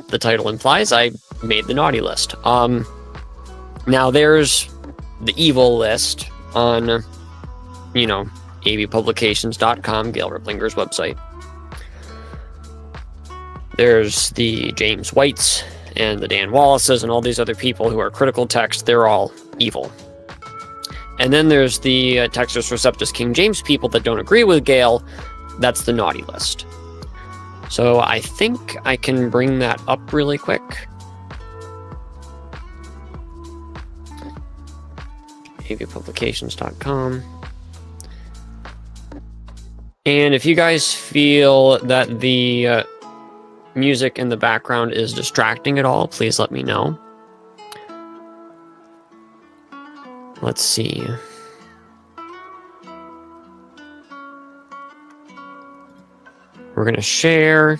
the title implies, I made the naughty list. Now there's the evil list on, you know, avpublications.com, Gail Riplinger's website. There's the James Whites and the Dan Wallaces and all these other people who are critical text. They're all evil. And then there's the Textus Receptus King James people that don't agree with Gail. That's the naughty list. So I think I can bring that up really quick. avpublications.com. And if you guys feel that the music in the background is distracting at all, please let me know. Let's see. We're going to share.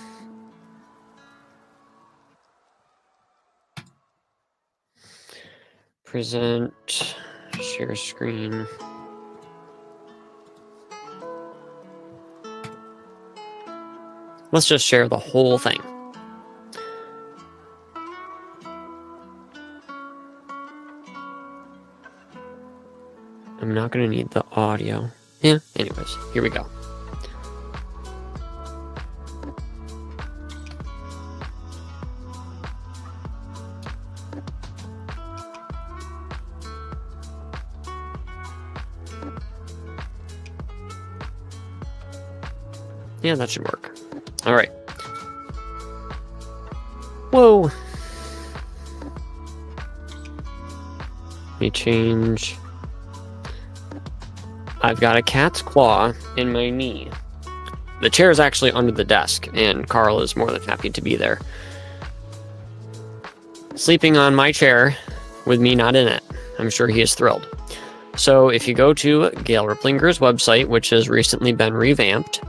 Present. Share screen. Let's just share the whole thing. I'm not going to need the audio. Yeah, anyways, here we go. Yeah, that should work. All right. Whoa. Let me change. I've got a cat's claw in my knee. The chair is actually under the desk, and Carl is more than happy to be there. Sleeping on my chair with me not in it. I'm sure he is thrilled. So if you go to Gail Riplinger's website, which has recently been revamped,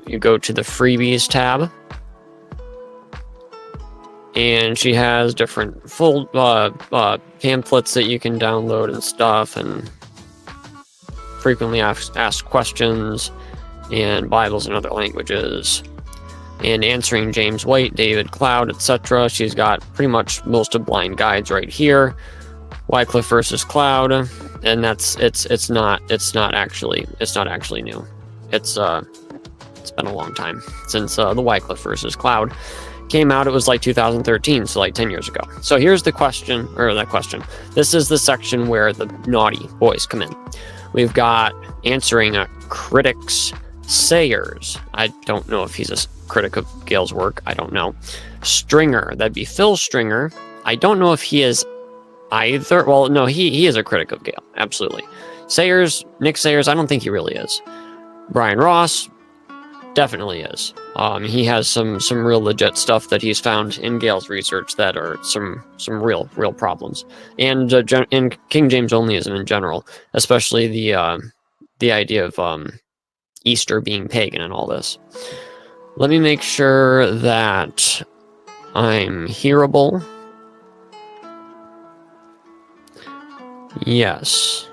you go to the freebies tab, and she has different full pamphlets that you can download and stuff, and frequently asked questions, and Bibles in other languages, and answering James White, David Cloud, etc. She's got pretty much most of blind guides right here. Wycliffe versus Cloud, and it's not actually new. It's been a long time since the Wycliffe versus Cloud came out. It was like 2013, so like 10 years ago. So here's the question, or that question. This is the section where the naughty boys come in. We've got answering a critic's sayers. I don't know if he's a critic of Gail's work. I don't know. Stringer, that'd be Phil Stringer. I don't know if he is either. Well, no, he is a critic of Gail. Absolutely. Sayers, Nick Sayers, I don't think he really is. Brian Ross definitely is. He has some real legit stuff that he's found in Gail's research that are some real problems, and King James onlyism in general, especially the idea of Easter being pagan and all this. Let me make sure that I'm hearable. Yes.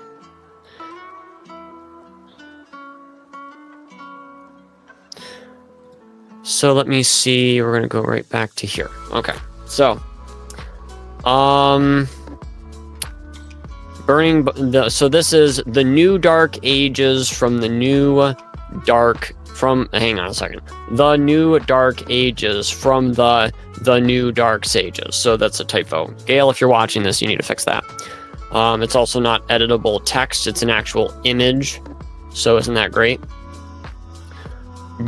So let me see, we're going to go right back to here. Okay, so, so this is the new dark ages from the new dark, hang on a second. The new dark ages from the new dark sages. So that's a typo. Gail, if you're watching this, you need to fix that. It's also not editable text, it's an actual image. So isn't that great?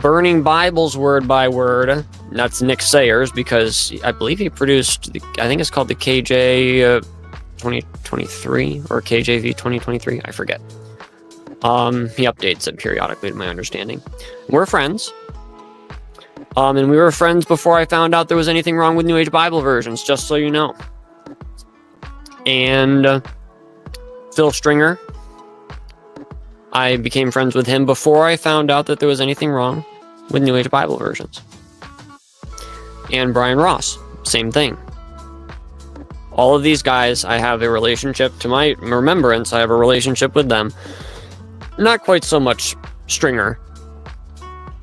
Burning Bibles word by word. That's Nick Sayers, because I believe he produced, I think it's called the KJ 2023 or KJV 2023. I forget. He updates it periodically, to my understanding. We're friends. And we were friends before I found out there was anything wrong with New Age Bible versions, just so you know. And Phil Stringer, I became friends with him before I found out that there was anything wrong with New Age Bible versions. And Brian Ross, same thing. All of these guys, I have a relationship, to my remembrance, I have a relationship with them. Not quite so much Stringer.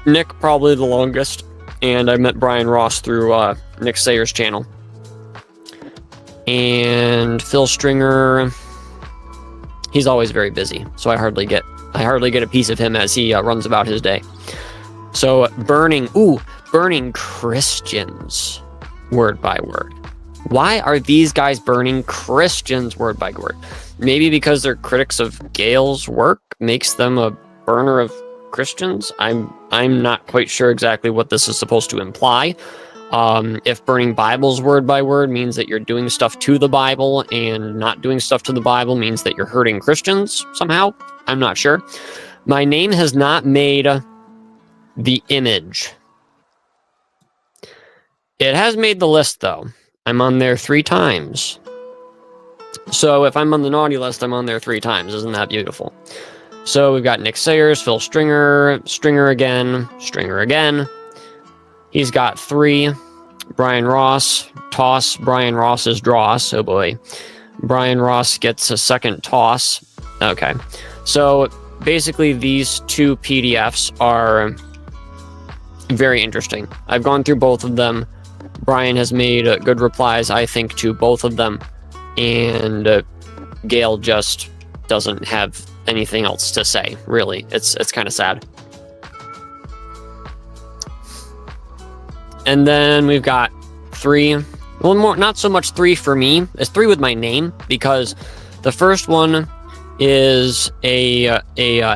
Nick, probably the longest. And I met Brian Ross through Nick Sayers' channel. And Phil Stringer, he's always very busy, so I hardly get a piece of him as he runs about his day. So burning Christians word by word. Why are these guys burning Christians word by word? Maybe because they're critics of Gail's work makes them a burner of Christians? I'm not quite sure exactly what this is supposed to imply. If burning Bibles word by word means that you're doing stuff to the Bible, and not doing stuff to the Bible means that you're hurting Christians somehow, I'm not sure. My name has not made the image. It has made the list, though. I'm on there 3 times. So if I'm on the naughty list, I'm on there 3 times. Isn't that beautiful? So we've got Nick Sayers, Phil Stringer, Stringer again. He's got 3. Brian Ross, toss. Brian Ross is dross. Oh boy. Brian Ross gets a second toss. Okay. So basically these 2 PDFs are very interesting. I've gone through both of them. Brian has made good replies, I think, to both of them. And Gail just doesn't have anything else to say, really. It's kind of sad. And then we've got 3. Well, more, not so much 3 for me. It's 3 with my name, because the first one is a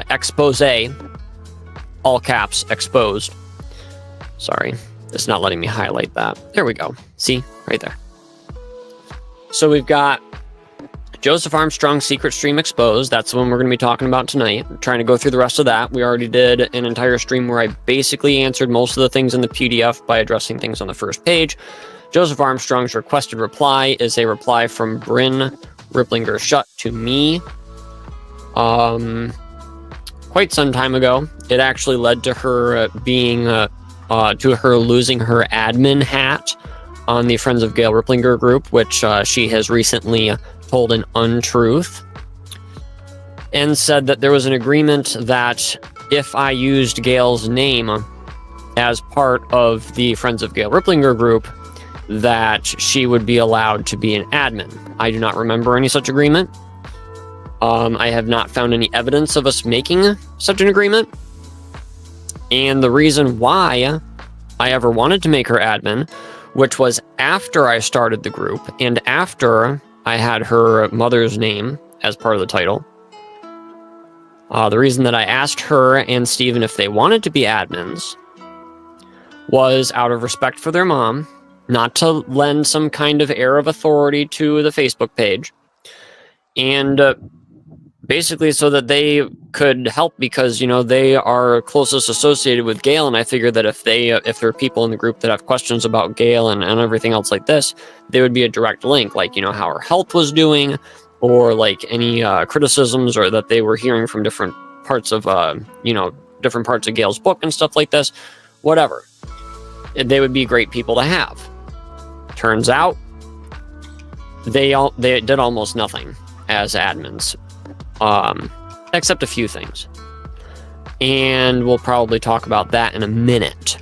expose, all caps, exposed. Sorry, it's not letting me highlight that. There we go. See, right there. So we've got Joseph Armstrong's Secret Stream Exposed. That's the one we're going to be talking about tonight. I'm trying to go through the rest of that. We already did an entire stream where I basically answered most of the things in the PDF by addressing things on the first page. Joseph Armstrong's requested reply is a reply from Bryn Riplinger Shutt to me. Quite some time ago. It actually led to her losing her admin hat on the Friends of Gail Riplinger group, which she has recently told an untruth, and said that there was an agreement that if I used Gail's name as part of the Friends of Gail Riplinger group, that she would be allowed to be an admin. I do not remember any such agreement. I have not found any evidence of us making such an agreement. And the reason why I ever wanted to make her admin, which was after I started the group and after I had her mother's name as part of the title. The reason that I asked her and Steven if they wanted to be admins was out of respect for their mom, not to lend some kind of air of authority to the Facebook page, and basically so that they could help, because, you know, they are closest associated with Gail, and I figured that if there are people in the group that have questions about Gail and everything else like this, they would be a direct link, like, you know, how her health was doing, or like any criticisms, or that they were hearing from different parts of, different parts of Gail's book and stuff like this, whatever. They would be great people to have. Turns out, they did almost nothing as admins. Except a few things. And we'll probably talk about that in a minute.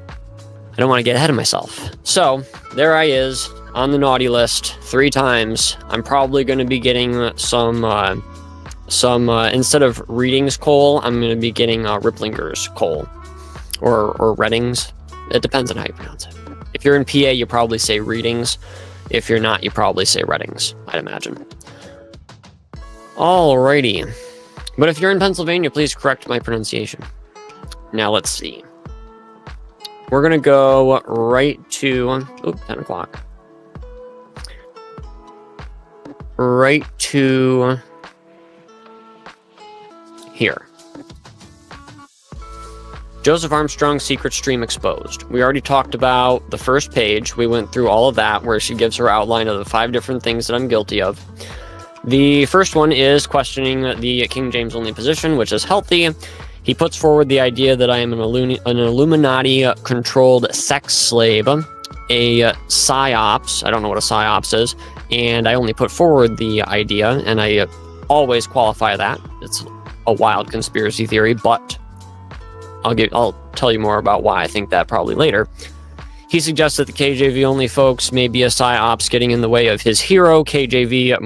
I don't want to get ahead of myself. So, there I is, on the naughty list 3 times. I'm probably going to be getting some instead of readings coal, I'm going to be getting Riplinger's coal. Or readings. It depends on how you pronounce it. If you're in PA, you probably say readings. If you're not, you probably say readings, I'd imagine. Alrighty. But if you're in Pennsylvania, please correct my pronunciation. Now let's see. We're going to go right to 10 o'clock. Right to here. Joseph Armstrong's Secret Stream Exposed. We already talked about the first page. We went through all of that, where she gives her outline of the 5 different things that I'm guilty of. The first one is questioning the King James only position, which is healthy. He puts forward the idea that I am an Illuminati-controlled sex slave, a psyops. I don't know what a psyops is, and I only put forward the idea, and I always qualify that. It's a wild conspiracy theory, but I'll tell you more about why I think that probably later. He suggests that the KJV-only folks may be a psyops getting in the way of his hero, KJV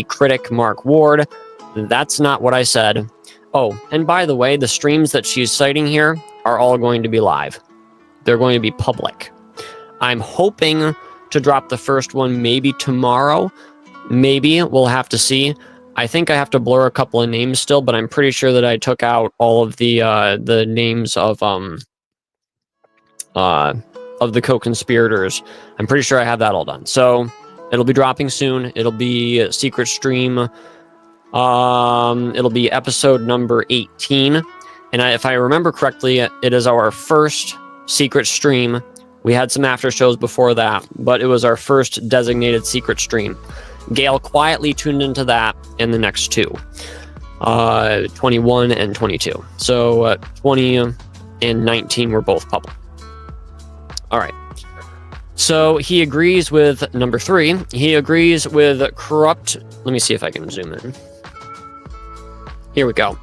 critic Mark Ward. That's not what I said. Oh, and by the way, the streams that she's citing here are all going to be live. They're going to be public. I'm hoping to drop the first one maybe tomorrow. Maybe. We'll have to see. I think I have to blur a couple of names still, but I'm pretty sure that I took out all of the names of the co-conspirators. I'm pretty sure I have that all done. So it'll be dropping soon. It'll be a secret stream. It'll be episode number 18. And if I remember correctly, it is our first secret stream. We had some after shows before that, but it was our first designated secret stream. Gail quietly tuned into that in the next two, 21 and 22. So 20 and 19 were both public. All right. So he agrees with number 3. He agrees with corrupt. Let me see if I can zoom in. Here we go.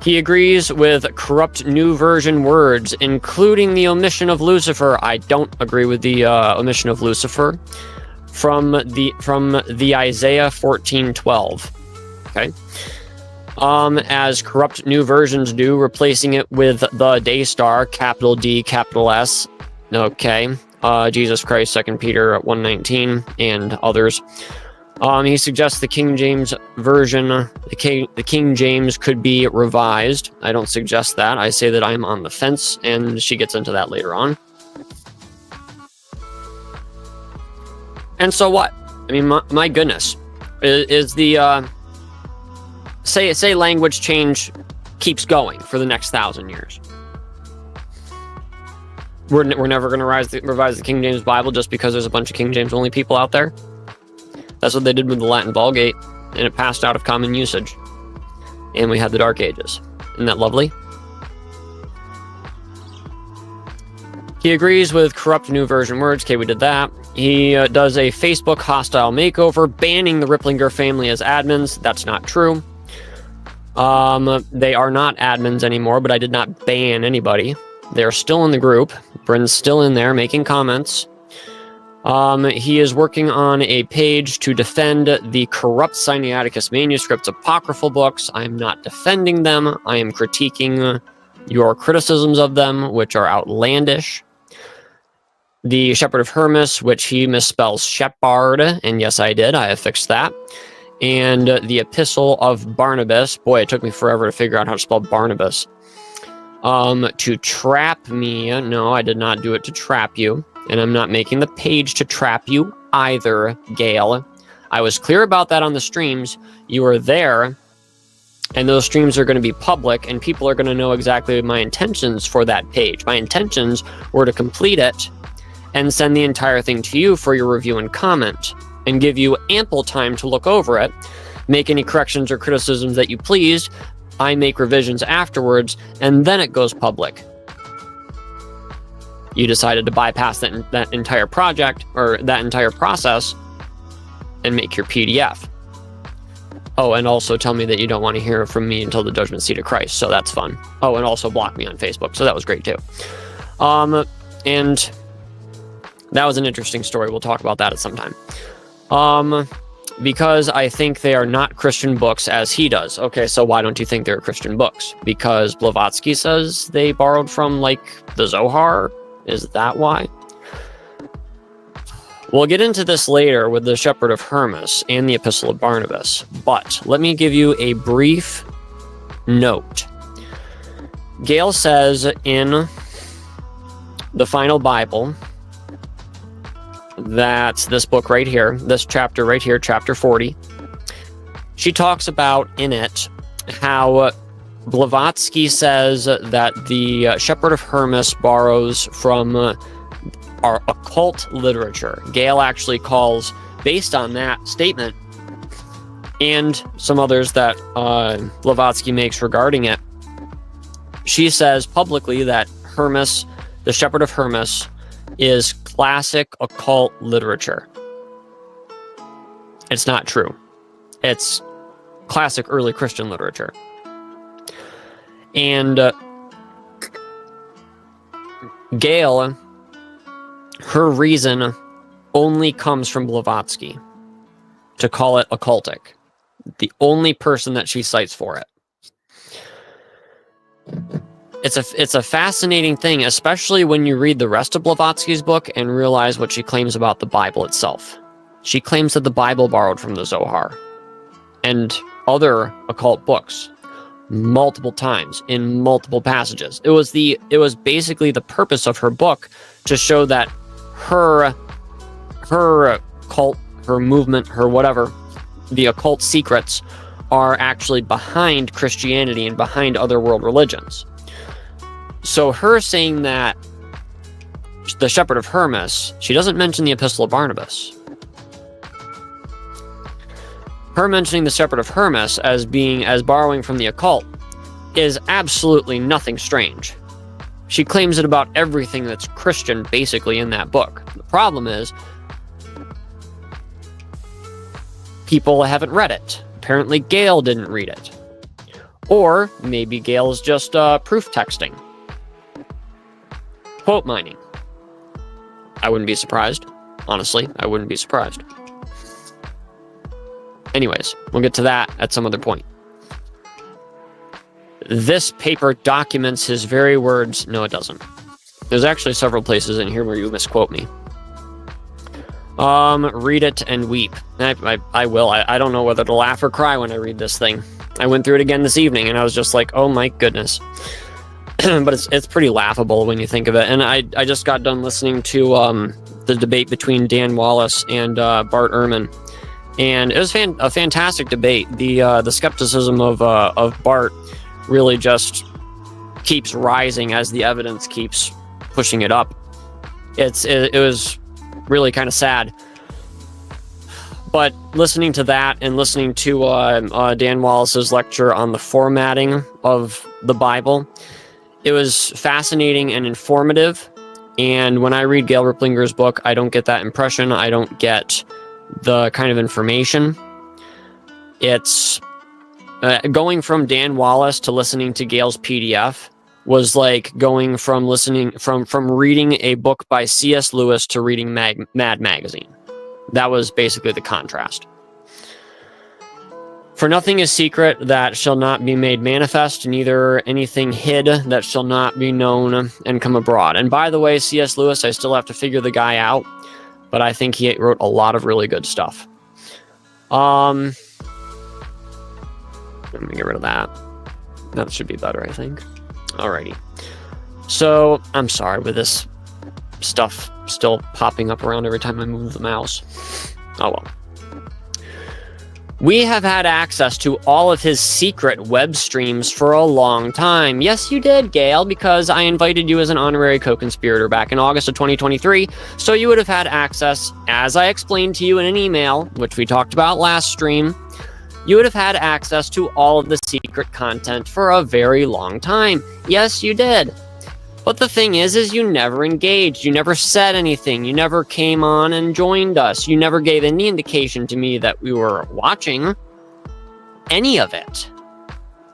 He agrees with corrupt new version words, including the omission of Lucifer. I don't agree with the omission of Lucifer from the Isaiah 14:12. Okay. As corrupt new versions do, replacing it with the day star, capital D, capital S. Okay. Jesus Christ, 2 Peter 1:19, and others. He suggests the King James version, the King James could be revised. I don't suggest that. I say that I'm on the fence, and she gets into that later on. And so what? I mean, my goodness, is the say language change keeps going for the next 1,000 years. We're never going to revise the King James Bible just because there's a bunch of King James only people out there. That's what they did with the Latin Vulgate, and it passed out of common usage. And we had the Dark Ages. Isn't that lovely? He agrees with corrupt new version words. Okay, we did that. He does a Facebook hostile makeover, banning the Riplinger family as admins. That's not true. They are not admins anymore, but I did not ban anybody. They're still in the group. Bryn's still in there making comments. He is working on a page to defend the corrupt Sinaiticus manuscripts, apocryphal books. I'm not defending them. I am critiquing your criticisms of them, which are outlandish. The Shepherd of Hermas, which he misspells Shepard, and yes, I did. I have fixed that. And the Epistle of Barnabas. Boy, it took me forever to figure out how to spell Barnabas. To trap me. No, I did not do it to trap you. And I'm not making the page to trap you either, Gail. I was clear about that on the streams. You were there, and those streams are going to be public, and people are going to know exactly my intentions for that page. My intentions were to complete it and send the entire thing to you for your review and comment, and give you ample time to look over it, make any corrections or criticisms that you pleased. I make revisions afterwards, and then it goes public. You decided to bypass that entire project, or that entire process, and make your PDF. Oh, and also tell me that you don't want to hear from me until the judgment seat of Christ, so that's fun. Oh, and also block me on Facebook, so that was great too. And that was an interesting story. We'll talk about that at some time. Because I think they are not Christian books as he does. Okay, so why don't you think they're Christian books? Because Blavatsky says they borrowed from, like, the Zohar? Is that why? We'll get into this later with the Shepherd of Hermas and the Epistle of Barnabas, but let me give you a brief note. Gail says in the Final Bible that this book right here, this chapter right here, chapter 40, she talks about in it how Blavatsky says that the Shepherd of Hermas borrows from our occult literature. Gail actually calls, based on that statement, and some others that Blavatsky makes regarding it, she says publicly that Hermas, the Shepherd of Hermas, is classic occult literature. It's not true. It's classic early Christian literature. And Gail, her reason only comes from Blavatsky to call it occultic. The only person that she cites for it. It's a fascinating thing, especially when you read the rest of Blavatsky's book and realize what she claims about the Bible itself. She claims that the Bible borrowed from the Zohar and other occult books multiple times in multiple passages. It was basically the purpose of her book to show that her cult, her movement, her whatever, the occult secrets are actually behind Christianity and behind other world religions. So her saying that the Shepherd of Hermas, she doesn't mention the Epistle of Barnabas. Her mentioning the Shepherd of Hermas as borrowing from the occult is absolutely nothing strange. She claims it about everything that's Christian basically in that book. The problem is people haven't read it. Apparently Gail didn't read it. Or maybe Gail is just proof texting. Quote mining. I wouldn't be surprised. Honestly, I wouldn't be surprised. Anyways, we'll get to that at some other point. This paper documents his very words. No, it doesn't. There's actually several places in here where you misquote me. Read it and weep. I will. I don't know whether to laugh or cry when I read this thing. I went through it again this evening and I was just like, oh my goodness. But it's pretty laughable when you think of it. And I just got done listening to the debate between Dan Wallace and Bart Ehrman. And it was a fantastic debate. The skepticism of Bart really just keeps rising as the evidence keeps pushing it up. It was really kind of sad. But listening to that and listening to Dan Wallace's lecture on the formatting of the Bible, it was fascinating and informative. And when I read Gail Riplinger's book, I don't get that impression. I don't get the kind of information. It's going from Dan Wallace to listening to Gail's PDF was like going from reading a book by C.S. Lewis to reading Mad Magazine. That was basically the contrast. For nothing is secret that shall not be made manifest, neither anything hid that shall not be known and come abroad. And by the way, C.S. Lewis, I still have to figure the guy out, but I think he wrote a lot of really good stuff. Let me get rid of that. That should be better, I think. Alrighty. So, I'm sorry with this stuff still popping up around every time I move the mouse. Oh well. We have had access to all of his secret web streams for a long time. Yes, you did, Gail, because I invited you as an honorary co-conspirator back in August of 2023, so you would have had access, as I explained to you in an email, which we talked about last stream, you would have had access to all of the secret content for a very long time. Yes, you did. But the thing is you never engaged. You never said anything. You never came on and joined us. You never gave any indication to me that we were watching any of it.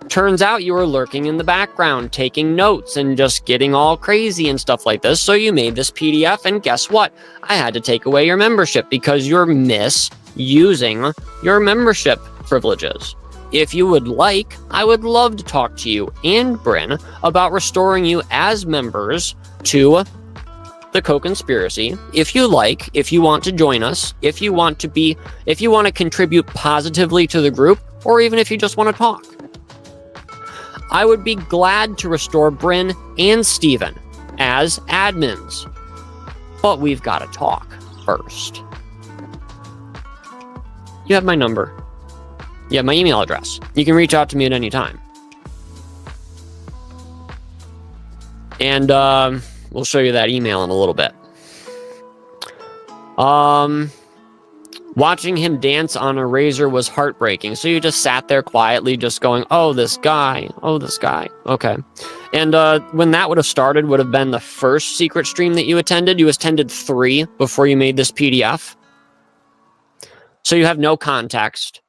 Turns out you were lurking in the background, taking notes and just getting all crazy and stuff like this. So you made this PDF, and guess what? I had to take away your membership because you're misusing your membership privileges. If you would like, I would love to talk to you and Bryn about restoring you as members to the co-conspiracy. If you like, if you want to join us, if you want to contribute positively to the group, or even if you just want to talk. I would be glad to restore Bryn and Steven as admins. But we've got to talk first. You have my number. You have my email address. You can reach out to me at any time. And we'll show you that email in a little bit. Watching him dance on a razor was heartbreaking. So you just sat there quietly just going, oh, this guy. Oh, this guy. Okay. And when that would have started would have been the first secret stream that you attended. You attended 3 before you made this PDF. So you have no context.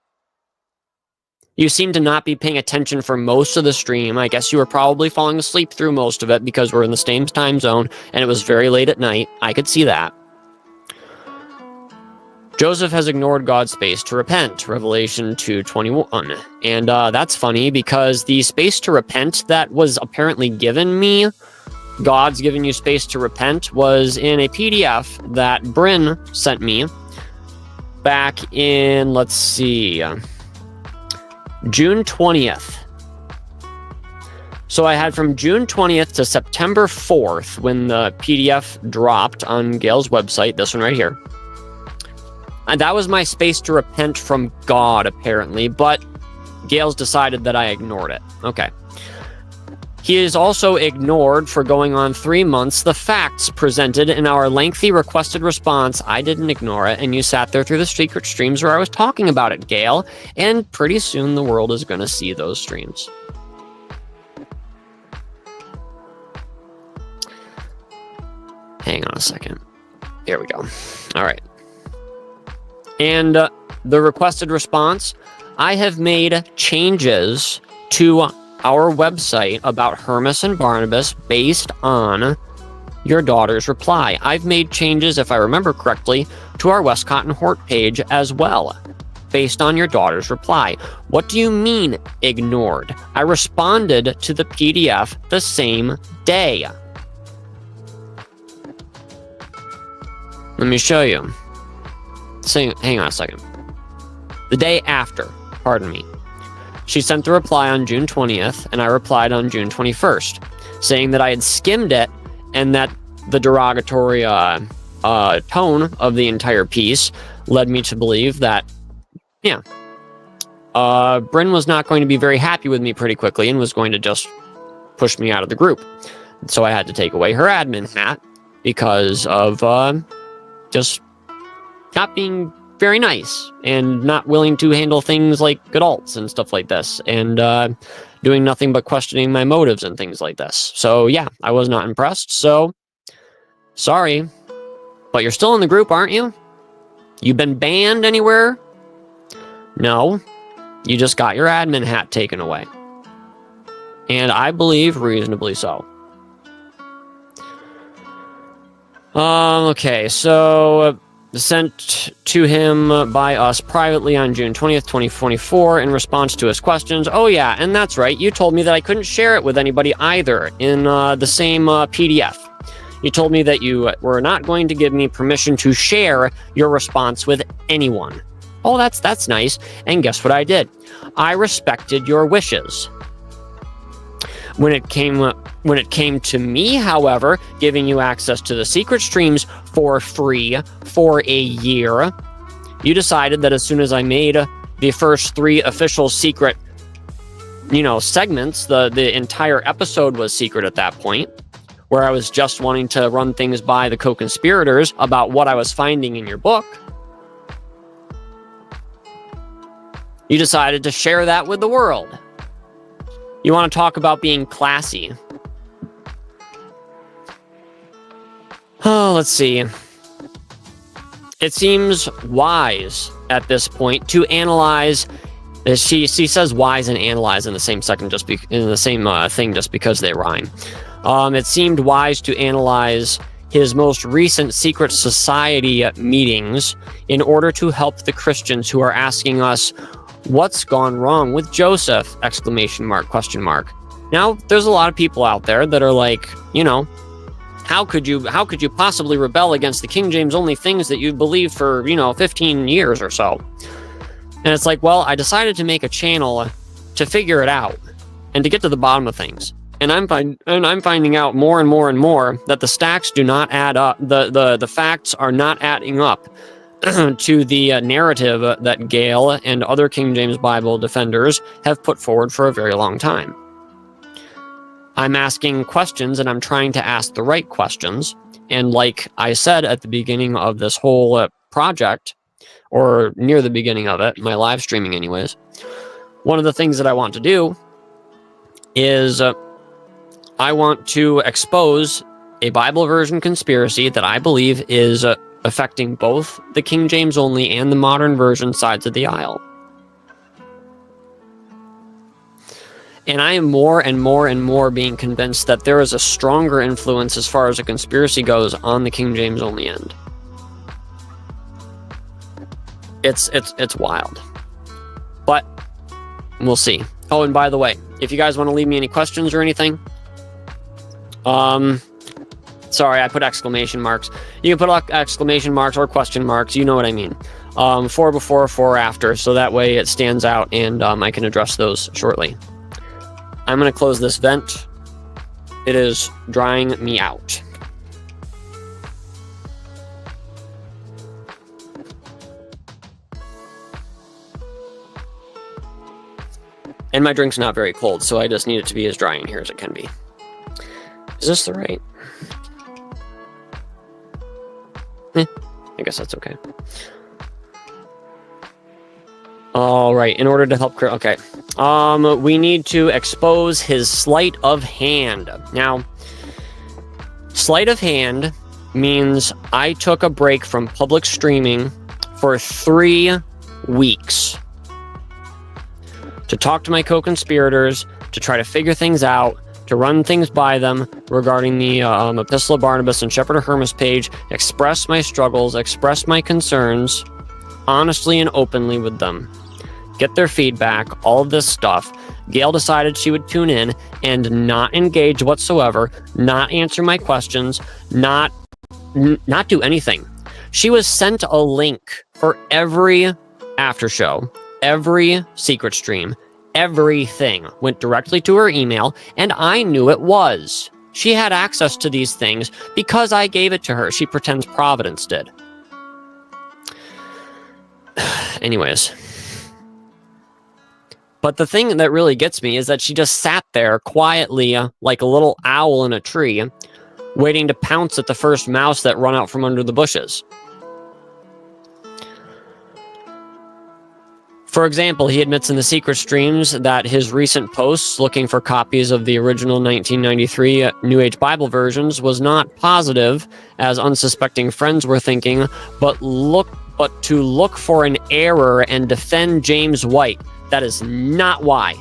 You seem to not be paying attention for most of the stream. I guess you were probably falling asleep through most of it because we're in the same time zone and it was very late at night. I could see that. Joseph has ignored God's space to repent, Revelation 2:21. And that's funny because the space to repent that was apparently given me, God's given you space to repent, was in a PDF that Bryn sent me back in, let's see, June 20th. So I had from June 20th to September 4th when the PDF dropped on Gail's website, this one right here. And that was my space to repent from God, apparently, but Gail's decided that I ignored it. Okay. He is also ignored for going on 3 months the facts presented in our lengthy requested response. I didn't ignore it, and you sat there through the secret streams where I was talking about it, Gail, and pretty soon the world is going to see those streams. Hang on a second. There we go. All right. And the requested response, I have made changes to our website about Hermas and Barnabas based on your daughter's reply. I've made changes, if I remember correctly, to our Westcott and Hort page as well, based on your daughter's reply. What do you mean, ignored? I responded to the PDF the same day. Let me show you. Hang on a second. The day after, pardon me. She sent the reply on June 20th, and I replied on June 21st, saying that I had skimmed it and that the derogatory tone of the entire piece led me to believe that, Bryn was not going to be very happy with me pretty quickly and was going to just push me out of the group. So I had to take away her admin hat because of just not being very nice and not willing to handle things like adults and stuff like this, and doing nothing but questioning my motives and things like this. So yeah, I was not impressed. So sorry, but you're still in the group, aren't you? You've been banned anywhere? No, you just got your admin hat taken away, and I believe reasonably so. Okay, so sent to him by us privately on June 20th, 2024 in response to his questions. Oh yeah, and that's right, you told me that I couldn't share it with anybody either in the same PDF. You told me that you were not going to give me permission to share your response with anyone. Oh, that's nice. And guess what I did? I respected your wishes. When it came to me, however, giving you access to the secret streams for free for a year, you decided that as soon as I made the first 3 official secret, segments, the entire episode was secret at that point, where I was just wanting to run things by the co-conspirators about what I was finding in your book. You decided to share that with the world. You want to talk about being classy. Oh, let's see. It seems wise at this point to analyze. She says wise and analyze in the same second, in the same thing, just because they rhyme. It seemed wise to analyze his most recent secret society meetings in order to help the Christians who are asking us, "What's gone wrong with Joseph?" ! Now, there's a lot of people out there that are like, how could you possibly rebel against the King James only things that you believed for, 15 years or so? And it's like, well, I decided to make a channel to figure it out and to get to the bottom of things. And I'm finding out more and more and more that the stacks do not add up. The facts are not adding up to the narrative that Gail and other King James Bible defenders have put forward for a very long time. I'm asking questions, and I'm trying to ask the right questions. And like I said at the beginning of this whole project, or near the beginning of it, my live streaming anyways, one of the things that I want to do is I want to expose a Bible version conspiracy that I believe is affecting both the King James only and the modern version sides of the aisle. And I am more and more and more being convinced that there is a stronger influence as far as a conspiracy goes on the King James only end. It's wild. But we'll see. Oh, and by the way, if you guys want to leave me any questions or anything, sorry, I put exclamation marks. You can put exclamation marks or question marks. You know what I mean. 4 before, 4 after, so that way it stands out, and I can address those shortly. I'm going to close this vent. It is drying me out. And my drink's not very cold, so I just need it to be as dry in here as it can be. Is this the right? I guess that's okay. All right, in order to help... Okay. We need to expose his sleight of hand. Now, sleight of hand means I took a break from public streaming for 3 weeks to talk to my co-conspirators, to try to figure things out, to run things by them regarding the Epistle of Barnabas and Shepherd of Hermas page, express my struggles, express my concerns, honestly and openly with them. Get their feedback, all of this stuff. Gail decided she would tune in and not engage whatsoever, not answer my questions, not do anything. She was sent a link for every after show, every secret stream, everything went directly to her email, and I knew it was. She had access to these things because I gave it to her. She pretends Providence did. Anyways. But the thing that really gets me is that she just sat there quietly, like a little owl in a tree, waiting to pounce at the first mouse that run out from under the bushes. For example, he admits in the secret streams that his recent posts looking for copies of the original 1993 New Age Bible versions was not positive, as unsuspecting friends were thinking, but to look for an error and defend James White. That is not why.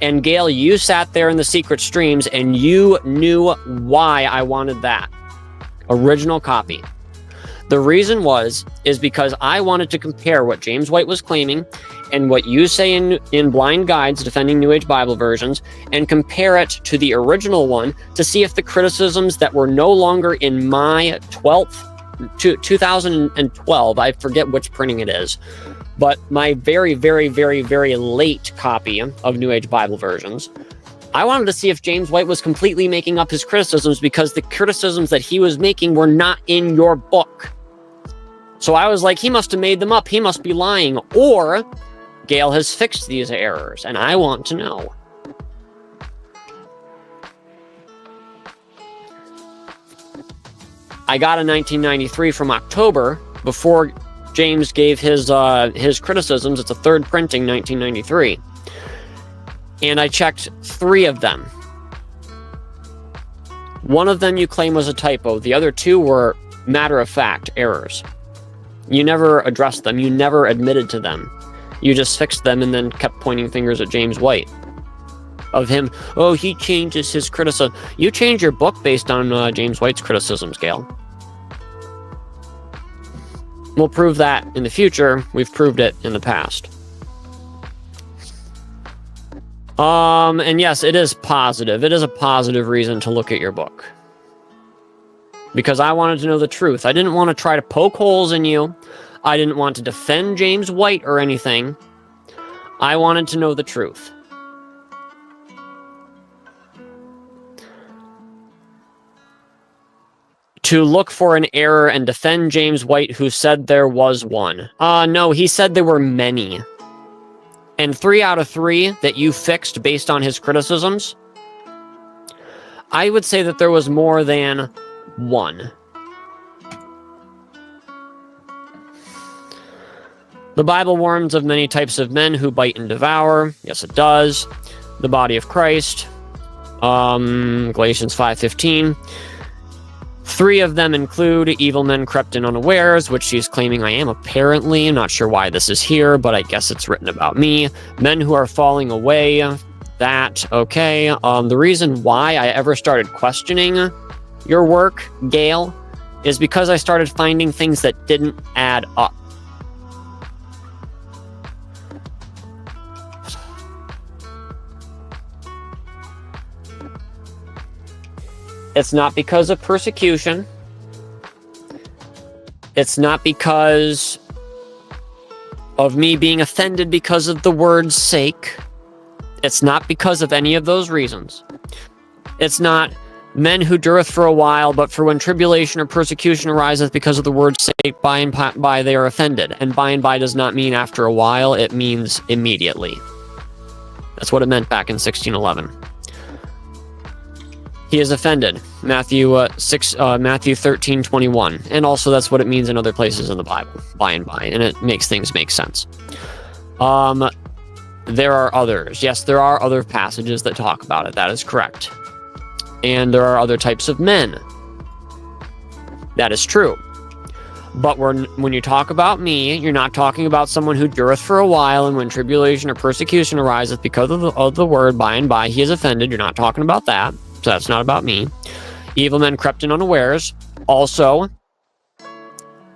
And Gail, you sat there in the secret streams and you knew why I wanted that original copy. The reason is because I wanted to compare what James White was claiming and what you say in Blind Guides defending New Age Bible versions, and compare it to the original one to see if the criticisms that were no longer in my 2012, I forget which printing it is, but my very, very, very, very late copy of New Age Bible versions, I wanted to see if James White was completely making up his criticisms, because the criticisms that he was making were not in your book. So I was like, he must have made them up. He must be lying. Or Gail has fixed these errors, and I want to know. I got a 1993 from October before James gave his criticisms. It's a third printing, 1993. And I checked 3 of them. One of them you claim was a typo. The other 2 were matter-of-fact errors. You never addressed them. You never admitted to them. You just fixed them and then kept pointing fingers at James White. Of him, oh, he changes his criticism. You change your book based on James White's criticisms, Gail. We'll prove that in the future. We've proved it in the past. And yes, it is positive. It is a positive reason to look at your book. Because I wanted to know the truth. I didn't want to try to poke holes in you. I didn't want to defend James White or anything. I wanted to know the truth. To look for an error and defend James White, who said there was one. No, he said there were many. And 3 out of 3 that you fixed based on his criticisms, I would say that there was more than 1. The Bible warns of many types of men who bite and devour. Yes, it does. The body of Christ. Galatians 5:15. 3 of them include evil men crept in unawares, which she's claiming I am apparently. I'm not sure why this is here, but I guess it's written about me. Men who are falling away that. Okay. The reason why I ever started questioning your work, Gail, is because I started finding things that didn't add up. It's not because of persecution. It's not because of me being offended because of the word's sake. It's not because of any of those reasons. It's not men who dureth for a while, but for when tribulation or persecution ariseth because of the word's sake, by and by they are offended. And by does not mean after a while, it means immediately. That's what it meant back in 1611. He is offended. Matthew 13:21. And also that's what it means in other places in the Bible, by and by. And it makes things make sense. There are others. Yes, there are other passages that talk about it. That is correct. And there are other types of men. That is true. But when you talk about me, you're not talking about someone who dureth for a while, and when tribulation or persecution ariseth because of the word, by and by he is offended. You're not talking about that. So that's not about me. Evil men crept in unawares. Also,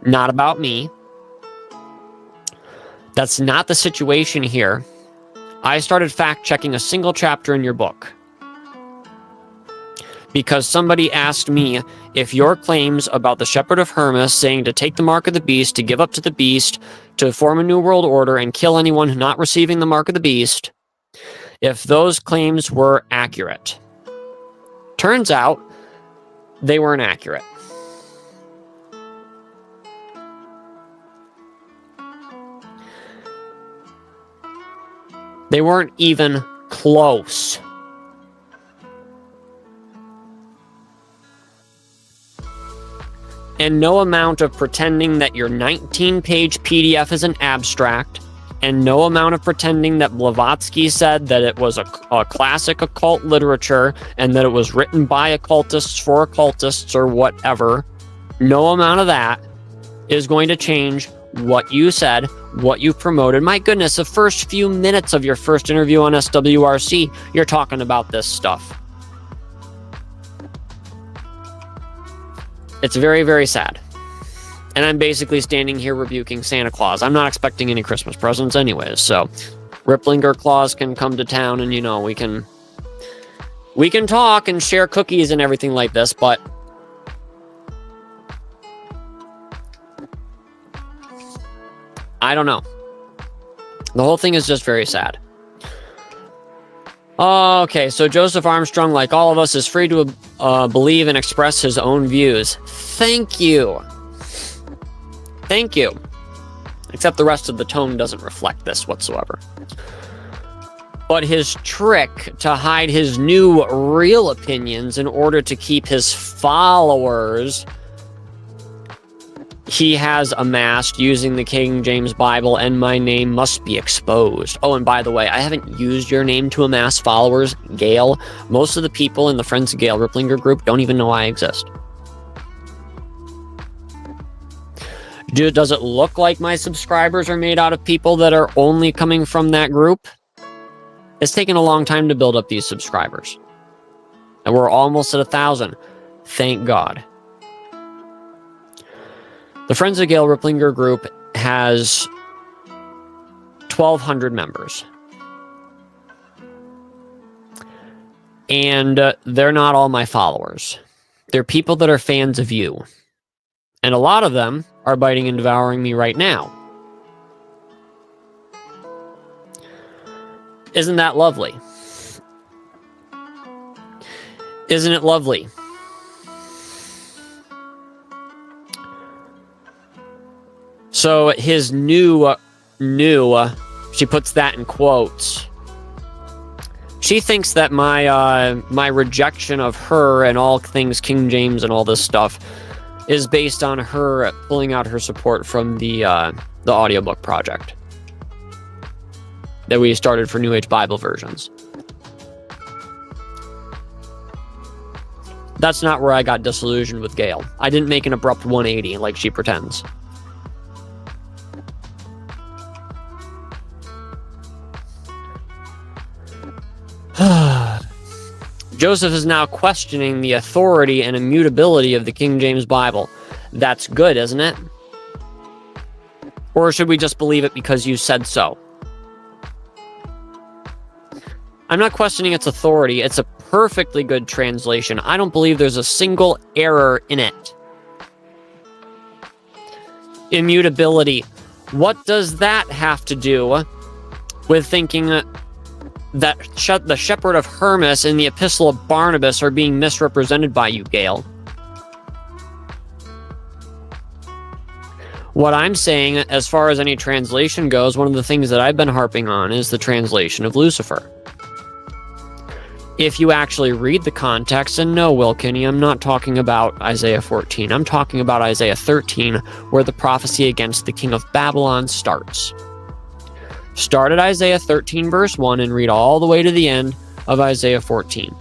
not about me. That's not the situation here. I started fact-checking a single chapter in your book because somebody asked me if your claims about the Shepherd of Hermas saying to take the mark of the beast, to give up to the beast, to form a new world order and kill anyone not receiving the mark of the beast, if those claims were accurate. Turns out they weren't accurate. They weren't even close. And no amount of pretending that your 19-page PDF is an abstract, and no amount of pretending that Blavatsky said that it was a classic occult literature and that it was written by occultists for occultists or whatever, no amount of that is going to change what you said, what you promoted. My goodness, the first few minutes of your first interview on SWRC, you're talking about this stuff. It's very, very sad. And I'm basically standing here rebuking Santa Claus. I'm not expecting any Christmas presents anyways, so Riplinger Clause can come to town and, you know, we can talk and share cookies and everything like this, but I don't know. The whole thing is just very sad. Okay, so Joseph Armstrong, like all of us, is free to believe and express his own views. Thank you. Thank you. Except the rest of the tone doesn't reflect this whatsoever. But his trick to hide his new real opinions in order to keep his followers he has amassed using the King James Bible and my name must be exposed. Oh, and by the way, I haven't used your name to amass followers, Gail. Most of the people in the Friends of Gail Riplinger group don't even know I exist. Does it look like my subscribers are made out of people that are only coming from that group? It's taken a long time to build up these subscribers. And we're almost at 1,000. Thank God. The Friends of Gail Riplinger group has 1,200 members. And they're not all my followers. They're people that are fans of you. And a lot of them are biting and devouring me right now. Isn't that lovely? Isn't it lovely? So his new, she puts that in quotes. She thinks that my rejection of her and all things King James and all this stuff is based on her pulling out her support from the audiobook project that we started for New Age Bible versions. That's not where I got disillusioned with Gail. I didn't make an abrupt 180 like she pretends. Joseph is now questioning the authority and immutability of the King James Bible. That's good, isn't it? Or should we just believe it because you said so? I'm not questioning its authority. It's a perfectly good translation. I don't believe there's a single error in it. Immutability. What does that have to do with thinking that the shepherd of Hermas and the epistle of Barnabas are being misrepresented by you, Gail? What I'm saying, as far as any translation goes, one of the things that I've been harping on is the translation of Lucifer. If you actually read the context, and no, Will Kinney, I'm not talking about Isaiah 14. I'm talking about Isaiah 13, where the prophecy against the king of Babylon starts. Start at Isaiah 13, verse 1, and read all the way to the end of Isaiah 14.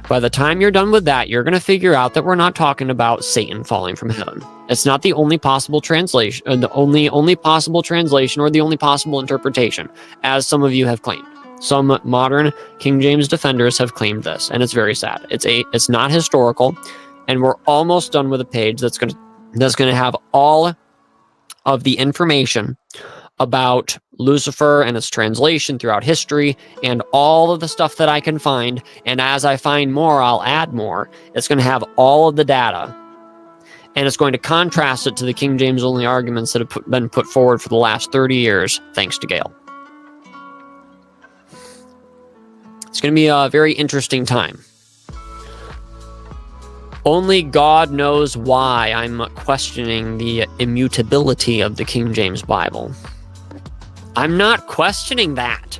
By the time you're done with that, you're going to figure out that we're not talking about Satan falling from heaven. It's not the only possible translation, or the only possible translation, or the only possible interpretation, as some of you have claimed. Some modern King James defenders have claimed this, and it's very sad. It's not historical, and we're almost done with a page that's going to have all of the information about Lucifer and its translation throughout history, and all of the stuff that I can find. And as I find more, I'll add more. It's going to have all of the data, and it's going to contrast it to the King James only arguments that have been put forward for the last 30 years, thanks to Gail. It's going to be a very interesting time. Only God knows why I'm questioning the immutability of the King James Bible. I'm not questioning that.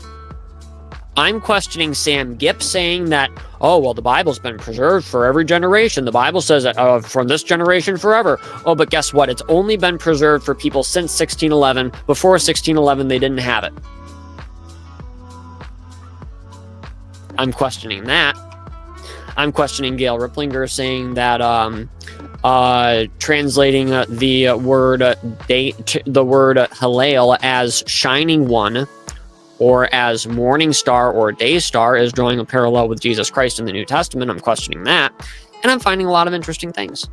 I'm questioning Sam Gipp saying that, oh, well, the Bible's been preserved for every generation. The Bible says that from this generation forever. Oh, but guess what? It's only been preserved for people since 1611. Before 1611, they didn't have it. I'm questioning that. I'm questioning Gail Riplinger saying that translating the word Hallel as shining one, or as morning star or day star, is drawing a parallel with Jesus Christ in the New Testament. I'm questioning that, and I'm finding a lot of interesting things.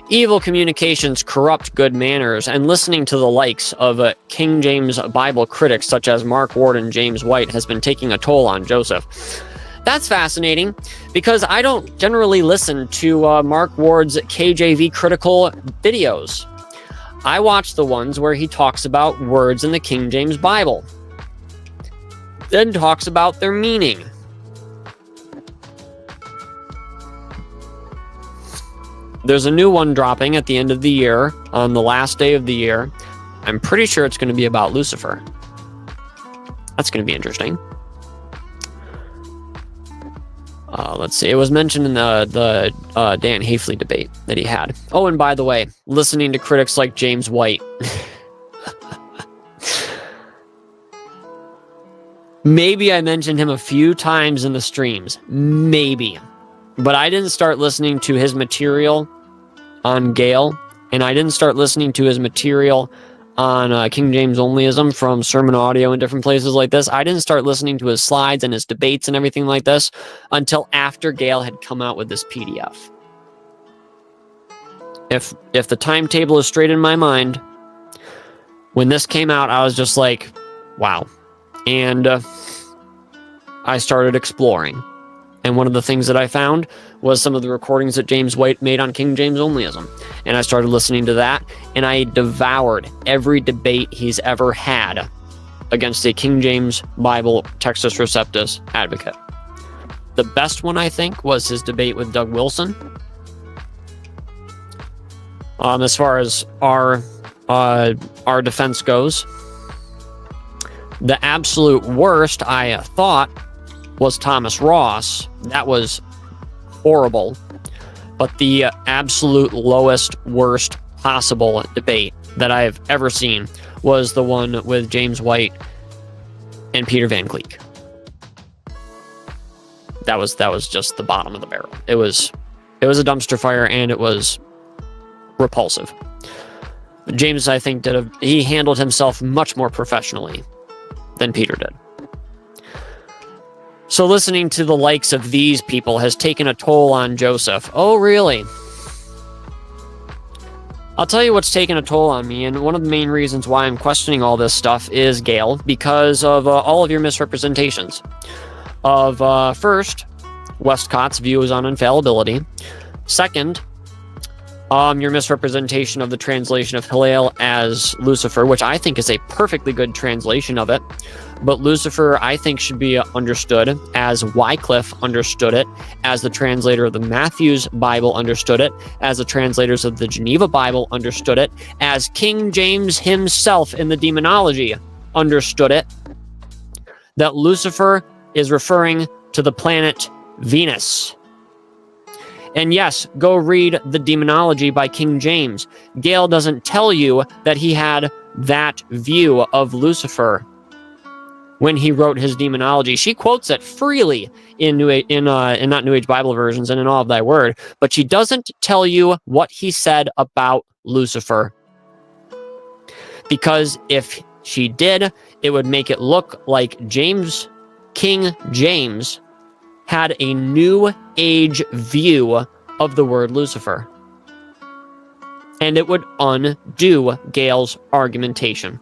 Evil communications corrupt good manners, and listening to the likes of King James Bible critics such as Mark Ward and James White has been taking a toll on Joseph. That's fascinating, because I don't generally listen to Mark Ward's KJV critical videos. I watch the ones where he talks about words in the King James Bible, then talks about their meaning. There's a new one dropping at the end of the year, on the last day of the year. I'm pretty sure it's going to be about Lucifer. That's going to be interesting. Let's see. It was mentioned in the Dan Hafley debate that he had. Oh, and by the way, listening to critics like James White. Maybe I mentioned him a few times in the streams. Maybe. But I didn't start listening to his material on Gail, and I didn't start listening to his material on King James Onlyism from Sermon Audio and different places like this. I didn't start listening to his slides and his debates and everything like this until after Gail had come out with this PDF. If the timetable is straight in my mind, when this came out, I was just like, wow. And I started exploring. And one of the things that I found was some of the recordings that James White made on King James Onlyism. And I started listening to that, and I devoured every debate he's ever had against a King James Bible Textus Receptus advocate. The best one, I think, was his debate with Doug Wilson. As far as our defense goes, the absolute worst, I thought, was Thomas Ross. That was horrible. But the absolute lowest, worst possible debate that I've ever seen was the one with James White and Peter Van Cleek. That was just the bottom of the barrel. It was a dumpster fire, and it was repulsive. James, I think, he handled himself much more professionally than Peter did. So listening to the likes of these people has taken a toll on Joseph. Oh, really? I'll tell you what's taken a toll on me, and one of the main reasons why I'm questioning all this stuff is, Gail, because of all of your misrepresentations. Of, first, Westcott's views on infallibility. Second, your misrepresentation of the translation of Hillel as Lucifer, which I think is a perfectly good translation of it. But Lucifer, I think, should be understood as Wycliffe understood it, as the translator of the Matthew's Bible understood it, as the translators of the Geneva Bible understood it, as King James himself in the Demonology understood it, that Lucifer is referring to the planet Venus. And yes, go read the Demonology by King James. Gail doesn't tell you that he had that view of Lucifer when he wrote his Demonology. She quotes it freely in not New Age Bible versions and in All of Thy Word, but she doesn't tell you what he said about Lucifer. Because if she did, it would make it look like King James had a New Age view of the word Lucifer. And it would undo Gail's argumentation.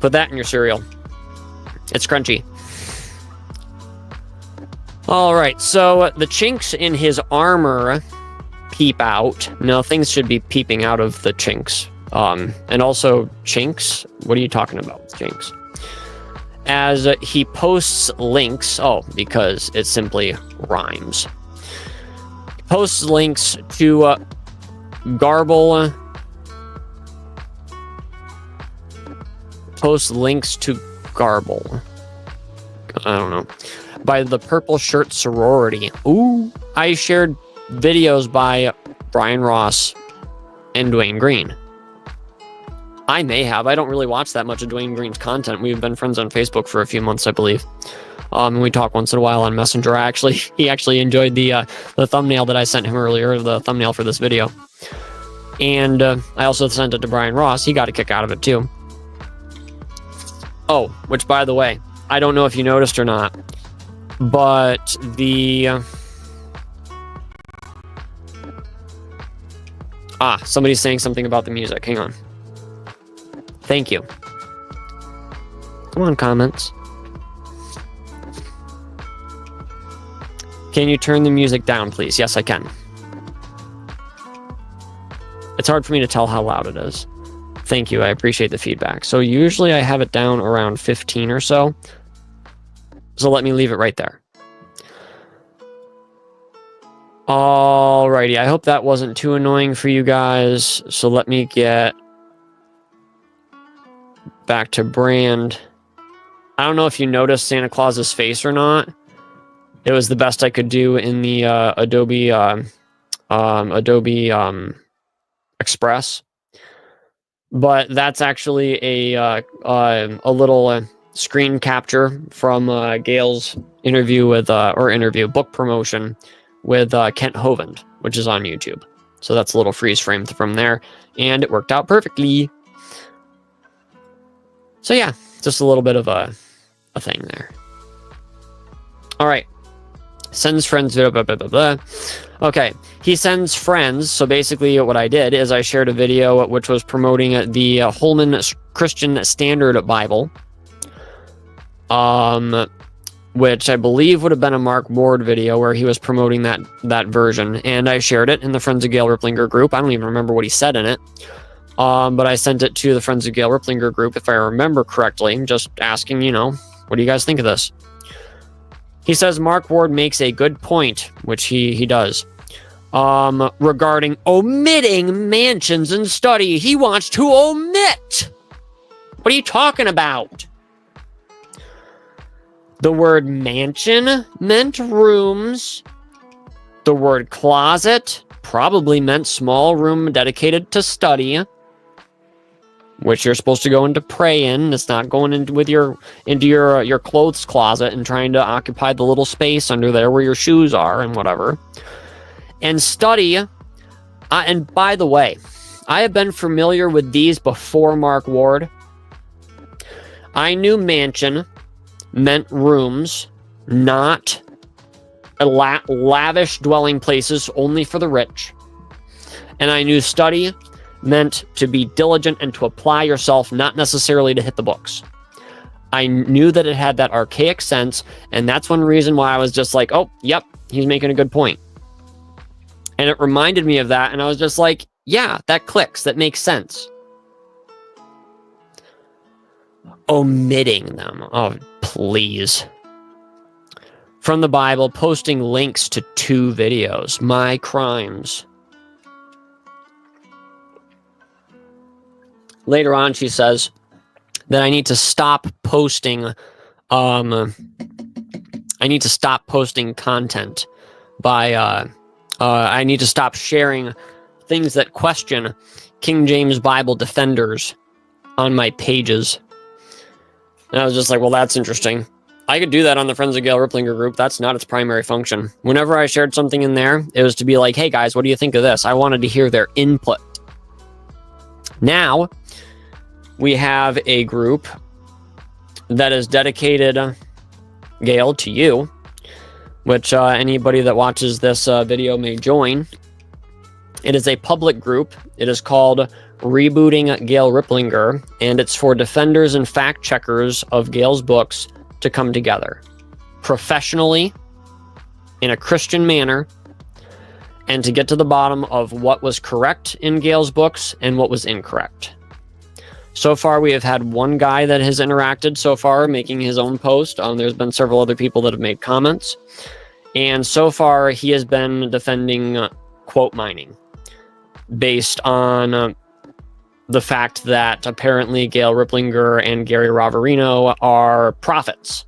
Put that in your cereal. It's crunchy. All right, so the chinks in his armor peep out. Now, things should be peeping out of the chinks. And also, chinks? What are you talking about, chinks? As he posts links, because it simply rhymes. He posts links to Garble. Post links to Garble. I don't know. By the Purple Shirt Sorority. Ooh. I shared videos by Brian Ross and Dwayne Green. I may have. I don't really watch that much of Dwayne Green's content. We've been friends on Facebook for a few months, I believe. And we talk once in a while on Messenger. He actually enjoyed the thumbnail that I sent him earlier, the thumbnail for this video. And I also sent it to Brian Ross. He got a kick out of it too. Oh, which, by the way, I don't know if you noticed or not, but somebody's saying something about the music. Hang on. Thank you. Come on, comments. Can you turn the music down, please? Yes, I can. It's hard for me to tell how loud it is. Thank you. I appreciate the feedback. So usually I have it down around 15 or so. So let me leave it right there. Alrighty. I hope that wasn't too annoying for you guys. So let me get back to Brand. I don't know if you noticed Santa Claus's face or not. It was the best I could do in the Adobe Express. But that's actually a little screen capture from Gail's book promotion with Kent Hovind, which is on YouTube. So that's a little freeze frame from there, and it worked out perfectly. So yeah, just a little bit of a thing there. All right. Sends friends, blah, blah, blah, blah, blah. Okay, he sends friends. So basically what I did is I shared a video which was promoting the Holman Christian Standard Bible, which I believe would have been a Mark Ward video where he was promoting that version. And I shared it in the Friends of Gail Riplinger group. I don't even remember what he said in it. But I sent it to the Friends of Gail Riplinger group, if I remember correctly, just asking, what do you guys think of this? He says Mark Ward makes a good point, which he does, regarding omitting mansions in study. He wants to omit. What are you talking about? The word mansion meant rooms. The word closet probably meant small room dedicated to study, which you're supposed to go in to pray in. It's not going into your clothes closet and trying to occupy the little space under there where your shoes are and whatever. And study, and by the way, I have been familiar with these before Mark Ward, I knew mansion meant rooms, not lavish dwelling places only for the rich. And I knew study meant to be diligent and to apply yourself, not necessarily to hit the books. I knew that it had that archaic sense, and that's one reason why I was just like, oh, yep, he's making a good point. And it reminded me of that, and I was just like, yeah, that clicks, that makes sense. Omitting them. Oh, please. From the Bible, posting links to 2 videos. My crimes. Later on, she says that I need to stop posting. I need to stop posting content by. I need to stop sharing things that question King James Bible defenders on my pages. And I was just like, well, that's interesting. I could do that on the Friends of Gail Riplinger group. That's not its primary function. Whenever I shared something in there, it was to be like, hey guys, what do you think of this? I wanted to hear their input. Now, we have a group that is dedicated, Gail, to you, which anybody that watches this video may join. It is a public group. It is called Rebooting Gail Riplinger, and it's for defenders and fact checkers of Gail's books to come together professionally, in a Christian manner, and to get to the bottom of what was correct in Gail's books and what was incorrect. So far, we have had one guy that has interacted so far, making his own post. There's been several other people that have made comments. And so far, he has been defending quote mining based on the fact that apparently Gail Riplinger and Gary Ravarino are prophets.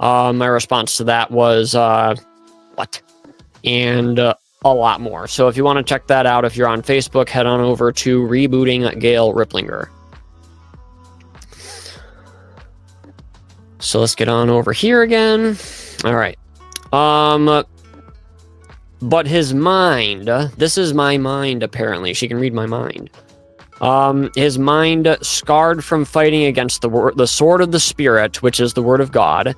My response to that was, what? And a lot more. So if you want to check that out, if you're on Facebook, head on over to Rebooting Gail Riplinger. So let's get on over here again. All right. But his mind, this is my mind, apparently. She can read my mind. His mind, scarred from fighting against the sword of the Spirit, which is the word of God,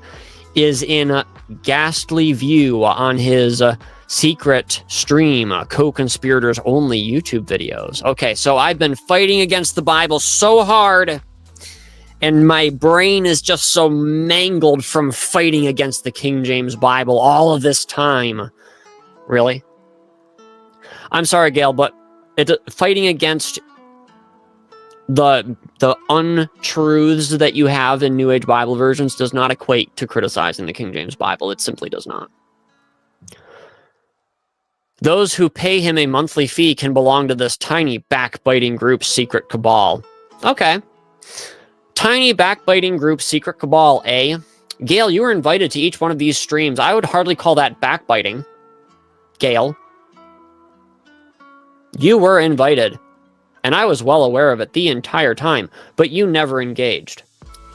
is in ghastly view on his secret stream, Co-conspirators only YouTube videos. Okay, so I've been fighting against the Bible so hard, and my brain is just so mangled from fighting against the King James Bible all of this time. Really? I'm sorry, Gail, but fighting against the untruths that you have in New Age Bible versions does not equate to criticizing the King James Bible. It simply does not. Those who pay him a monthly fee can belong to this tiny backbiting group's secret cabal. Okay. Tiny backbiting group secret cabal, eh? Gail, you were invited to each one of these streams. I would hardly call that backbiting. Gail. You were invited, and I was well aware of it the entire time, but you never engaged.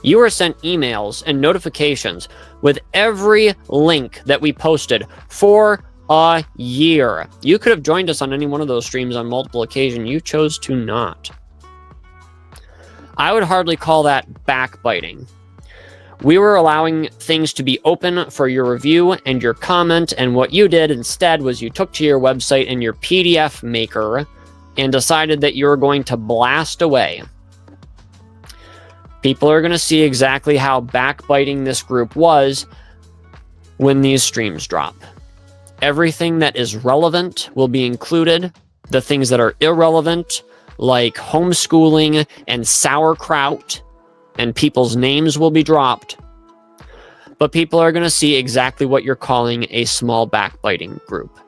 You were sent emails and notifications with every link that we posted for a year. You could have joined us on any one of those streams on multiple occasions. You chose to not. I would hardly call that backbiting. We were allowing things to be open for your review and your comment, and what you did instead was you took to your website and your PDF maker and decided that you were going to blast away. People are going to see exactly how backbiting this group was when these streams drop. Everything that is relevant will be included. The things that are irrelevant, like homeschooling and sauerkraut, and people's names will be dropped. But people are going to see exactly what you're calling a small backbiting group.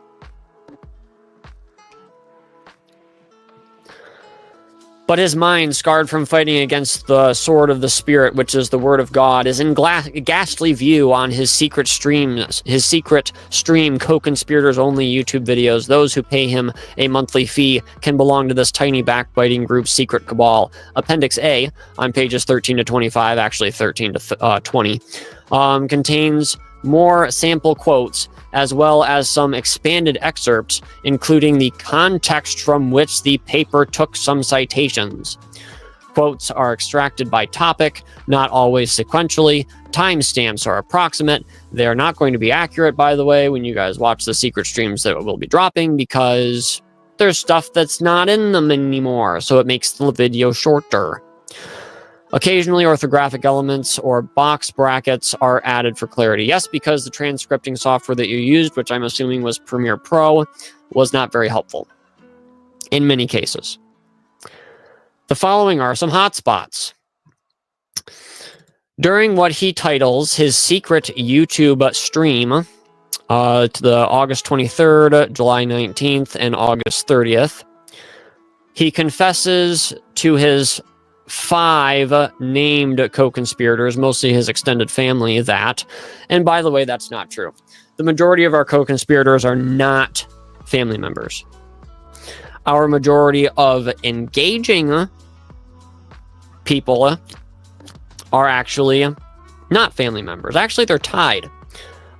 But his mind, scarred from fighting against the sword of the Spirit, which is the word of God, is in ghastly view on his secret stream, Co-conspirators only YouTube videos. Those who pay him a monthly fee can belong to this tiny backbiting group's secret cabal. Appendix A, on pages 13 to 25, actually 13 to 20, contains more sample quotes, as well as some expanded excerpts, including the context from which the paper took some citations. Quotes are extracted by topic, not always sequentially. Timestamps are approximate. They are not going to be accurate, by the way, when you guys watch the secret streams that will be dropping, because there's stuff that's not in them anymore, so it makes the video shorter. Occasionally, orthographic elements or box brackets are added for clarity. Yes, because the transcripting software that you used, which I'm assuming was Premiere Pro, was not very helpful in many cases. The following are some hotspots. During what he titles his secret YouTube stream, to the August 23rd, July 19th, and August 30th, he confesses to his 5 named co-conspirators, mostly his extended family, that, and by the way, that's not true. The majority of our co-conspirators are not family members. Our majority of engaging people are actually not family members. Actually, they're tied.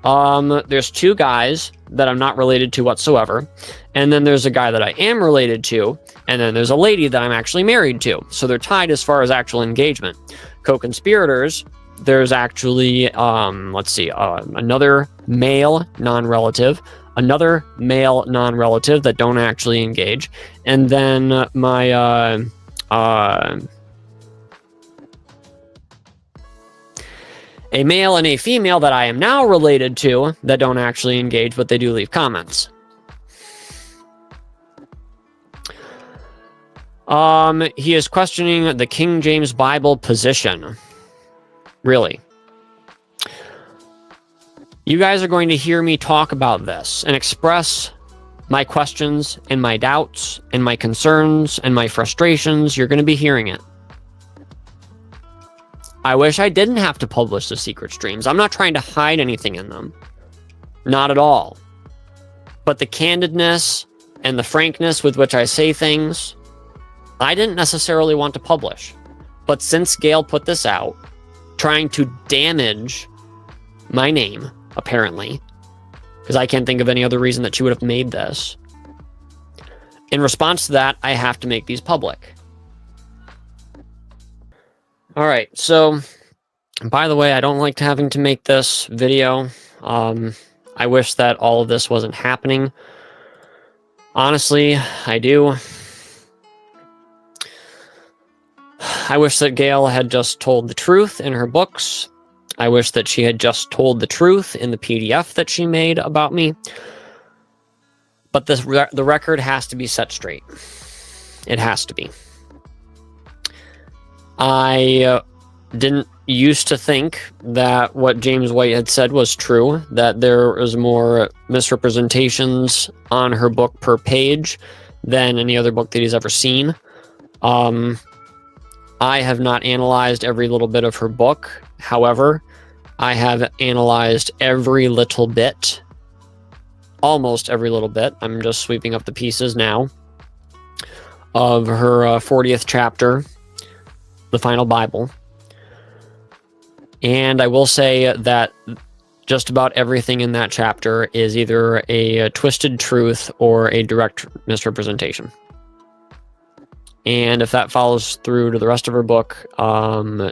There's 2 guys that I'm not related to whatsoever, and then there's a guy that I am related to, and then there's a lady that I'm actually married to. So they're tied as far as actual engagement. Co-conspirators, there's actually, another male non-relative, another male non-relative that don't actually engage, and then my, a male and a female that I am now related to that don't actually engage, but they do leave comments. He is questioning the King James Bible position. Really. You guys are going to hear me talk about this and express my questions and my doubts and my concerns and my frustrations. You're going to be hearing it. I wish I didn't have to publish the secret streams. I'm not trying to hide anything in them. Not at all. But the candidness and the frankness with which I say things, I didn't necessarily want to publish. But since Gail put this out, trying to damage my name, apparently, because I can't think of any other reason that she would have made this, in response to that, I have to make these public. Alright, so, by the way, I don't like having to make this video. I wish that all of this wasn't happening. Honestly, I do. I wish that Gail had just told the truth in her books. I wish that she had just told the truth in the PDF that she made about me. But the record has to be set straight. It has to be. I didn't used to think that what James White had said was true, that there was more misrepresentations on her book per page than any other book that he's ever seen. I have not analyzed every little bit of her book. However, I have analyzed every little bit, almost every little bit. I'm just sweeping up the pieces now of her 40th chapter, the final Bible. And I will say that just about everything in that chapter is either a twisted truth or a direct misrepresentation. And if that follows through to the rest of her book,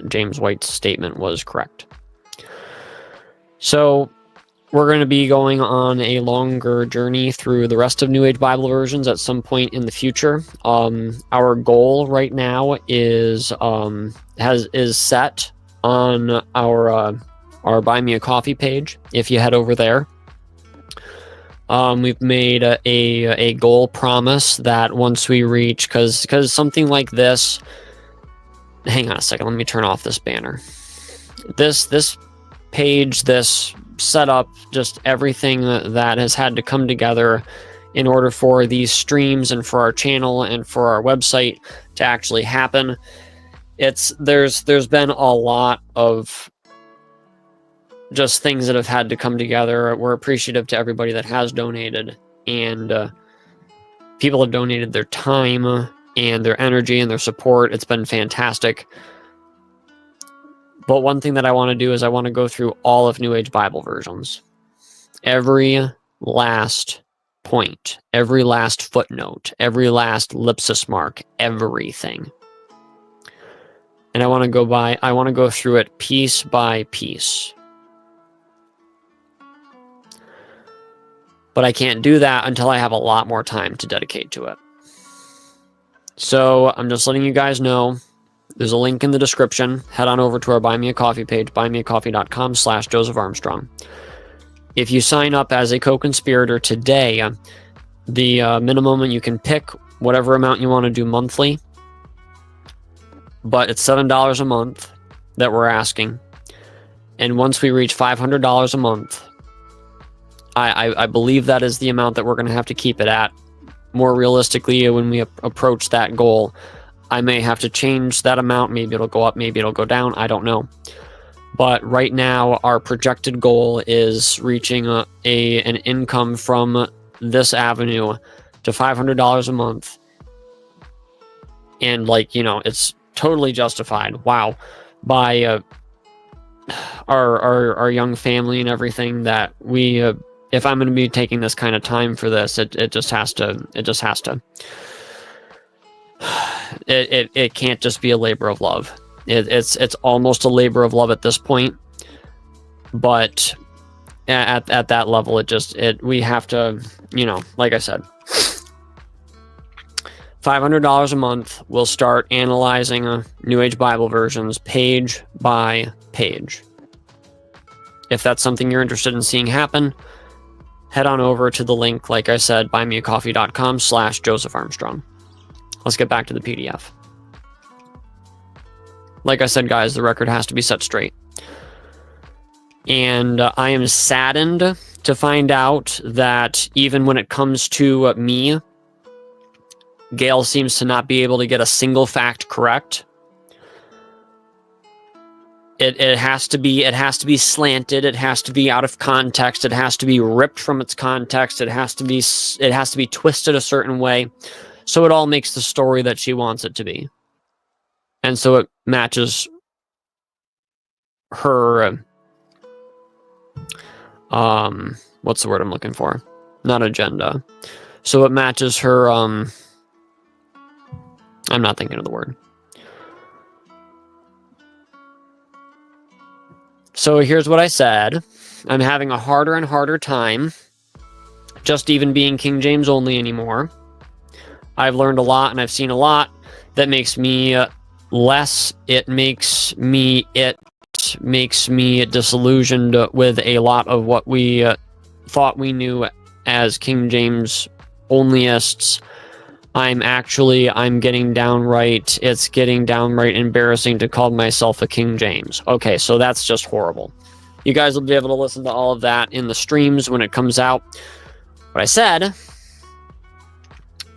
James White's statement was correct. So we're going to be going on a longer journey through the rest of New Age Bible versions at some point in the future. Our goal right now is set on our Buy Me a Coffee page. If you head over there, we've made a goal promise that once we reach, because something like this, hang on a second, let me turn off this banner. This page, this setup, just everything that has had to come together in order for these streams and for our channel and for our website to actually happen. There's been a lot of just things that have had to come together. We're appreciative to everybody that has donated, and people have donated their time and their energy and their support. It's been fantastic. But one thing that I want to do is I want to go through all of New Age Bible versions. Every last point, every last footnote, every last ellipsis mark, everything. And I want to go through it piece by piece. But I can't do that until I have a lot more time to dedicate to it. So I'm just letting you guys know. There's a link in the description. Head on over to our Buy Me a Coffee page, buymeacoffee.com/Joseph Armstrong. If you sign up as a co-conspirator today, the minimum, you can pick whatever amount you want to do monthly, but it's $7 a month that we're asking. And once we reach $500 a month, I believe that is the amount that we're going to have to keep it at. More realistically, when we approach that goal, I may have to change that amount. Maybe it'll go up, maybe it'll go down. I don't know. But right now, our projected goal is reaching an income from this avenue to $500 a month. And it's totally justified. Wow. By our young family and everything that we, if I'm going to be taking this kind of time for this, it just has to, it can't just be a labor of love. It's almost a labor of love at this point, but at that level, we have to, like I said, $500 a month. We'll start analyzing New Age Bible versions page by page. If that's something you're interested in seeing happen, head on over to the link, like I said, buymeacoffee.com/Joseph Armstrong. Let's get back to the PDF. Like I said, guys, the record has to be set straight. And I am saddened to find out that even when it comes to me, Gail seems to not be able to get a single fact correct. It has to be slanted. It has to be out of context. It has to be ripped from its context. It has to be twisted a certain way, so it all makes the story that she wants it to be, and so it matches her. What's the word I'm looking for? Not agenda. So it matches her. I'm not thinking of the word. So here's what I said. I'm having a harder and harder time just even being King James only anymore. I've learned a lot and I've seen a lot that makes me less. It makes me disillusioned with a lot of what we thought we knew as King James onlyists. It's getting downright embarrassing to call myself a King James. Okay, so that's just horrible. You guys will be able to listen to all of that in the streams when it comes out. What I said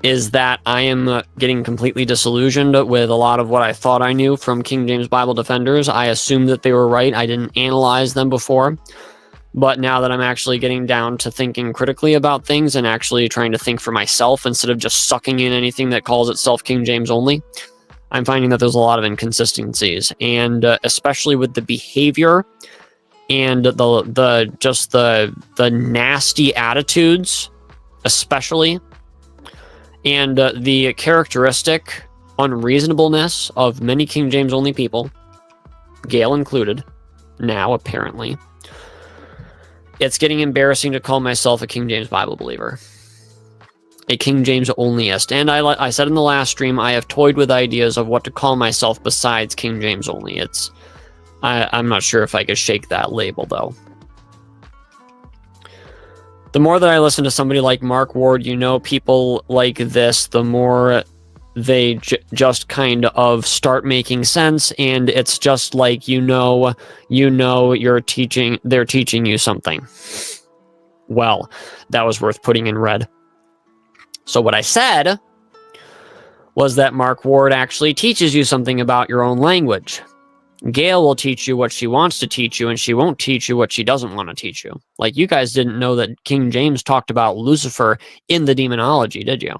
is that I am getting completely disillusioned with a lot of what I thought I knew from King James Bible defenders. I assumed that they were right. I didn't analyze them before. But now that I'm actually getting down to thinking critically about things and actually trying to think for myself instead of just sucking in anything that calls itself King James only, I'm finding that there's a lot of inconsistencies, and especially with the behavior and the nasty attitudes, especially, and the characteristic unreasonableness of many King James only people, Gail included, now apparently. It's getting embarrassing to call myself a King James Bible believer. A King James onlyist. And I said in the last stream, I have toyed with ideas of what to call myself besides King James only. I'm not sure if I could shake that label, though. The more that I listen to somebody like Mark Ward, people like this, the more they just kind of start making sense, and it's just like they're teaching you something. Well, that was worth putting in red. So what I said was that Mark Ward actually teaches you something about your own language. Gail will teach you what she wants to teach you, and she won't teach you what she doesn't want to teach you. Like, you guys didn't know that King James talked about Lucifer in the demonology, did you?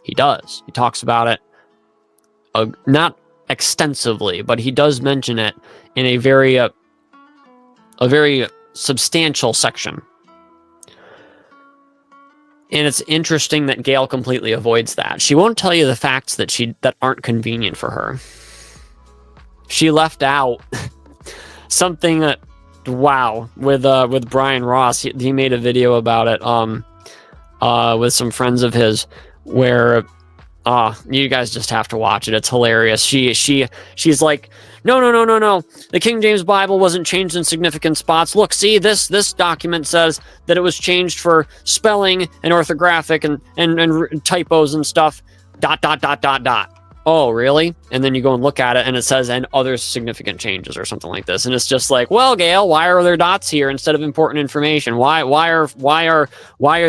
He does. He talks about it, not extensively, but he does mention it in a very substantial section. And it's interesting that Gail completely avoids that. She won't tell you the facts that aren't convenient for her. she left out something that, wow, with Brian Ross. He made a video about it with some friends of his, where you guys just have to watch it. It's hilarious. She's like, no. The King James Bible wasn't changed in significant spots. Look, see, this document says that it was changed for spelling and orthographic and typos and stuff. ... Oh, really? And then you go and look at it, and it says, and other significant changes or something like this. And it's just like, well, Gail, why are there dots here instead of important information? Why are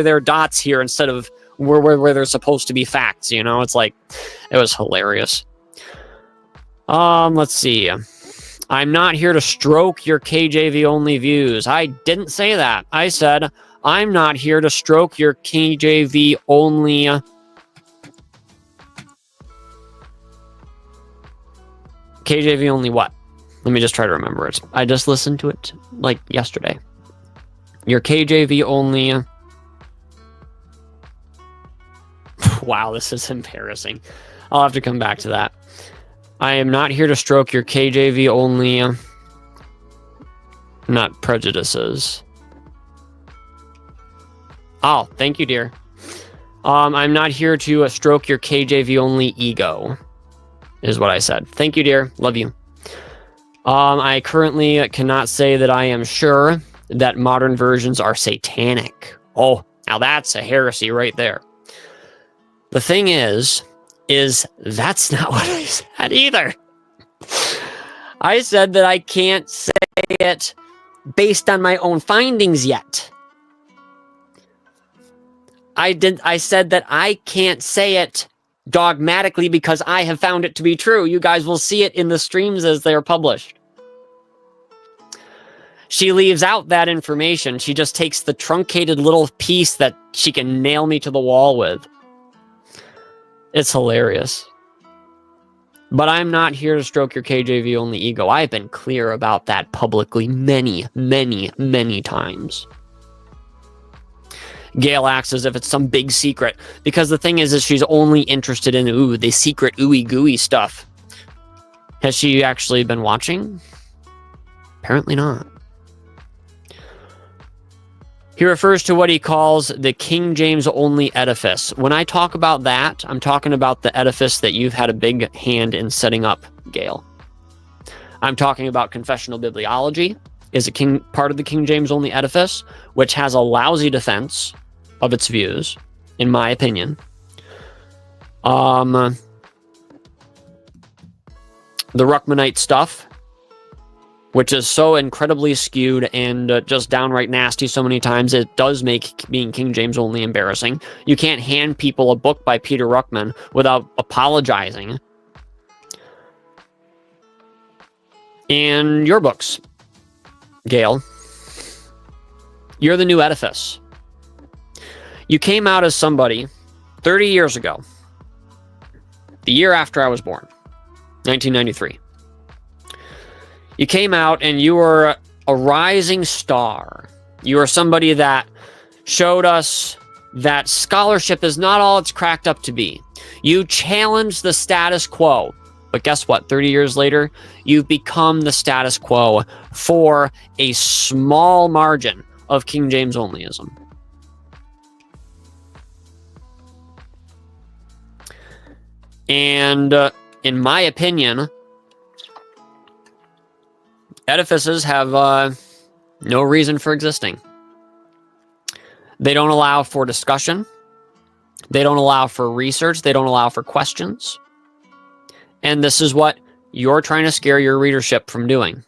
there dots here instead of where there's supposed to be facts? You know, it's like, it was hilarious. Let's see. I'm not here to stroke your KJV only views. I didn't say that. I said, I'm not here to stroke your KJV only. KJV only what? Let me just try to remember it. I just listened to it like yesterday. Your KJV only. Wow, this is embarrassing. I'll have to come back to that. I am not here to stroke your KJV only, not prejudices. Oh, thank you, dear. I'm not here to stroke your KJV only ego, is what I said. Thank you, dear. Love you. I currently cannot say that I am sure that modern versions are satanic. Oh, now that's a heresy right there. The thing is that's not what I said either. I said that I can't say it based on my own findings yet. I said that I can't say it dogmatically because I have found it to be true. You guys will see it in the streams as they're published. She leaves out that information. She just takes the truncated little piece that she can nail me to the wall with. It's hilarious. But I'm not here to stroke your KJV only ego. I've been clear about that publicly many, many, many times. Gail acts as if it's some big secret, because the thing is she's only interested in the secret ooey gooey stuff. Has she actually been watching? Apparently not. He refers to what he calls the King James only edifice. When I talk about that, I'm talking about the edifice that you've had a big hand in setting up, Gail. I'm talking about confessional bibliology is a part of the King James only edifice, which has a lousy defense of its views, in my opinion. The Ruckmanite stuff, which is so incredibly skewed and just downright nasty so many times, it does make being King James only embarrassing. You can't hand people a book by Peter Ruckman without apologizing. And your books, Gail. You're the new edifice. You came out as somebody 30 years ago, the year after I was born, 1993. You came out and you were a rising star. You were somebody that showed us that scholarship is not all it's cracked up to be. You challenged the status quo. But guess what? 30 years later, you've become the status quo for a small margin of King James onlyism. And in my opinion, edifices have no reason for existing. They don't allow for discussion. They don't allow for research. They don't allow for questions. And this is what you're trying to scare your readership from doing.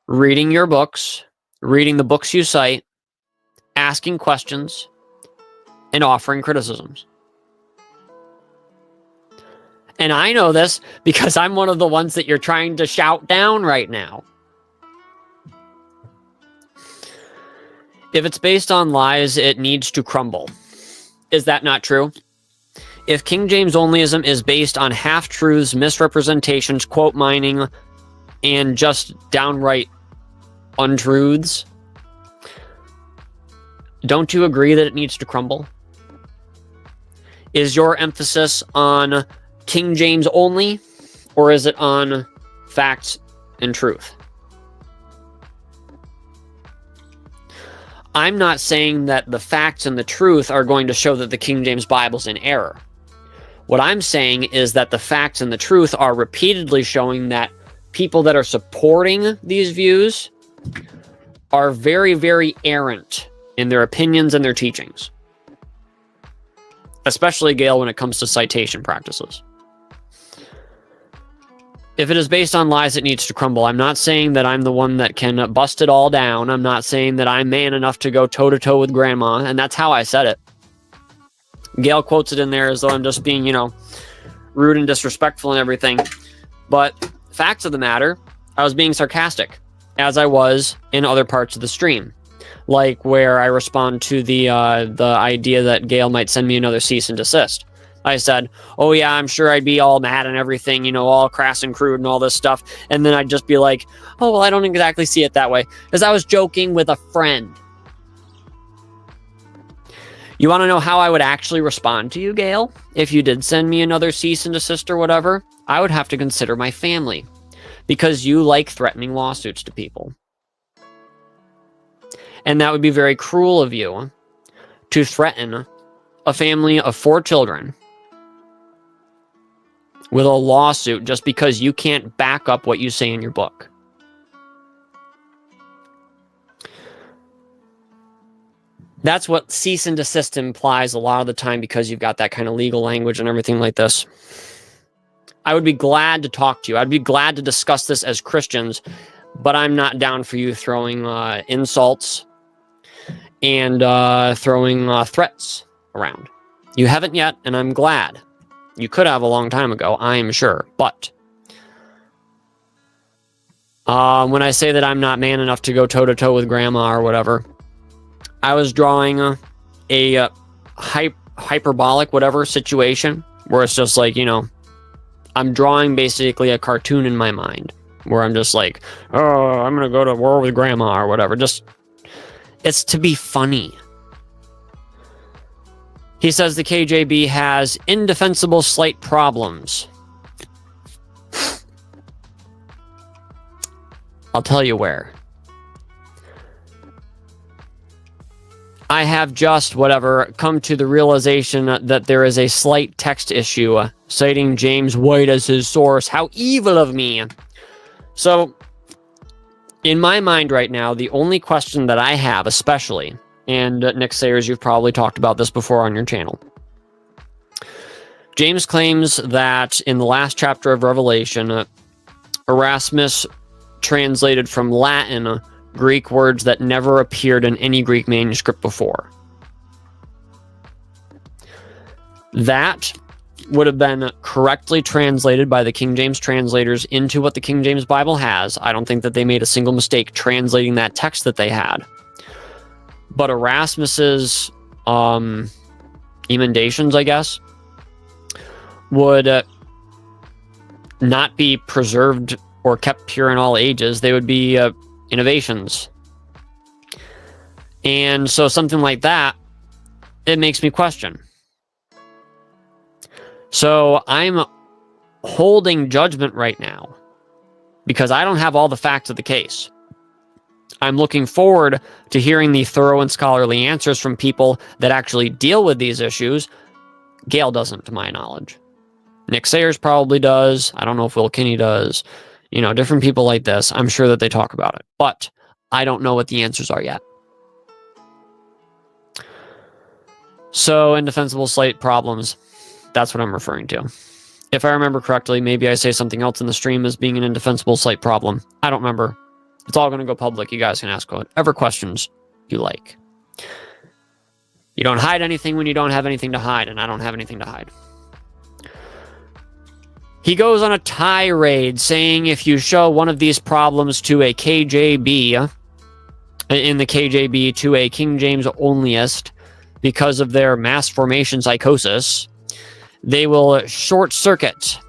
Reading your books, reading the books you cite, asking questions, and offering criticisms. And I know this because I'm one of the ones that you're trying to shout down right now. If it's based on lies, it needs to crumble. Is that not true? If King James onlyism is based on half-truths, misrepresentations, quote mining, and just downright untruths, don't you agree that it needs to crumble? Is your emphasis on King James only or is it on facts and truth? I'm not saying that the facts and the truth are going to show that the King James Bible's in error. What I'm saying is that the facts and the truth are repeatedly showing that people that are supporting these views are very, very errant in their opinions and their teachings. Especially, Gail, when it comes to citation practices. If it is based on lies, it needs to crumble. I'm not saying that I'm the one that can bust it all down. I'm not saying that I'm man enough to go toe-to-toe with grandma, and that's how I said it. Gail quotes it in there as though I'm just being, rude and disrespectful and everything. But facts of the matter, I was being sarcastic, as I was in other parts of the stream. Like where I respond to the idea that Gail might send me another cease and desist. I said, oh yeah, I'm sure I'd be all mad and everything, all crass and crude and all this stuff. And then I'd just be like, oh, well, I don't exactly see it that way. Because I was joking with a friend. You want to know how I would actually respond to you, Gail? If you did send me another cease and desist or whatever, I would have to consider my family. Because you like threatening lawsuits to people. And that would be very cruel of you to threaten a family of 4 children with a lawsuit just because you can't back up what you say in your book. That's what cease and desist implies a lot of the time, because you've got that kind of legal language and everything like this. I would be glad to talk to you. I'd be glad to discuss this as Christians, but I'm not down for you throwing insults and throwing threats around. You haven't yet, and I'm glad. You could have a long time ago, I am sure. But when I say that I'm not man enough to go toe-to-toe with grandma or whatever, I was drawing a hyperbolic whatever situation where it's just like, I'm drawing basically a cartoon in my mind where I'm just like, oh, I'm going to go to war with grandma or whatever. Just, it's to be funny. He says the KJB has indefensible slight problems. I'll tell you where. I have just, come to the realization that there is a slight text issue, citing James White as his source. How evil of me. So, in my mind right now, the only question that I have, especially, and Nick Sayers, you've probably talked about this before on your channel. James claims that in the last chapter of Revelation, Erasmus translated from Latin Greek words that never appeared in any Greek manuscript before. That would have been correctly translated by the King James translators into what the King James Bible has. I don't think that they made a single mistake translating that text that they had. But Erasmus's emendations, I guess, would not be preserved or kept pure in all ages. They would be innovations. And so something like that, it makes me question. So I'm holding judgment right now because I don't have all the facts of the case. I'm looking forward to hearing the thorough and scholarly answers from people that actually deal with these issues. Gail doesn't, to my knowledge. Nick Sayers probably does. I don't know if Will Kinney does. Different people like this. I'm sure that they talk about it. But I don't know what the answers are yet. So, indefensible slight problems. That's what I'm referring to. If I remember correctly, maybe I say something else in the stream as being an indefensible slight problem. I don't remember. It's all going to go public. You guys can ask whatever questions you like. You don't hide anything when you don't have anything to hide, and I don't have anything to hide. He goes on a tirade saying if you show one of these problems to a KJB, in the KJB to a King James onlyist, because of their mass formation psychosis, they will short circuit.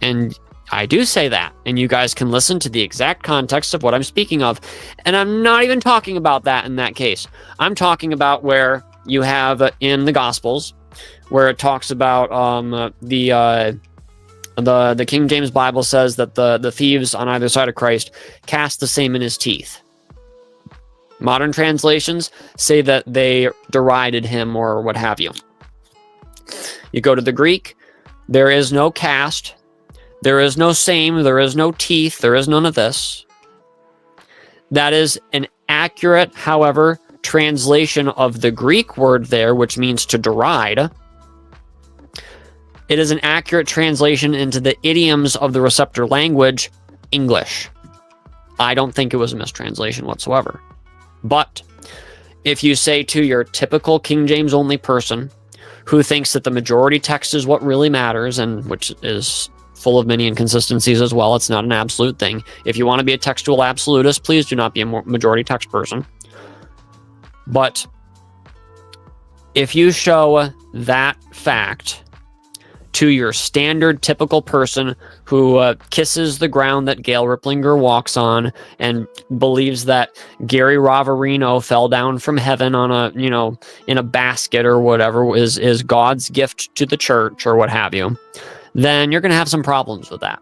And I do say that, and you guys can listen to the exact context of what I'm speaking of. And I'm not even talking about that in that case. I'm talking about where you have in the Gospels, where it talks about the The King James Bible says that the thieves on either side of Christ cast the same in his teeth. Modern translations say that they derided him or what have you. You go to the Greek, there is no cast, there is no same, there is no teeth, there is none of this. That is an accurate, however, translation of the Greek word there, which means to deride. It is an accurate translation into the idioms of the receptor language, English. I don't think it was a mistranslation whatsoever. But if you say to your typical King James only person who thinks that the majority text is what really matters, and which is full of many inconsistencies as well, it's not an absolute thing. If you want to be a textual absolutist, please do not be a majority text person. But if you show that fact to your standard typical person who kisses the ground that Gail Riplinger walks on and believes that Gary Ravarino fell down from heaven on a, in a basket or whatever is God's gift to the church or what have you, then you're going to have some problems with that.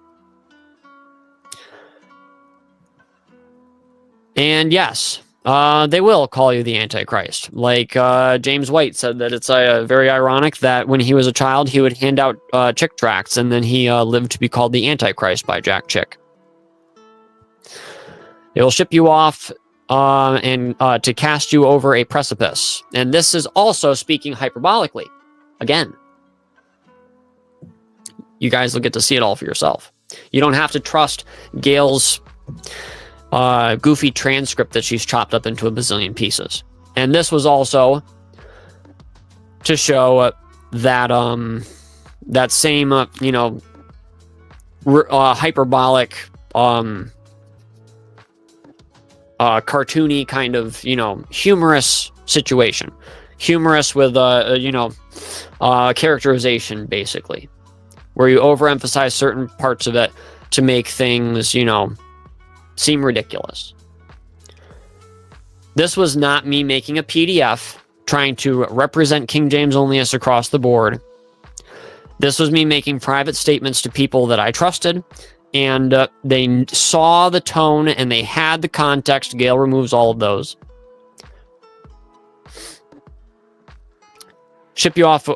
And yes, they will call you the Antichrist. Like James White said that it's very ironic that when he was a child, he would hand out Chick tracts, and then he lived to be called the Antichrist by Jack Chick. They will ship you off and to cast you over a precipice. And this is also speaking hyperbolically. Again, you guys will get to see it all for yourself. You don't have to trust Gail's goofy transcript that she's chopped up into a bazillion pieces. And this was also to show that that same hyperbolic cartoony kind of humorous situation, humorous with characterization, basically, where you overemphasize certain parts of it to make things seem ridiculous. This was not me making a PDF trying to represent King James onlyists across the board. This was me making private statements to people that I trusted, and they saw the tone and they had the context. Gail removes all of those. Ship you off,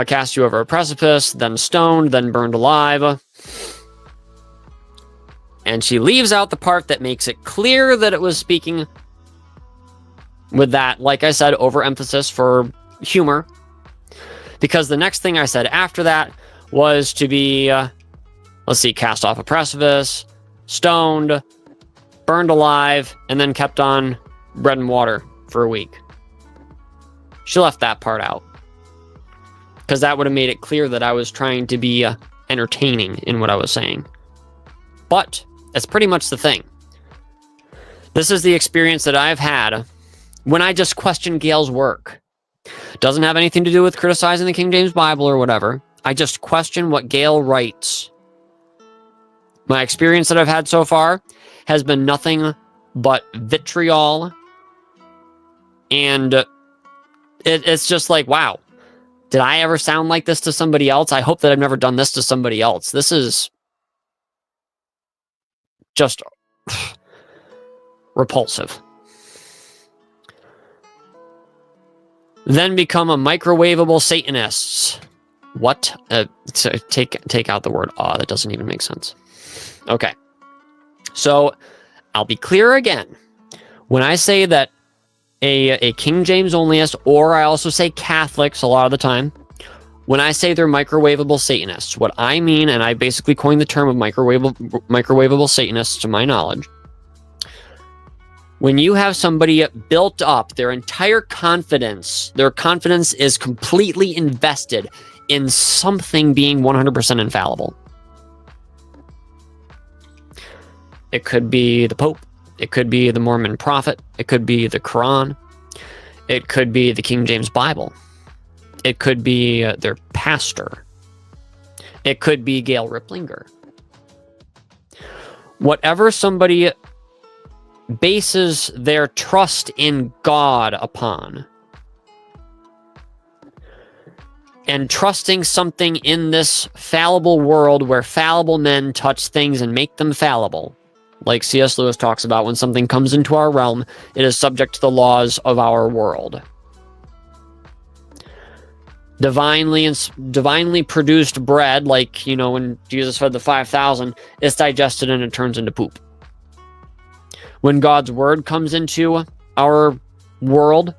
cast you over a precipice, then stoned, then burned alive. And she leaves out the part that makes it clear that it was speaking with that, like I said, overemphasis for humor. Because the next thing I said after that was to be, cast off a precipice, stoned, burned alive, and then kept on bread and water for a week. She left that part out, because that would have made it clear that I was trying to be entertaining in what I was saying. But that's pretty much the thing. This is the experience that I've had when I just question Gail's work. Doesn't have anything to do with criticizing the King James Bible or whatever. I just question what Gail writes. My experience that I've had so far has been nothing but vitriol. And it's just like, wow, did I ever sound like this to somebody else? I hope that I've never done this to somebody else. This is just repulsive. Then become a microwavable Satanists. What? Take out the word "that doesn't even make sense. Okay. So I'll be clear again. When I say that a King James onlyist, or I also say Catholics a lot of the time, when I say they're microwavable Satanists, what I mean, and I basically coined the term of microwavable Satanists to my knowledge, when you have somebody built up their entire confidence, their confidence is completely invested in something being 100% infallible. It could be the Pope. It could be the Mormon prophet. It could be the Quran. It could be the King James Bible. It could be their pastor. It could be Gail Riplinger. Whatever somebody bases their trust in God upon, and trusting something in this fallible world where fallible men touch things and make them fallible. Like C.S. Lewis talks about, when something comes into our realm, it is subject to the laws of our world. Divinely produced bread, like, you know, when Jesus fed the 5,000, it's digested and it turns into poop. When God's word comes into our world,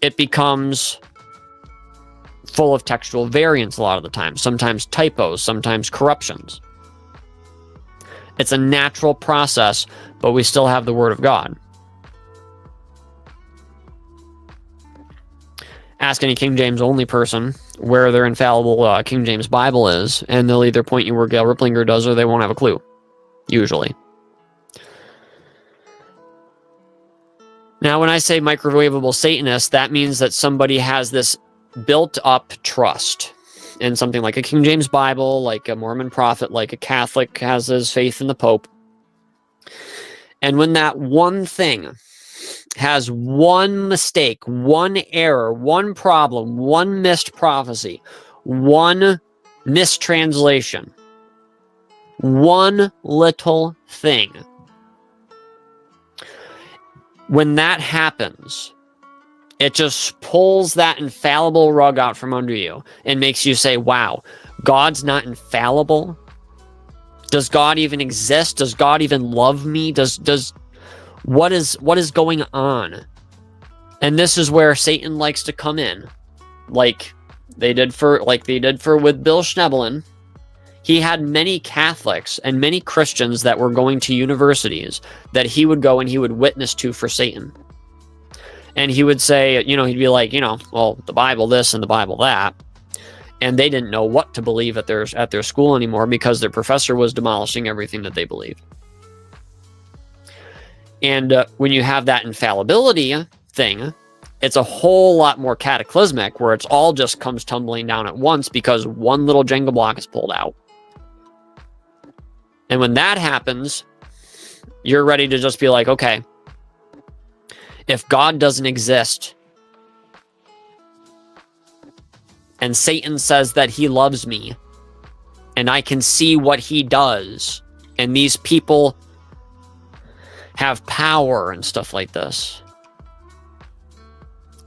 it becomes full of textual variants a lot of the time, sometimes typos, sometimes corruptions. It's a natural process, but we still have the Word of God. Ask any King James only person where their infallible King James Bible is, and they'll either point you where Gail Riplinger does, or they won't have a clue, usually. Now, when I say microwavable Satanist, that means that somebody has this built-up trust in something like a King James Bible, like a Mormon prophet, like a Catholic has his faith in the Pope. And when that one thing has one mistake, one error, one problem, one missed prophecy, one mistranslation, one little thing, when that happens, it just pulls that infallible rug out from under you and makes you say, wow, God's not infallible? Does God even exist? Does God even love me? What is going on? And this is where Satan likes to come in. Like they did for with Bill Schneebelen. He had many Catholics and many Christians that were going to universities that he would go and he would witness to for Satan. And he would say, you know, he'd be like, you know, well, the Bible this and the Bible that. And they didn't know what to believe at their school anymore because their professor was demolishing everything that they believed. And when you have that infallibility thing, it's a whole lot more cataclysmic, where it's all just comes tumbling down at once because one little Jenga block is pulled out. And when that happens, you're ready to just be like, okay, if God doesn't exist and Satan says that he loves me and I can see what he does and these people have power and stuff like this,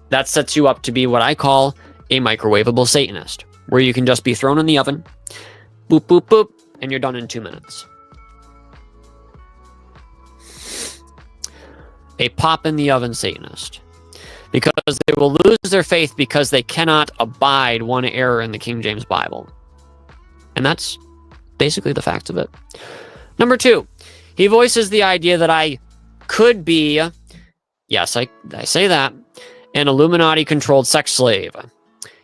that sets you up to be what I call a microwavable Satanist, where you can just be thrown in the oven, boop, boop, boop, and you're done in 2 minutes. A pop in the oven Satanist, because they will lose their faith because they cannot abide one error in the King James Bible. And that's basically the facts of it. Number 2, he voices the idea that I could be, yes, I say that, an Illuminati-controlled sex slave.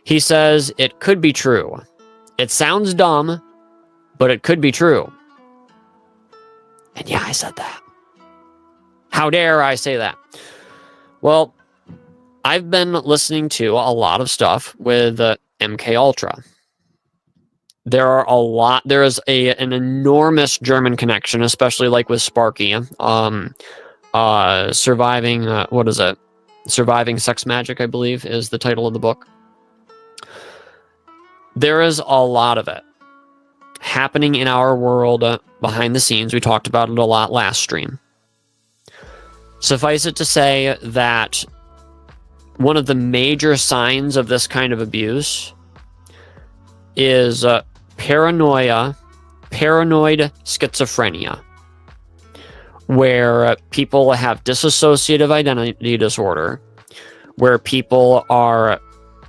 He says it could be true. It sounds dumb, but it could be true. And yeah, I said that. How dare I say that? Well, I've been listening to a lot of stuff with MK Ultra. There is an enormous German connection, especially like with Sparky. Surviving Sex Magic, I believe, is the title of the book. There is a lot of it happening in our world behind the scenes. We talked about it a lot last stream. Suffice it to say that one of the major signs of this kind of abuse is paranoid schizophrenia, where people have dissociative identity disorder, where people are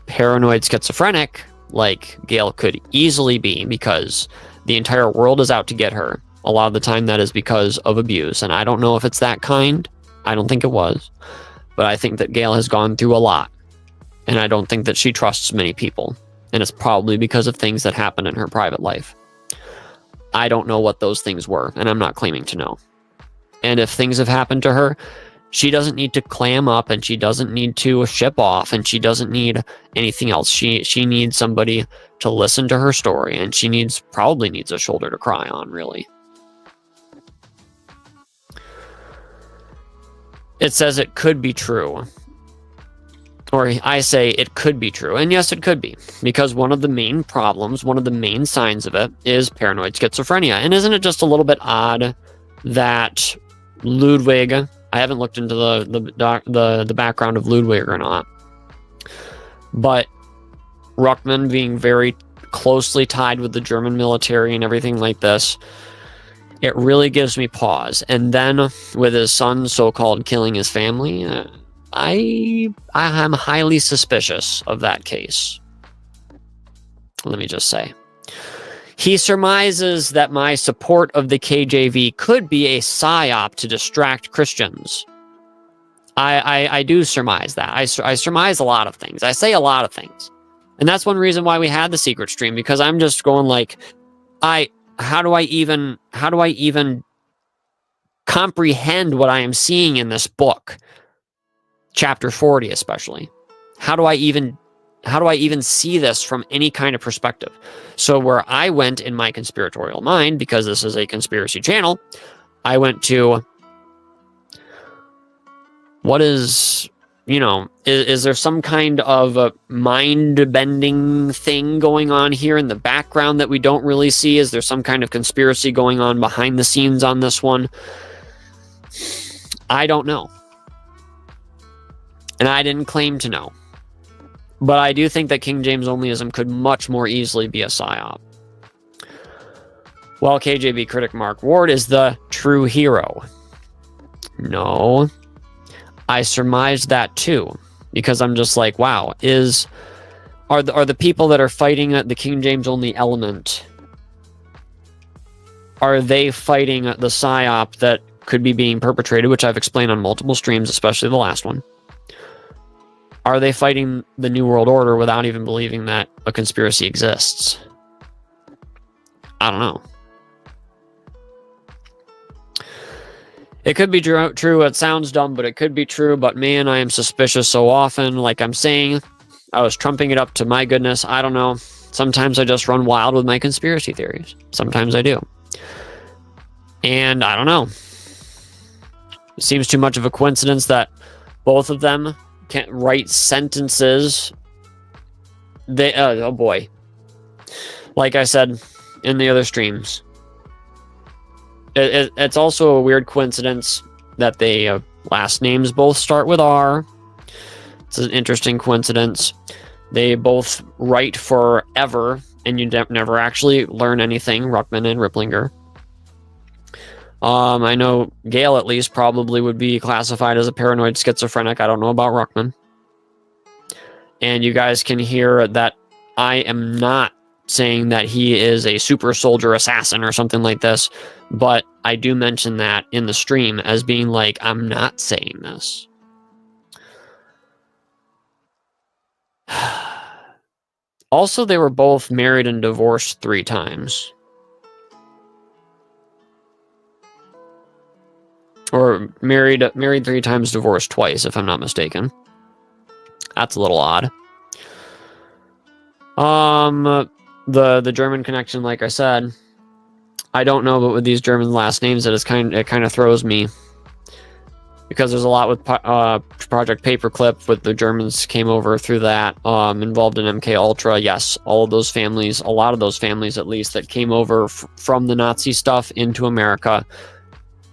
paranoid schizophrenic, like Gail could easily be, because the entire world is out to get her. A lot of the time that is because of abuse, and I don't know if it's that kind. I don't think it was, but I think that Gail has gone through a lot, and I don't think that she trusts many people, and it's probably because of things that happened in her private life. I don't know what those things were, and I'm not claiming to know. And if things have happened to her, she doesn't need to clam up, and she doesn't need to ship off, and she doesn't need anything else. She needs somebody to listen to her story, and she probably needs a shoulder to cry on, really. It says it could be true. or I say it could be true. And yes, it could be, because one of the main problems, one of the main signs of it is paranoid schizophrenia. And isn't it just a little bit odd that Ludwig, I haven't looked into the background of Ludwig or not, but Ruckman being very closely tied with the German military and everything like this, it really gives me pause. And then with his son so-called killing his family, I'm highly suspicious of that case. Let me just say. He surmises that my support of the KJV could be a psyop to distract Christians. I do surmise that. I surmise a lot of things. I say a lot of things. And that's one reason why we had the secret stream, because I'm just going like, how do I even comprehend what I am seeing in this book? Chapter 40 especially. How do I even see this from any kind of perspective? So where I went in my conspiratorial mind, because this is a conspiracy channel, I went to, what is, is there some kind of a mind-bending thing going on here in the background that we don't really see? Is there some kind of conspiracy going on behind the scenes on this one? I don't know. And I didn't claim to know. But I do think that King James onlyism could much more easily be a psyop. Well, KJV critic Mark Ward is the true hero. No. I surmised that too, because I'm just like, wow, are the people that are fighting the King James only element, are they fighting the psyop that could be being perpetrated, which I've explained on multiple streams, especially the last one? Are they fighting the New World Order without even believing that a conspiracy exists? I don't know. It could be true. It sounds dumb, but it could be true. But man, I am suspicious so often. Like I'm saying, I was trumping it up to my goodness. I don't know. Sometimes I just run wild with my conspiracy theories. Sometimes I do. And I don't know. It seems too much of a coincidence that both of them can't write sentences. Oh boy. Like I said in the other streams, it's also a weird coincidence that they last names both start with R. It's an interesting coincidence. They both write forever, and you never actually learn anything, Ruckman and Riplinger. I know Gail, at least, probably would be classified as a paranoid schizophrenic. I don't know about Ruckman. And you guys can hear that I am not saying that he is a super soldier assassin or something like this, but I do mention that in the stream as being like, I'm not saying this. Also, they were both married and divorced 3 times. Or married 3 times, divorced twice, if I'm not mistaken. That's a little odd. The German connection, like I said, I don't know, but with these German last names, it kind of throws me, because there's a lot with Project Paperclip. With the Germans came over through that, involved in MK Ultra. Yes, all of those families, a lot of those families at least, that came over from the Nazi stuff into America.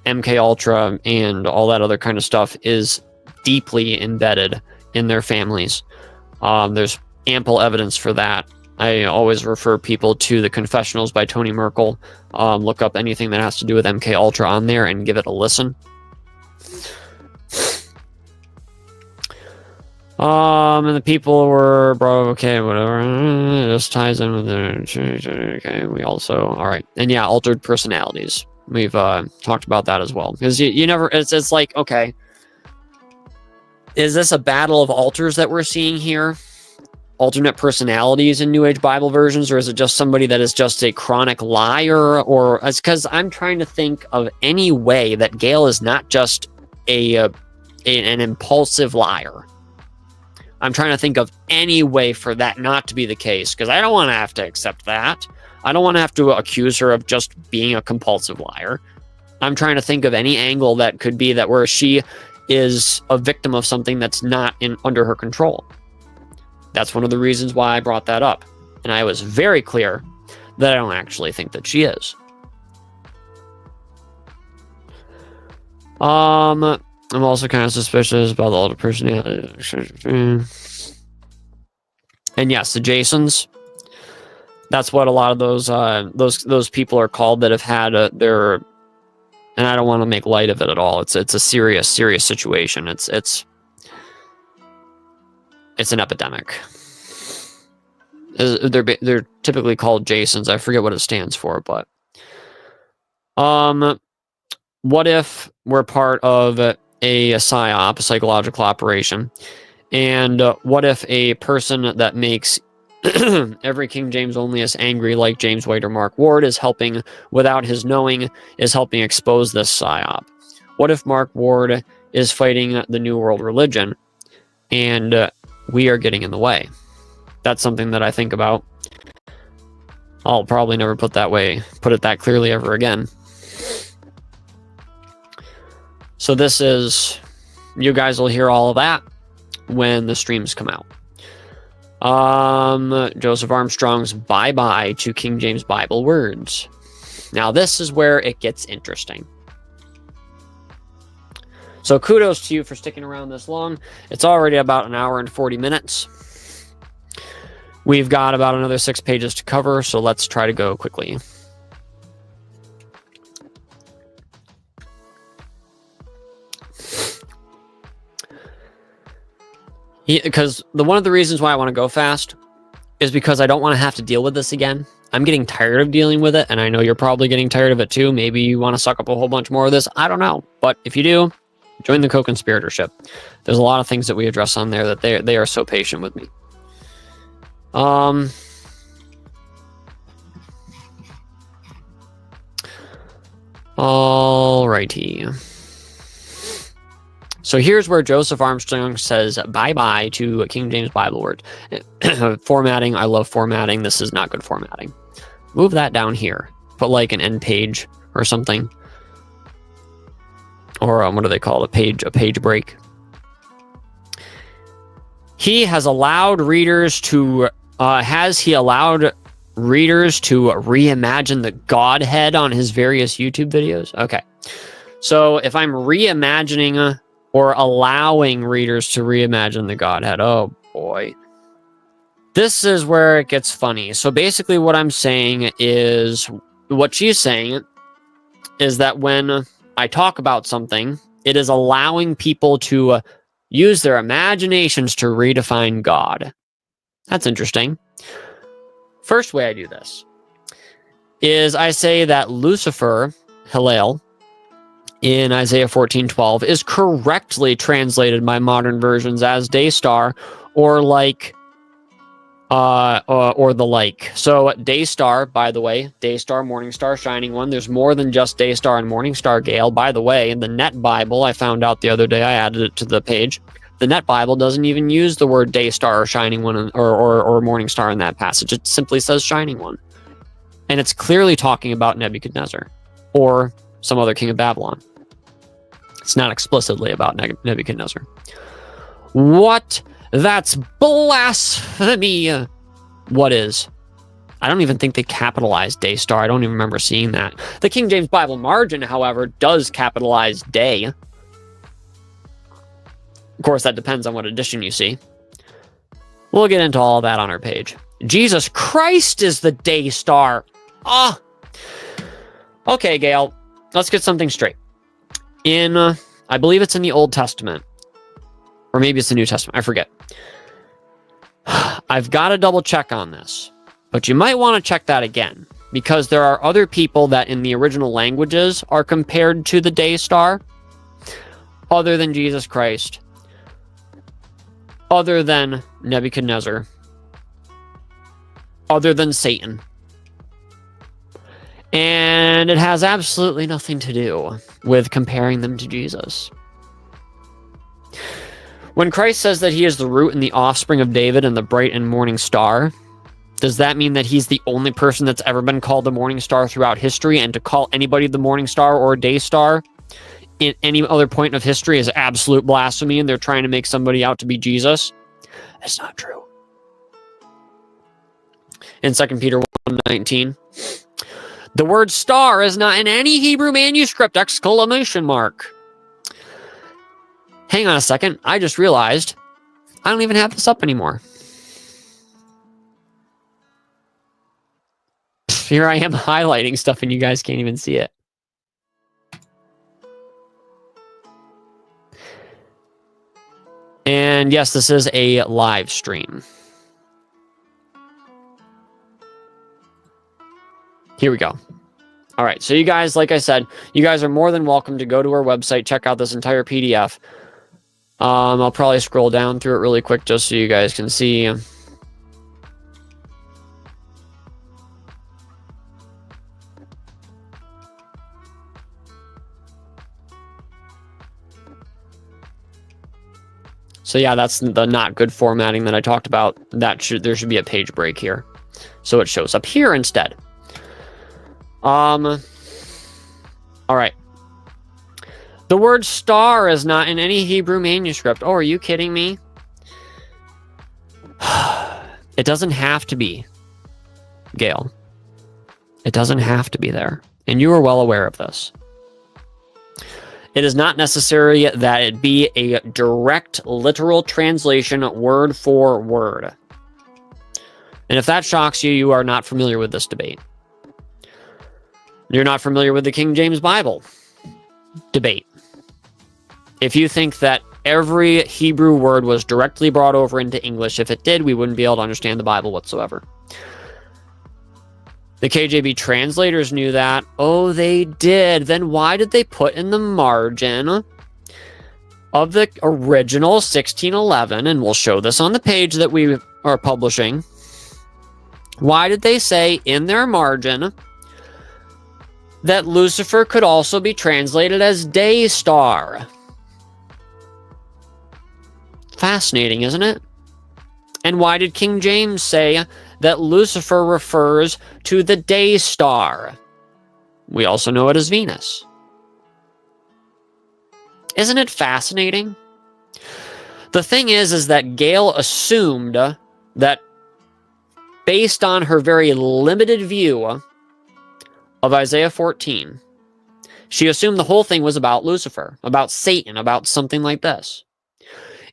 MK Ultra and all that other kind of stuff is deeply embedded in their families. There's ample evidence for that. I always refer people to the Confessionals by Tony Merkel. Look up anything that has to do with MK Ultra on there and give it a listen. And the people were, bro, okay, whatever. This ties in with the, okay, we also, all right. And yeah, altered personalities. We've talked about that as well. Because you never, it's like, okay, is this a battle of alters that we're seeing here? Alternate personalities in New Age Bible versions, or is it just somebody that is just a chronic liar? Or it's because I'm trying to think of any way that Gail is not just an impulsive liar. I'm trying to think of any way for that not to be the case, because I don't want to have to accept that. I don't want to have to accuse her of just being a compulsive liar. I'm trying to think of any angle that could be that where she is a victim of something that's not under her control. That's one of the reasons why I brought that up. And I was very clear that I don't actually think that she is. I'm also kind of suspicious about all the personality. And yes, the Jasons. That's what a lot of those people are called that have had their. And I don't want to make light of it at all. It's a serious situation. It's an epidemic. They're typically called Jasons. I forget what it stands for, but what if we're part of a PSYOP, a psychological operation, and what if a person that makes every King James Onlyist angry, like James White or Mark Ward, is helping, without his knowing, is helping expose this PSYOP? What if Mark Ward is fighting the New World Religion, and we are getting in the way? That's something that I think about. I'll probably never put it that clearly ever again. So this is, you guys will hear all of that when the streams come out. Joseph Armstrong's bye-bye to King James Bible words. Now this is where it gets interesting. So kudos to you for sticking around this long. It's already about an hour and 40 minutes. We've got about another 6 pages to cover, so let's try to go quickly. Because one of the reasons why I want to go fast is because I don't want to have to deal with this again. I'm getting tired of dealing with it, and I know you're probably getting tired of it too. Maybe you want to suck up a whole bunch more of this. I don't know. But if you do, join the co-conspiratorship. There's a lot of things that we address on there that they are so patient with me. Alrighty. So here's where Joseph Armstrong says bye-bye to King James Bible word. Formatting, I love formatting. This is not good formatting. Move that down here. Put like an end page or something. Or what do they call it? A page break. He has allowed readers to... has he allowed readers to reimagine the Godhead on his various YouTube videos? Okay. So if I'm reimagining... or allowing readers to reimagine the Godhead. Oh, boy. This is where it gets funny. So basically what I'm saying is, what she's saying is that when I talk about something, it is allowing people to use their imaginations to redefine God. That's interesting. First way I do this is I say that Lucifer, Hillel, in Isaiah 14:12 is correctly translated by modern versions as Daystar or like or the like. So Daystar, by the way, Daystar, Morning Star, Shining One. There's more than just Daystar and Morning Star, Gail. By the way, in the Net Bible, I found out the other day, I added it to the page. The Net Bible doesn't even use the word Daystar or Shining One or Morning Star in that passage. It simply says Shining One. And it's clearly talking about Nebuchadnezzar or some other king of Babylon. It's not explicitly about Nebuchadnezzar. What? That's blasphemy. What is? I don't even think they capitalized Daystar. I don't even remember seeing that. The King James Bible margin, however, does capitalize day. Of course, that depends on what edition you see. We'll get into all that on our page. Jesus Christ is the Daystar. Ah. Okay, Gail. Let's get something straight. I believe it's in the Old Testament. Or maybe it's the New Testament. I forget. I've got to double check on this. But you might want to check that again. Because there are other people that in the original languages are compared to the Daystar. Other than Jesus Christ. Other than Nebuchadnezzar. Other than Satan. And it has absolutely nothing to do with comparing them to Jesus. When Christ says that he is the root and the offspring of David and the bright and morning star, does that mean that he's the only person that's ever been called the morning star throughout history, and to call anybody the morning star or day star in any other point of history is absolute blasphemy and they're trying to make somebody out to be Jesus. That's not true. In 2 Peter 1:19, the word star is not in any Hebrew manuscript! Exclamation mark. Hang on a second. I just realized I don't even have this up anymore. Here I am highlighting stuff and you guys can't even see it. And yes, this is a live stream. Here we go. All right, so you guys, like I said, you guys are more than welcome to go to our website, check out this entire PDF. I'll probably scroll down through it really quick just so you guys can see. So yeah, that's the not good formatting that I talked about. There should be a page break here. So it shows up here instead. All right. The word star is not in any Hebrew manuscript. Oh, are you kidding me? It doesn't have to be, Gail. It doesn't have to be there. And you are well aware of this. It is not necessary that it be a direct, literal translation, word for word. And if that shocks you, you are not familiar with this debate. You're not familiar with the King James Bible debate. If you think that every Hebrew word was directly brought over into English, if it did, we wouldn't be able to understand the Bible whatsoever. The KJV translators knew that. Oh, they did. Then why did they put in the margin of the original 1611, and we'll show this on the page that we are publishing, why did they say in their margin that Lucifer could also be translated as day star? Fascinating, isn't it? And why did King James say that Lucifer refers to the day star? We also know it as Venus. Isn't it fascinating? The thing is that Gail assumed that based on her very limited view of Isaiah 14, she assumed the whole thing was about Lucifer, about Satan, about something like this.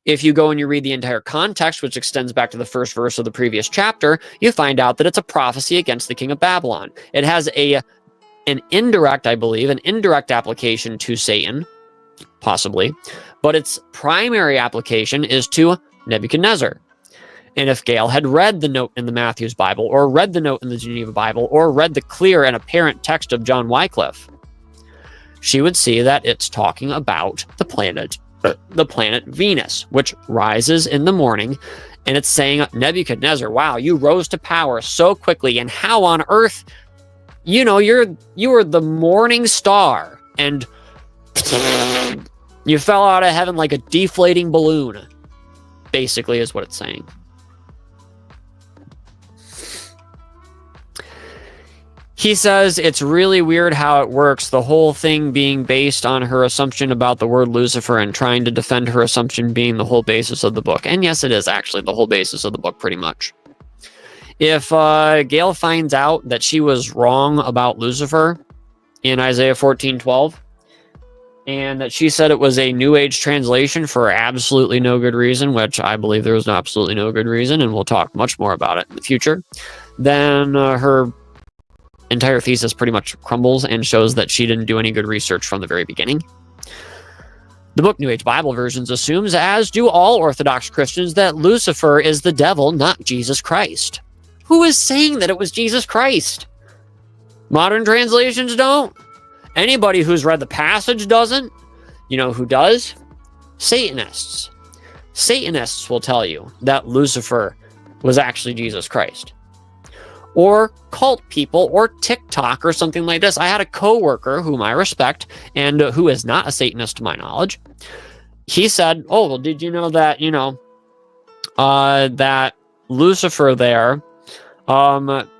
If you go and you read the entire context, which extends back to the first verse of the previous chapter, you find out that it's a prophecy against the king of Babylon. It has an indirect, I believe, an indirect application to Satan, possibly, but its primary application is to Nebuchadnezzar. And if Gail had read the note in the Matthew's Bible, or read the note in the Geneva Bible, or read the clear and apparent text of John Wycliffe, she would see that it's talking about the planet Venus, which rises in the morning, and it's saying, Nebuchadnezzar, wow, you rose to power so quickly, and how on earth, you were the morning star, and you fell out of heaven like a deflating balloon, basically is what it's saying. He says it's really weird how it works, the whole thing being based on her assumption about the word Lucifer and trying to defend her assumption being the whole basis of the book. And yes, it is actually the whole basis of the book, pretty much. If Gail finds out that she was wrong about Lucifer in Isaiah 14:12, and that she said it was a New Age translation for absolutely no good reason, which I believe there was absolutely no good reason, and we'll talk much more about it in the future, then her entire thesis pretty much crumbles and shows that she didn't do any good research from the very beginning. The book New Age Bible Versions assumes, as do all Orthodox Christians, that Lucifer is the devil, not Jesus Christ. Who is saying that it was Jesus Christ? Modern translations don't. Anybody who's read the passage doesn't. You know who does? Satanists. Satanists will tell you that Lucifer was actually Jesus Christ. Or cult people, or TikTok, or something like this. I had a coworker whom I respect, and who is not a Satanist to my knowledge. He said, oh, well, did you know that, that Lucifer there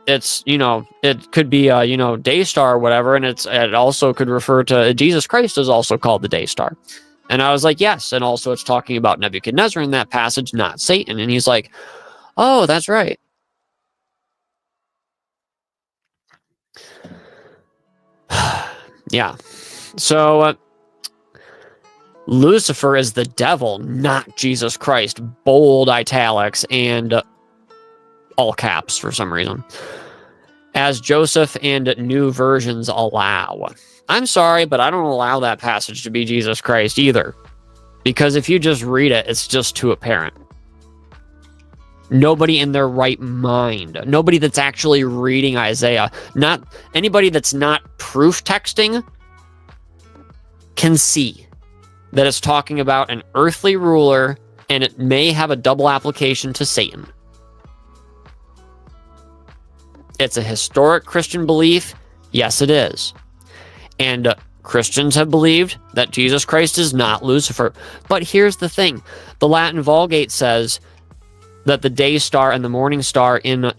It's, it could be a, day star or whatever, and it also could refer to Jesus Christ is also called the day star. And I was like, yes, and also it's talking about Nebuchadnezzar in that passage, not Satan. And he's like, oh, that's right. Yeah. So Lucifer is the devil, not Jesus Christ. Bold italics and all caps for some reason. As Joseph and new versions allow. I'm sorry, but I don't allow that passage to be Jesus Christ either. Because if you just read it, it's just too apparent. Nobody in their right mind, nobody that's actually reading Isaiah, not anybody that's not proof texting, can see that it's talking about an earthly ruler and it may have a double application to Satan. It's a historic Christian belief. Yes, it is. And Christians have believed that Jesus Christ is not Lucifer. But here's the thing. The Latin Vulgate says that the day star and the morning star in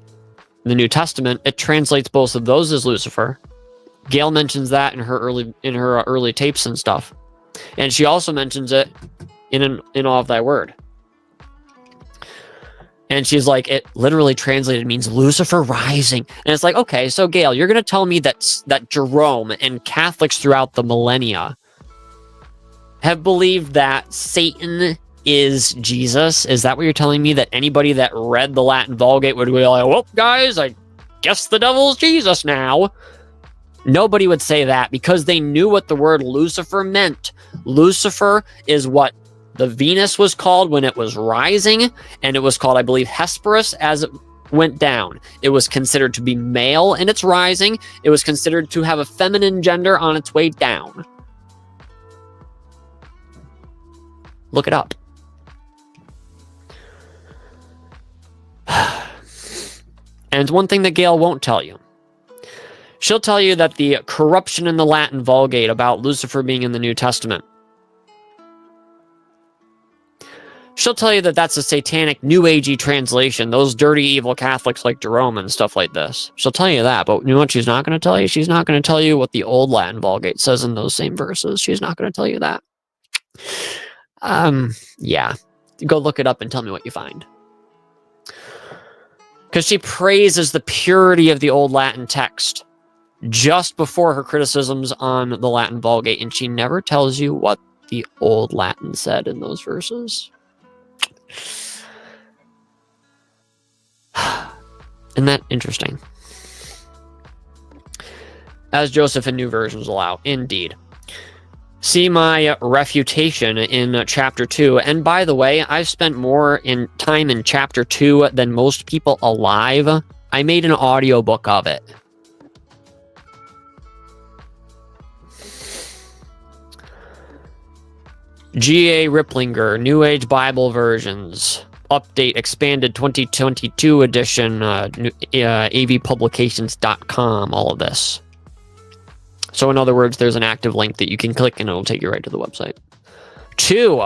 the New Testament, it translates both of those as Lucifer. Gail mentions that in her early tapes and stuff. And she also mentions it in All of Thy Word. And she's like, it literally translated means Lucifer rising. And it's like, okay, so Gail, you're going to tell me that Jerome and Catholics throughout the millennia have believed that Satan is Jesus? Is that what you're telling me? That anybody that read the Latin Vulgate would be like, well, guys, I guess the devil's Jesus now. Nobody would say that because they knew what the word Lucifer meant. Lucifer is what the Venus was called when it was rising, and it was called, I believe, Hesperus as it went down. It was considered to be male in its rising. It was considered to have a feminine gender on its way down. Look it up. And it's one thing that Gail won't tell you. She'll tell you that the corruption in the Latin Vulgate about Lucifer being in the New Testament, she'll tell you that that's a satanic New Agey translation, those dirty, evil Catholics like Jerome and stuff like this. She'll tell you that, but you know what she's not going to tell you? She's not going to tell you what the old Latin Vulgate says in those same verses. She's not going to tell you that. Yeah. Go look it up and tell me what you find. Because she praises the purity of the old Latin text just before her criticisms on the Latin Vulgate, and she never tells you what the old Latin said in those verses. Isn't that interesting? As Joseph and new versions allow, indeed. See my refutation in chapter 2. And by the way, I've spent more time in chapter 2 than most people alive. I made an audiobook of it. Gail Riplinger, New Age Bible Versions, Update, Expanded 2022 Edition, avpublications.com, all of this. So in other words, there's an active link that you can click and it'll take you right to the website. 2,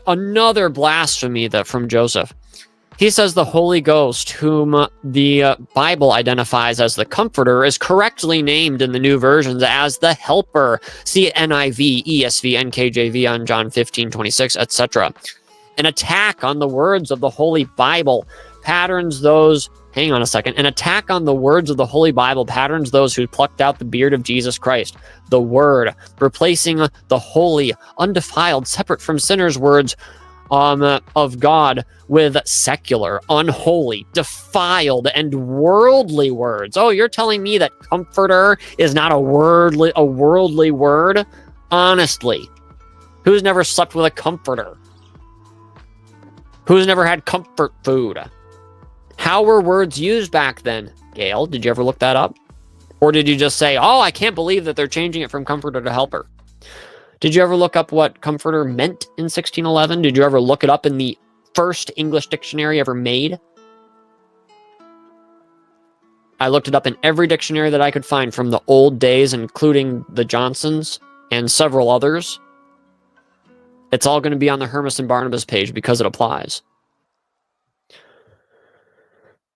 another blasphemy from Joseph. He says the Holy Ghost, whom the Bible identifies as the Comforter, is correctly named in the new versions as the Helper. See NIV, ESV, NKJV on John 15:26, etc. An attack on the words of the Holy Bible patterns those... Hang on a second. An attack on the words of the Holy Bible patterns those who plucked out the beard of Jesus Christ, the Word, replacing the holy, undefiled, separate from sinners' words of God with secular, unholy, defiled, and worldly words. Oh, you're telling me that comforter is not a worldly word? Honestly, who's never slept with a comforter? Who's never had comfort food? How were words used back then? Gail, did you ever look that up? Or did you just say, oh, I can't believe that they're changing it from comforter to helper? Did you ever look up what comforter meant in 1611? Did you ever look it up in the first English dictionary ever made? I looked it up in every dictionary that I could find from the old days, including the Johnsons and several others. It's all going to be on the Hermas and Barnabas page because it applies.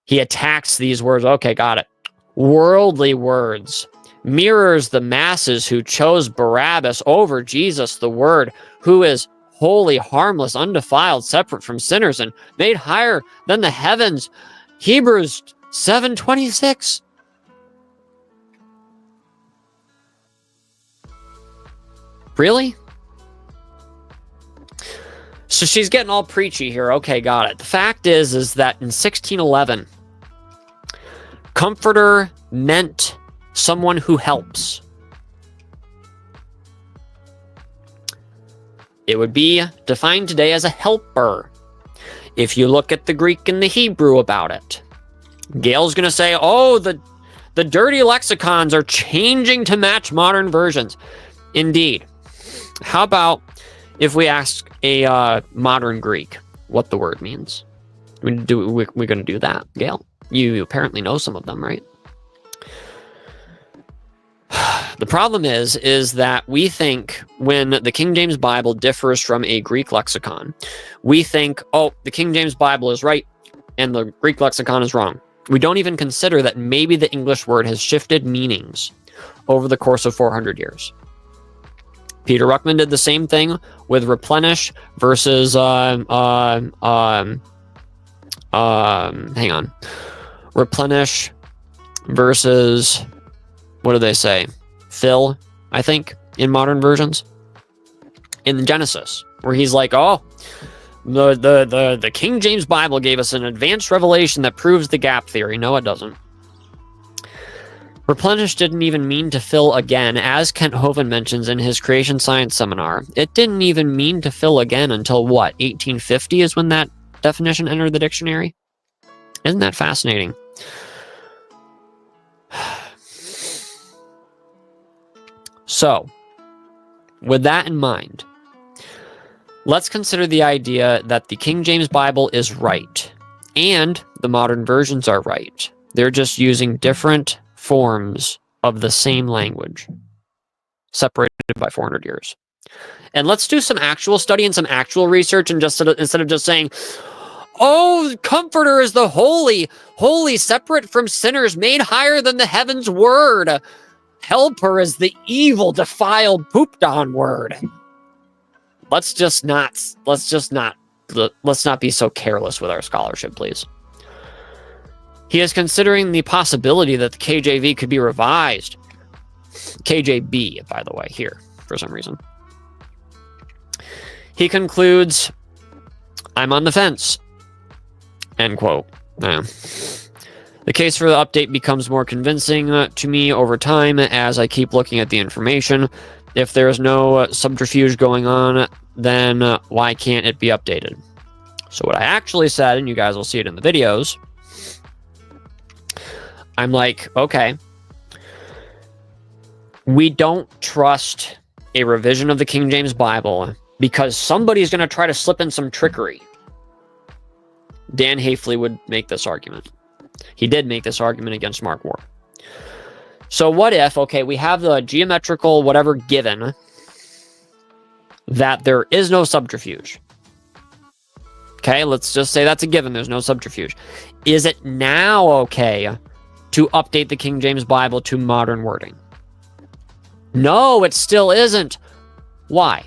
He attacks these words. Okay, got it. Worldly words. Mirrors the masses who chose Barabbas over Jesus, the Word, who is holy, harmless, undefiled, separate from sinners, and made higher than the heavens. Hebrews 7:26. Really? So she's getting all preachy here. Okay, got it. The fact is that in 1611, comforter meant someone who helps. It would be defined today as a helper. If you look at the Greek and the Hebrew about it, Gail's going to say, oh, the dirty lexicons are changing to match modern versions. Indeed. How about if we ask a modern Greek what the word means? We're going to do that, Gail. You apparently know some of them, right? The problem is that we think when the King James Bible differs from a Greek lexicon, we think, oh, the King James Bible is right and the Greek lexicon is wrong. We don't even consider that maybe the English word has shifted meanings over the course of 400 years. Peter Ruckman did the same thing with replenish versus hang on. Replenish versus, what do they say? Fill, I think, in modern versions. In Genesis, where he's like, oh, the King James Bible gave us an advanced revelation that proves the gap theory. No, it doesn't. Replenish didn't even mean to fill again, as Kent Hovind mentions in his creation science seminar. It didn't even mean to fill again until, what, 1850 is when that definition entered the dictionary? Isn't that fascinating? So, with that in mind, let's consider the idea that the King James Bible is right, and the modern versions are right. They're just using different forms of the same language, separated by 400 years. And let's do some actual study and some actual research, and just instead of just saying, oh, Comforter is the holy, separate from sinners, made higher than the heavens word. Helper is the evil, defiled, pooped on word. Let's not be so careless with our scholarship, please. He is considering the possibility that the KJV could be revised. KJB, by the way, here, for some reason. He concludes, I'm on the fence. End quote. The case for the update becomes more convincing to me over time as I keep looking at the information. If there is no subterfuge going on, then why can't it be updated? So what I actually said, and you guys will see it in the videos, I'm like, okay, we don't trust a revision of the King James Bible because somebody's going to try to slip in some trickery. Dan Hafley would make this argument. He did make this argument against Mark Ward. So what if, okay, we have the geometrical whatever given that there is no subterfuge. Okay, let's just say that's a given. There's no subterfuge. Is it now okay to update the King James Bible to modern wording? No, it still isn't. Why?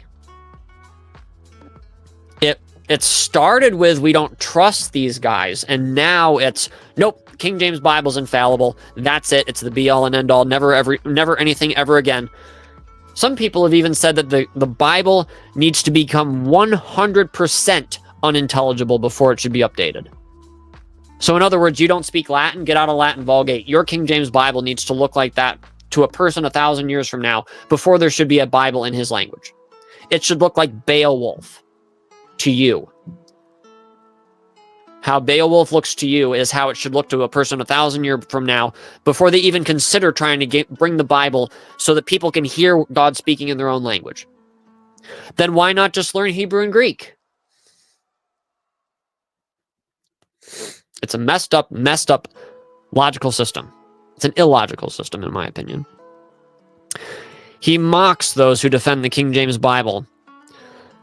It started with we don't trust these guys, and now it's nope, King James Bible's infallible. That's it. It's the be all and end all. Never anything ever again. Some people have even said that the Bible needs to become 100% unintelligible before it should be updated. So in other words, you don't speak Latin, get out of Latin Vulgate. Your King James Bible needs to look like that to a person 1,000 years from now before there should be a Bible in his language. It should look like Beowulf to you. How Beowulf looks to you is how it should look to a person 1,000 years from now before they even consider trying to bring the Bible so that people can hear God speaking in their own language. Then why not just learn Hebrew and Greek? It's a messed up logical system. It's an illogical system, in my opinion. He mocks those who defend the King James Bible,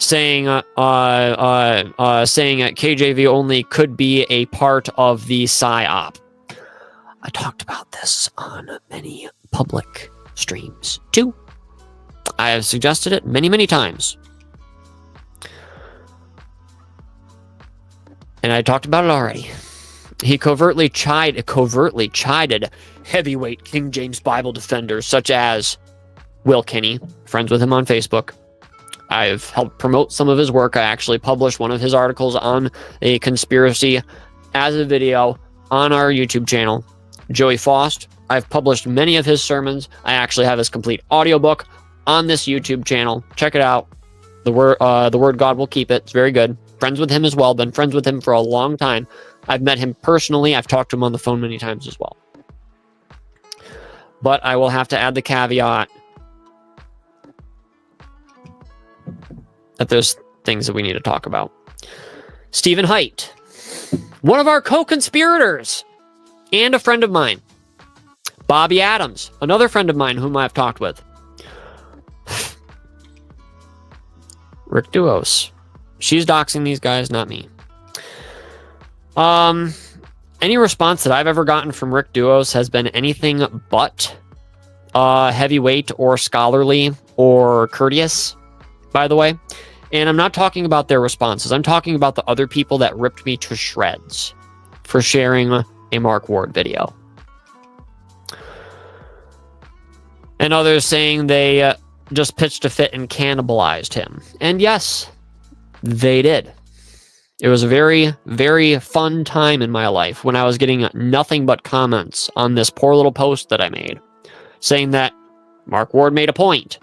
saying saying KJV only could be a part of the PSYOP. I talked about this on many public streams too. I have suggested it many, many times. And I talked about it already. He covertly chided heavyweight King James Bible defenders such as Will Kinney, friends with him on Facebook. I've helped promote some of his work. I actually published one of his articles on a conspiracy as a video on our YouTube channel. Joey Faust, I've published many of his sermons. I actually have his complete audiobook on this YouTube channel. Check it out. The word God will keep it. It's very good. Friends with him as well. Been friends with him for a long time. I've met him personally. I've talked to him on the phone many times as well. But I will have to add the caveat that there's things that we need to talk about. Stephen Haidt, one of our co-conspirators and a friend of mine. Bobby Adams, another friend of mine whom I've talked with. Rick Duos. She's doxing these guys, not me. Any response that I've ever gotten from Rick Duos has been anything but heavyweight or scholarly or courteous, by the way. And I'm not talking about their responses. I'm talking about the other people that ripped me to shreds for sharing a Mark Ward video. And others saying they just pitched a fit and cannibalized him. And yes, they did. It was a very, very fun time in my life when I was getting nothing but comments on this poor little post that I made, saying that Mark Ward made a point,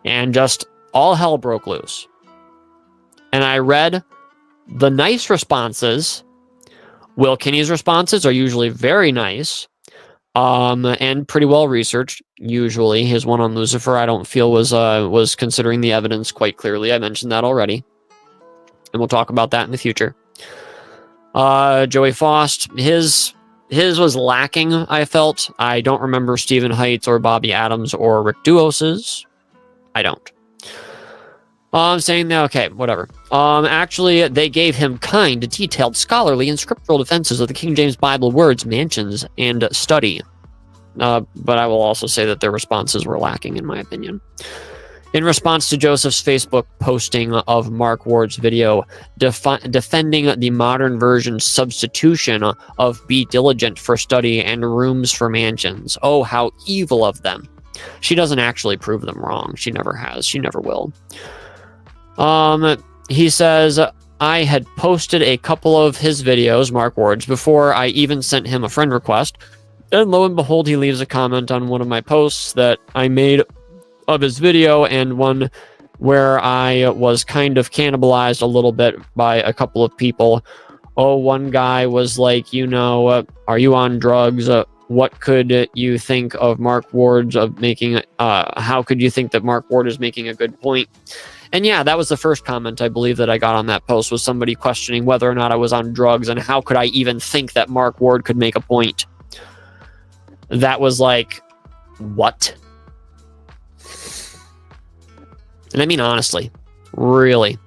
and just all hell broke loose. And I read the nice responses. Will Kinney's responses are usually very nice, and pretty well researched. Usually, his one on Lucifer, I don't feel was considering the evidence quite clearly. I mentioned that already, and we'll talk about that in the future. Joey Faust, his was lacking, I felt. I don't remember Stephen Haidt's or Bobby Adams or Rick Duos's. I don't. I'm saying that, okay, whatever. Actually, they gave him kind, detailed, scholarly, and scriptural defenses of the King James Bible words, mansions, and study. But I will also say that their responses were lacking, in my opinion. In response to Joseph's Facebook posting of Mark Ward's video defending the modern version substitution of be diligent for study and rooms for mansions. Oh, how evil of them. She doesn't actually prove them wrong. She never has. She never will. He says, I had posted a couple of his videos, Mark Ward's, before I even sent him a friend request. And lo and behold, he leaves a comment on one of my posts that I made of his video, and one where I was kind of cannibalized a little bit by a couple of people. Oh, one guy was like, are you on drugs? What could you think of Mark Ward's of making, how could you think that Mark Ward is making a good point? And yeah, that was the first comment I believe that I got on that post, was somebody questioning whether or not I was on drugs and how could I even think that Mark Ward could make a point. That was like, what? And I mean, honestly, really.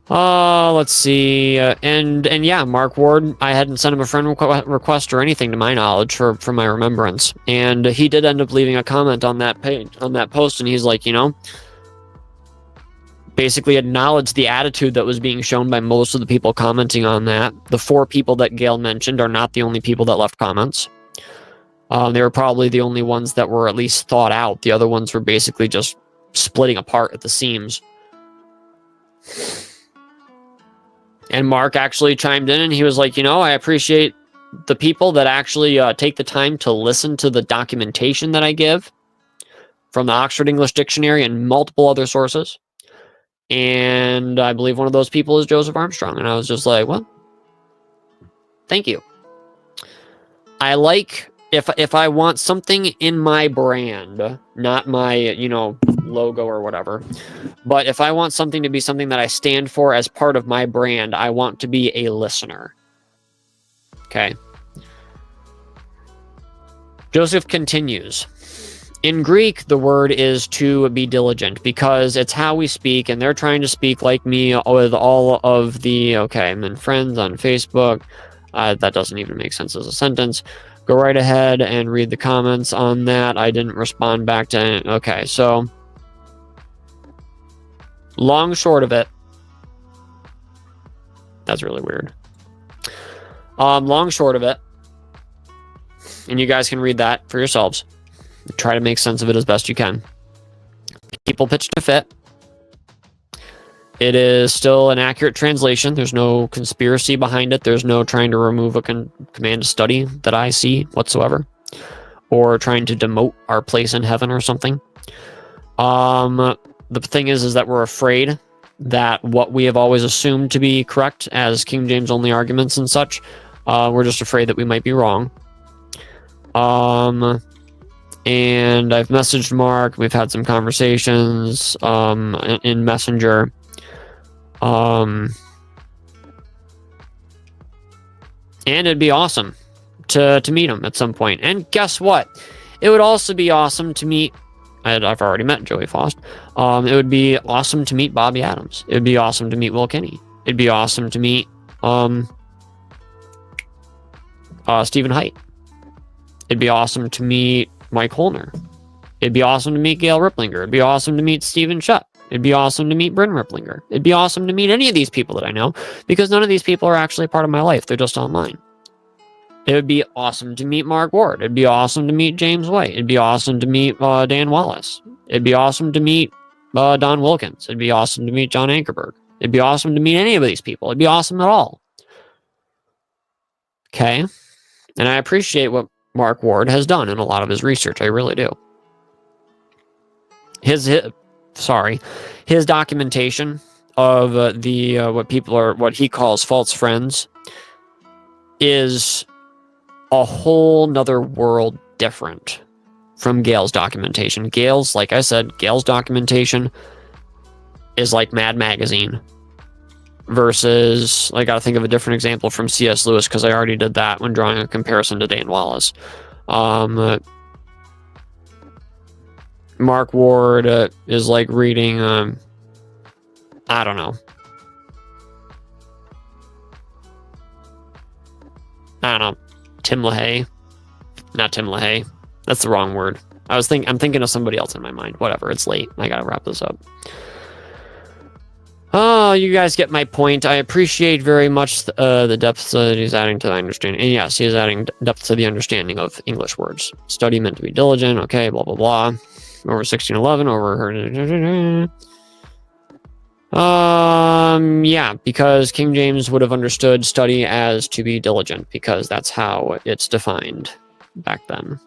Let's see. And yeah, Mark Ward, I hadn't sent him a friend request or anything to my knowledge for my remembrance. And he did end up leaving a comment on that page, on that post. And he's like, basically acknowledged the attitude that was being shown by most of the people commenting on that. The 4 people that Gail mentioned are not the only people that left comments. They were probably the only ones that were at least thought out. The other ones were basically just splitting apart at the seams. And Mark actually chimed in and he was like, I appreciate the people that actually take the time to listen to the documentation that I give from the Oxford English Dictionary and multiple other sources. And I believe one of those people is Joseph Armstrong. And I was just like, well, thank you. I like, if I want something in my brand, not my, logo or whatever, but if I want something to be something that I stand for as part of my brand, I want to be a listener. Okay. Joseph continues. In Greek, the word is to be diligent because it's how we speak, and they're trying to speak like me with all of the, okay, I'm in friends on Facebook. That doesn't even make sense as a sentence. Go right ahead and read the comments on that. I didn't respond back to it. Okay, so long short of it, that's really weird. Long short of it, and you guys can read that for yourselves. Try to make sense of it as best you can. People pitched a fit. It is still an accurate translation. There's no conspiracy behind it. There's no trying to remove a command to study that I see whatsoever, or trying to demote our place in heaven or something. The thing is that we're afraid that what we have always assumed to be correct as King James only arguments and such, we're just afraid that we might be wrong. And I've messaged Mark. We've had some conversations in Messenger. And it'd be awesome to meet him at some point. And guess what? It would also be awesome to meet, I've already met Joey Faust. It would be awesome to meet Bobby Adams. It would be awesome to meet Will Kinney. It'd be awesome to meet Stephen Haidt. It'd be awesome to meet Mike Holner. It'd be awesome to meet Gail Riplinger. It'd be awesome to meet Stephen Shutt. It'd be awesome to meet Bryn Riplinger. It'd be awesome to meet any of these people that I know, because none of these people are actually part of my life. They're just online. It would be awesome to meet Mark Ward. It'd be awesome to meet James White. It'd be awesome to meet Dan Wallace. It'd be awesome to meet Don Wilkins. It'd be awesome to meet John Ankerberg. It'd be awesome to meet any of these people. It'd be awesome at all. Okay? And I appreciate what Mark Ward has done in a lot of his research. I really do. His documentation of what he calls false friends is a whole nother world different from Gail's documentation. Like I said, Gail's documentation is like Mad Magazine versus, I gotta think of a different example from C.S. Lewis, because I already did that when drawing a comparison to Dan Wallace. Mark Ward is like reading, I don't know, Tim LaHaye. Not Tim LaHaye. That's the wrong word. I'm thinking of somebody else in my mind. Whatever, it's late. I gotta wrap this up. Oh, you guys get my point. I appreciate very much the depth that he's adding to the understanding. And yes, he is adding depth to the understanding of English words. Study meant to be diligent. Okay, blah, blah, blah. Over 1611, over... Yeah, because King James would have understood study as to be diligent, because that's how it's defined back then.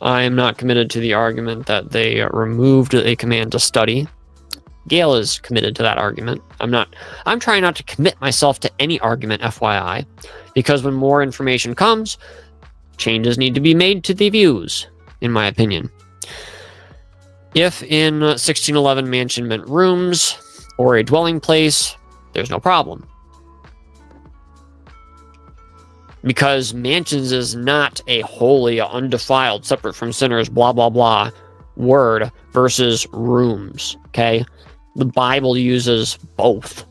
I am not committed to the argument that they removed a command to study. Gail is committed to that argument. I'm trying not to commit myself to any argument, FYI, because when more information comes, changes need to be made to the views, in my opinion. If in 1611 mansion meant rooms or a dwelling place, there's no problem. Because mansions is not a holy, undefiled, separate from sinners, blah, blah, blah word versus rooms, okay? The Bible uses both.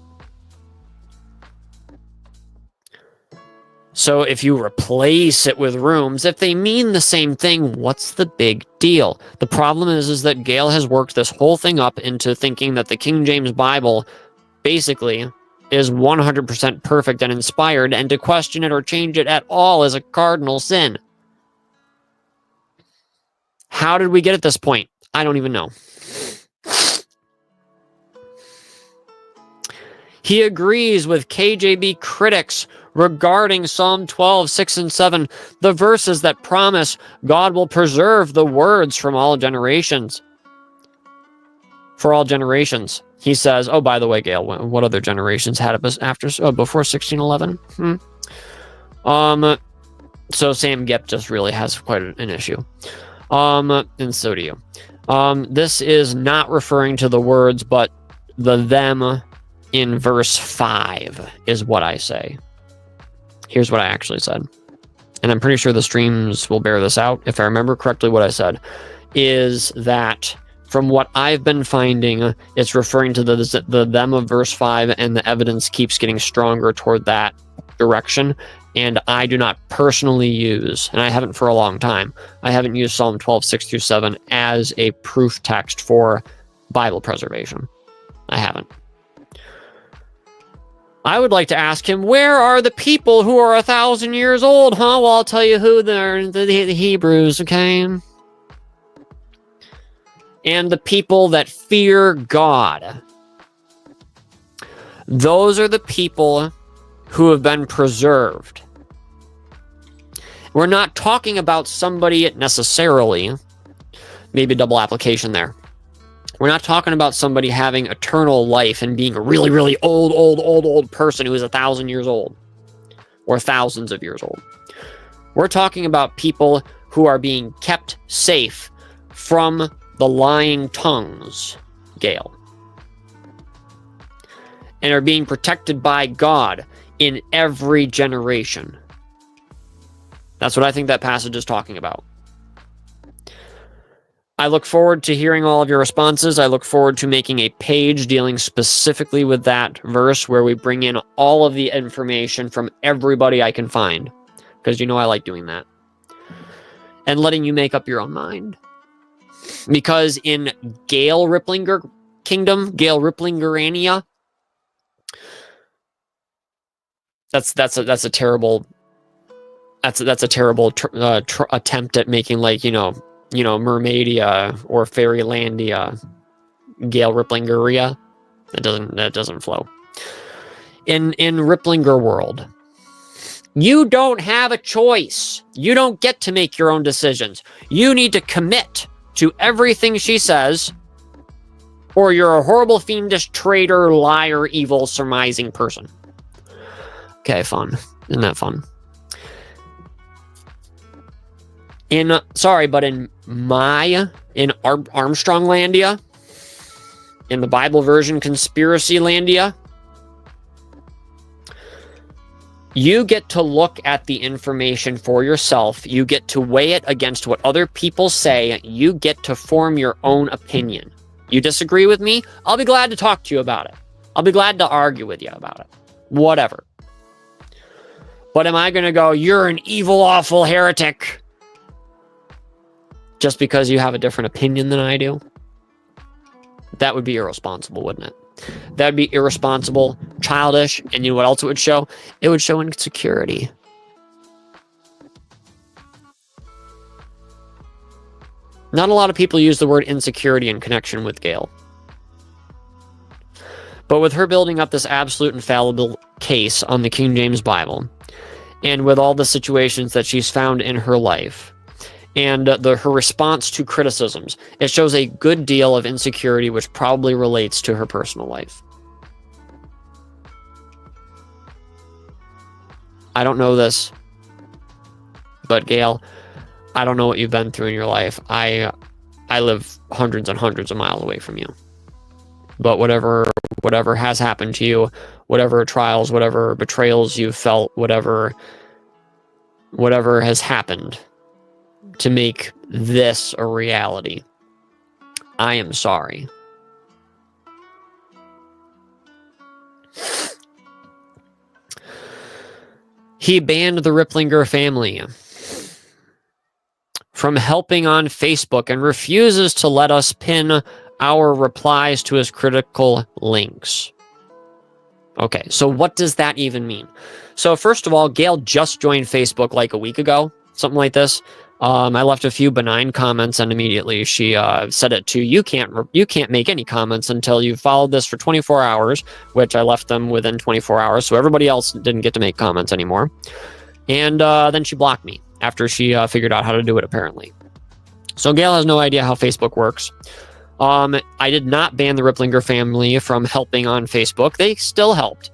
So if you replace it with rooms, if they mean the same thing, what's the big deal? The problem is that Gail has worked this whole thing up into thinking that the King James Bible basically is 100% perfect and inspired, and to question it or change it at all is a cardinal sin. How did we get at this point? I don't even know. He agrees with KJV critics regarding Psalm 12, 6 and 7, the verses that promise God will preserve the words from all generations. For all generations. He says, oh, by the way, Gail, what other generations had it before 1611? So Sam Gipp just really has quite an issue. And so do you. This is not referring to the words, but the them in verse 5 is what I say. Here's what I actually said. And I'm pretty sure the streams will bear this out. If I remember correctly what I said. is that from what I've been finding, it's referring to the them of verse 5, and the evidence keeps getting stronger toward that direction. And I do not personally use, and I haven't for a long time, I haven't used Psalm 12, 6 through 7 as a proof text for Bible preservation. I haven't. I would like to ask him, where are the people who are 1,000 years old, huh? Well, I'll tell you who they're, the Hebrews, okay? And the people that fear God. Those are the people who have been preserved. We're not talking about somebody necessarily, maybe double application there. We're not talking about somebody having eternal life and being a really, really old person who is 1,000 years old or thousands of years old. We're talking about people who are being kept safe from the lying tongues, Gail, and are being protected by God in every generation. That's what I think that passage is talking about. I look forward to hearing all of your responses. I look forward to making a page dealing specifically with that verse where we bring in all of the information from everybody I can find, because you know I like doing that, and letting you make up your own mind. Because in Gail Riplinger Kingdom, Gail Riplingerania, that's a terrible attempt at making, like, you know, Mermaidia or Fairylandia, Gail Riplingeria. That doesn't flow. In Riplinger world, you don't have a choice. You don't get to make your own decisions. You need to commit to everything she says, or you're a horrible, fiendish, traitor, liar, evil, surmising person. Okay, fun. Isn't that fun? In Armstronglandia, in the Bible version Conspiracylandia, you get to look at the information for yourself. You get to weigh it against what other people say. You get to form your own opinion. You disagree with me? I'll be glad to talk to you about it. I'll be glad to argue with you about it. Whatever. But am I going to go, you're an evil, awful heretic, just because you have a different opinion than I do? That would be irresponsible, wouldn't it? That would be irresponsible, childish, and you know what else it would show? It would show insecurity. Not a lot of people use the word insecurity in connection with Gail. But with her building up this absolute infallible case on the King James Bible, and with all the situations that she's found in her life, and her response to criticisms, it shows a good deal of insecurity, which probably relates to her personal life. I don't know this, but Gail, I don't know what you've been through in your life. I live hundreds and hundreds of miles away from you. But whatever has happened to you, whatever trials, whatever betrayals you've felt, whatever has happened to make this a reality, I am sorry. He banned the Riplinger family from helping on Facebook and refuses to let us pin our replies to his critical links. Okay, so what does that even mean? So first of all, Gail just joined Facebook like a week ago, something like this. I left a few benign comments, and immediately she set it to, you can't make any comments until you've followed this for 24 hours, which I left them within 24 hours, so everybody else didn't get to make comments anymore. And then she blocked me after she figured out how to do it, apparently. So Gail has no idea how Facebook works. I did not ban the Riplinger family from helping on Facebook. They still helped.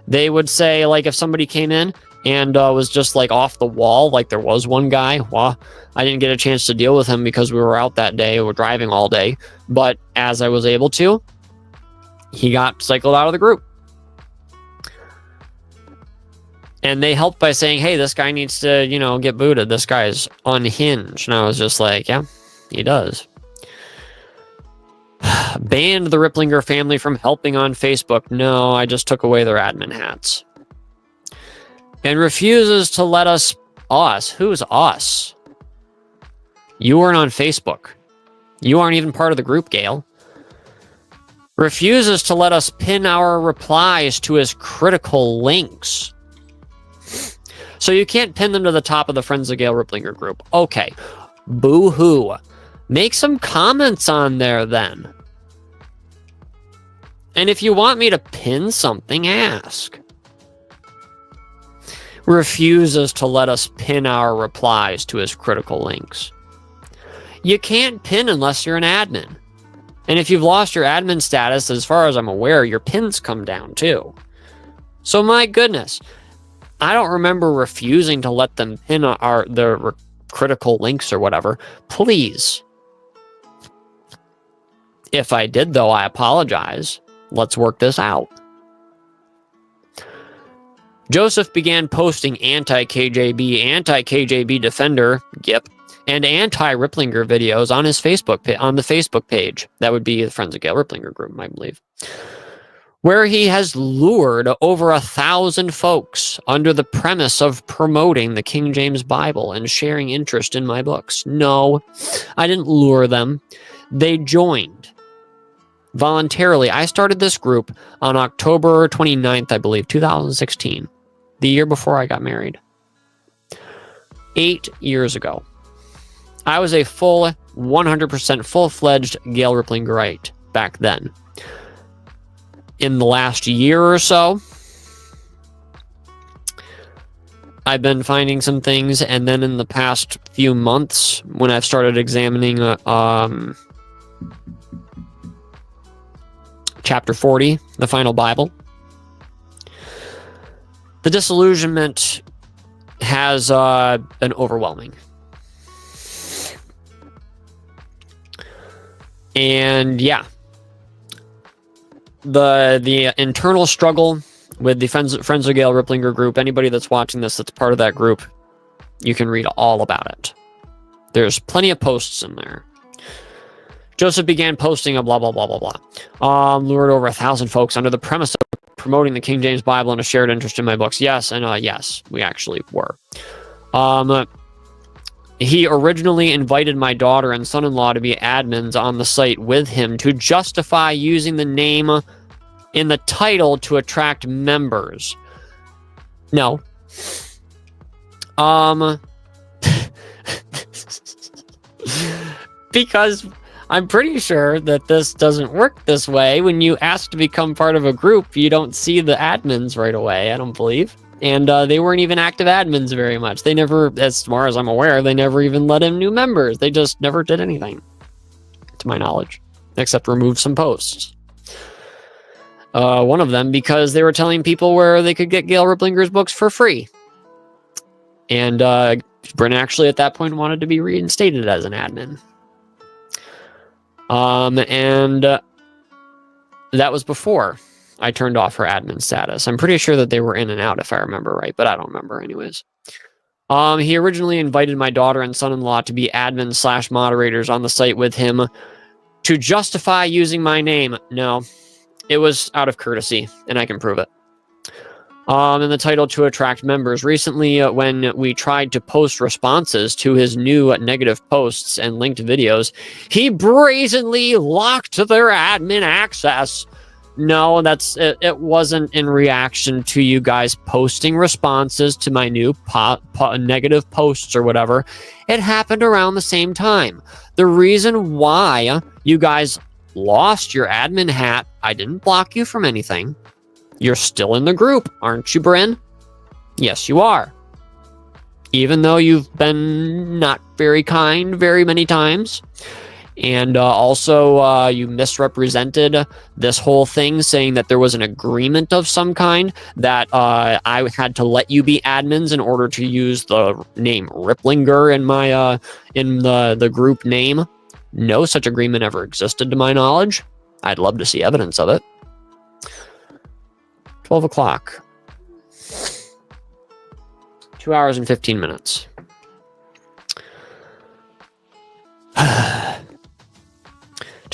They would say, like, if somebody came in and was just like off the wall, like there was one guy, well, I didn't get a chance to deal with him because we were out that day, we were driving all day, but as I was able to, he got cycled out of the group. And they helped by saying, hey, this guy needs to, get booted. This guy is unhinged. And I was just like, yeah, He does. Banned the Riplinger family from helping on Facebook. No, I just took away their admin hats. And refuses to let us... Us? Who's us? You weren't on Facebook. You aren't even part of the group, Gail. Refuses to let us pin our replies to his critical links. So you can't pin them to the top of the Friends of Gail Riplinger group. Okay. Boo-hoo. Make some comments on there then. And if you want me to pin something, ask. Refuses to let us pin our replies to his critical links. You can't pin unless you're an admin. And if you've lost your admin status, as far as I'm aware, your pins come down too. So my goodness, I don't remember refusing to let them pin their critical links or whatever. Please. If I did, though, I apologize. Let's work this out. Joseph began posting anti-KJB, anti-KJB Defender, GIP, and anti-Riplinger videos on his on the Facebook page. That would be the Friends of Gail Riplinger group, I believe. Where he has lured over 1,000 folks under the premise of promoting the King James Bible and sharing interest in my books. No, I didn't lure them. They joined voluntarily. I started this group on October 29th, I believe, 2016, the year before I got married. 8 years ago. I was a full, 100% full-fledged Gail Riplingerite back then. In the last year or so, I've been finding some things, and then in the past few months, when I've started examining chapter 40, the final Bible, the disillusionment has been overwhelming. And yeah, the internal struggle with the Friends of Gail Riplinger group, anybody that's watching this that's part of that group, you can read all about it. There's plenty of posts in there. Joseph began posting a blah, blah, blah, blah, blah. Lured over 1,000 folks under the premise of promoting the King James Bible and a shared interest in my books. Yes, and yes, we actually were. He originally invited my daughter and son-in-law to be admins on the site with him to justify using the name in the title to attract members. No. Because I'm pretty sure that this doesn't work this way. When you ask to become part of a group, you don't see the admins right away, I don't believe. And they weren't even active admins very much. They never, as far as I'm aware, they never even let in new members. They just never did anything, to my knowledge, except remove some posts. One of them because they were telling people where they could get Gail Riplinger's books for free. And Bryn actually at that point wanted to be reinstated as an admin. And that was before I turned off her admin status. I'm pretty sure that they were in and out, if I remember right, but I don't remember anyways. He originally invited my daughter and son-in-law to be admin/moderators on the site with him to justify using my name. No, it was out of courtesy, and I can prove it. And the title to attract members. Recently, when we tried to post responses to his new negative posts and linked videos, he brazenly locked their admin access. No, it wasn't in reaction to you guys posting responses to my new negative posts or whatever. It happened around the same time. The reason why you guys lost your admin hat, I didn't block you from anything. You're still in the group, aren't you, Bryn? Yes, you are. Even though you've been not very kind very many times. And also, you misrepresented this whole thing, saying that there was an agreement of some kind, that I had to let you be admins in order to use the name Riplinger in my in the group name. No such agreement ever existed to my knowledge. I'd love to see evidence of it. 12 o'clock. 2 hours and 15 minutes.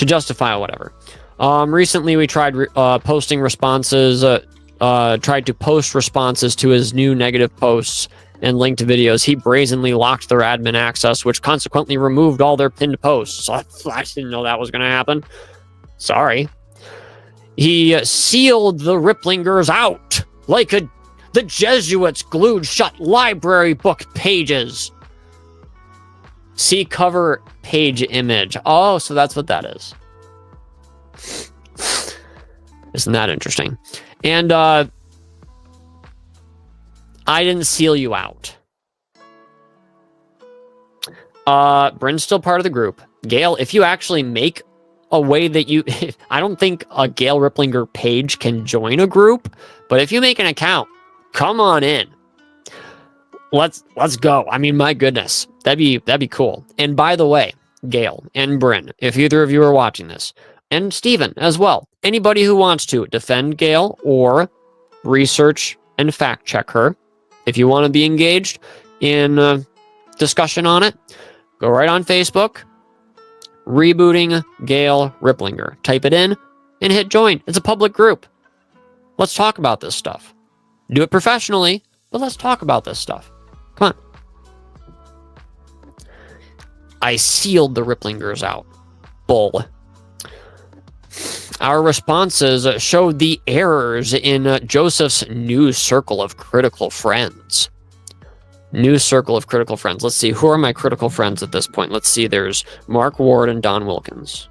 justify whatever. Recently, we tried posting responses, tried to post responses to his new negative posts and linked videos. He brazenly locked their admin access, which consequently removed all their pinned posts. I didn't know that was going to happen. Sorry. He sealed the Riplingers out like the Jesuits glued shut library book pages. See cover page image. Oh, so that's what that is. Isn't that interesting? And I didn't seal you out. Bryn's still part of the group. Gail, if you actually make a way that you... I don't think a Gail Riplinger page can join a group, but if you make an account, come on in. Let's go. I mean, my goodness. That'd be cool. And by the way, Gail and Bryn, if either of you are watching this, and Steven as well, anybody who wants to defend Gail or research and fact check her, if you want to be engaged in discussion on it, go right on Facebook, Rebooting Gail Riplinger. Type it in and hit join. It's a public group. Let's talk about this stuff. Do it professionally, but let's talk about this stuff. Come on. I sealed the Riplingers out. Bull. Our responses showed the errors in Joseph's new circle of critical friends. New circle of critical friends. Let's see. Who are my critical friends at this point? Let's see. There's Mark Ward and Don Wilkins.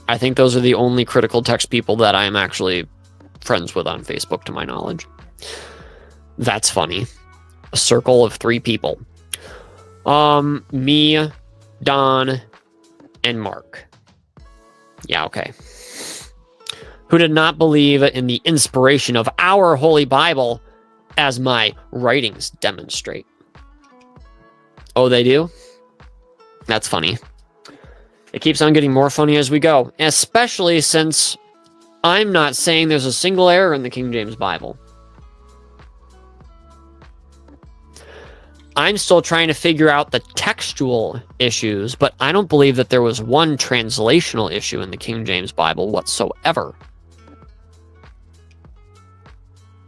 I think those are the only critical text people that I am actually friends with on Facebook, to my knowledge. That's funny. A circle of 3 people. Me, Don, and Mark. Yeah, okay. Who did not believe in the inspiration of our Holy Bible, as my writings demonstrate. Oh, they do? That's funny. It keeps on getting more funny as we go, especially since I'm not saying there's a single error in the King James Bible. I'm still trying to figure out the textual issues, but I don't believe that there was one translational issue in the King James Bible whatsoever.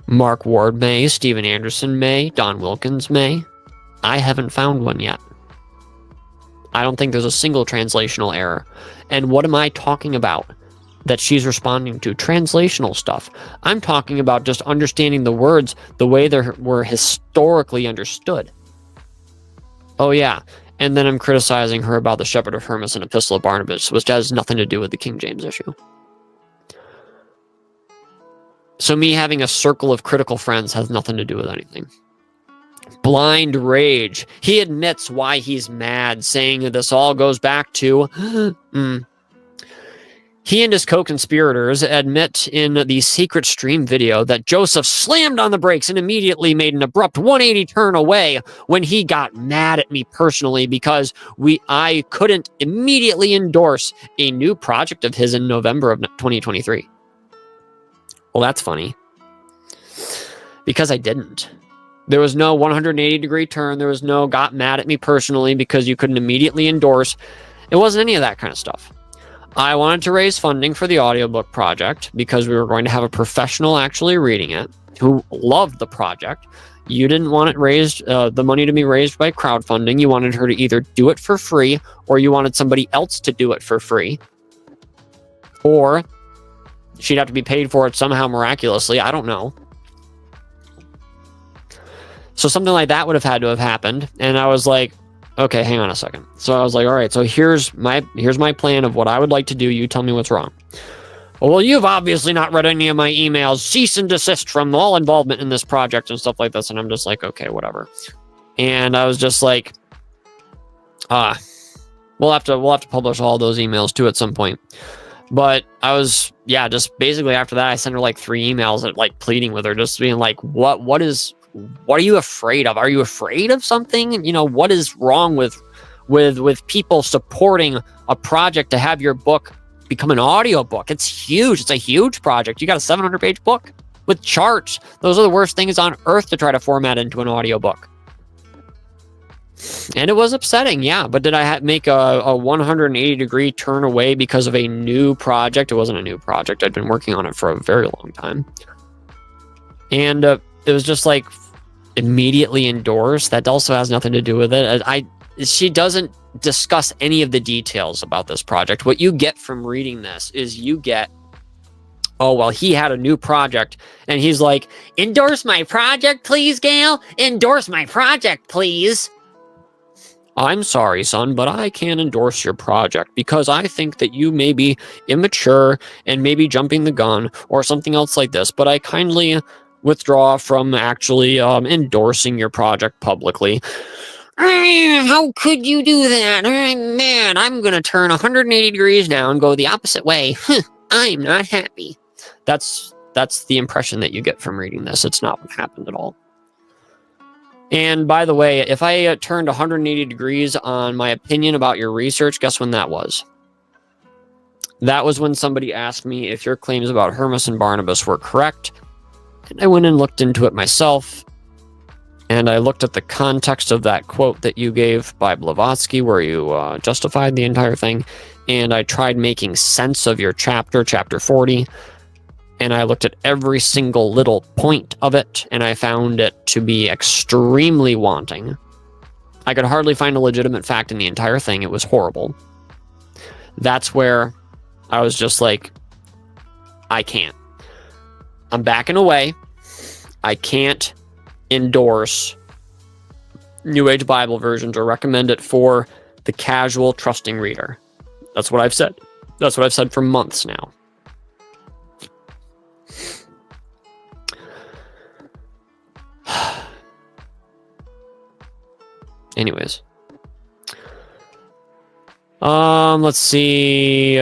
Mark Ward may, Stephen Anderson may, Don Wilkins may. I haven't found one yet. I don't think there's a single translational error. And what am I talking about that she's responding to? Translational stuff. I'm talking about just understanding the words the way they were historically understood. Oh, yeah. And then I'm criticizing her about the Shepherd of Hermas and Epistle of Barnabas, which has nothing to do with the King James issue. So me having a circle of critical friends has nothing to do with anything. Blind rage. He admits why he's mad, saying that this all goes back to... He and his co-conspirators admit in the secret stream video that Joseph slammed on the brakes and immediately made an abrupt 180 turn away when he got mad at me personally because I couldn't immediately endorse a new project of his in November of 2023. Well, that's funny. Because I didn't. There was no 180-degree turn. There was no got mad at me personally because you couldn't immediately endorse. It wasn't any of that kind of stuff. I wanted to raise funding for the audiobook project because we were going to have a professional actually reading it who loved the project. You didn't want it raised, the money to be raised by crowdfunding. You wanted her to either do it for free or you wanted somebody else to do it for free. Or she'd have to be paid for it somehow miraculously. I don't know. So something like that would have had to have happened. And I was like, okay, hang on a second. So I was like, all right, so here's my plan of what I would like to do. You tell me what's wrong. Well, you've obviously not read any of my emails. Cease and desist from all involvement in this project and stuff like this. And I'm just like, okay, whatever. And I was just like, we'll have to publish all those emails too at some point. But I was, just basically after that, I sent her like 3 emails like pleading with her, just being like, what are you afraid of? Are you afraid of something? You know, what is wrong with people supporting a project to have your book become an audiobook? It's huge. It's a huge project. You got a 700-page book with charts. Those are the worst things on earth to try to format into an audiobook. And it was upsetting, yeah. But did I make a 180-degree turn away because of a new project? It wasn't a new project. I'd been working on it for a very long time. And it was just like immediately endorsed. That also has nothing to do with it. She doesn't discuss any of the details about this project. What you get from reading this is you get, oh, well, he had a new project, and he's like, endorse my project, please, Gail? Endorse my project, please. I'm sorry, son, but I can't endorse your project because I think that you may be immature and maybe jumping the gun or something else like this, but I kindly withdraw from actually endorsing your project publicly. How could you do that? Man, I'm going to turn 180 degrees now and go the opposite way. I'm not happy. That's the impression that you get from reading this. It's not what happened at all. And by the way, if I turned 180 degrees on my opinion about your research, guess when that was? That was when somebody asked me if your claims about Hermas and Barnabas were correct. And I went and looked into it myself. And I looked at the context of that quote that you gave by Blavatsky, where you justified the entire thing. And I tried making sense of your chapter 40. And I looked at every single little point of it, and I found it to be extremely wanting. I could hardly find a legitimate fact in the entire thing. It was horrible. That's where I was just like, I can't. I'm backing away. I can't endorse New Age Bible versions or recommend it for the casual, trusting reader. That's what I've said. That's what I've said for months now. Anyways. Let's see.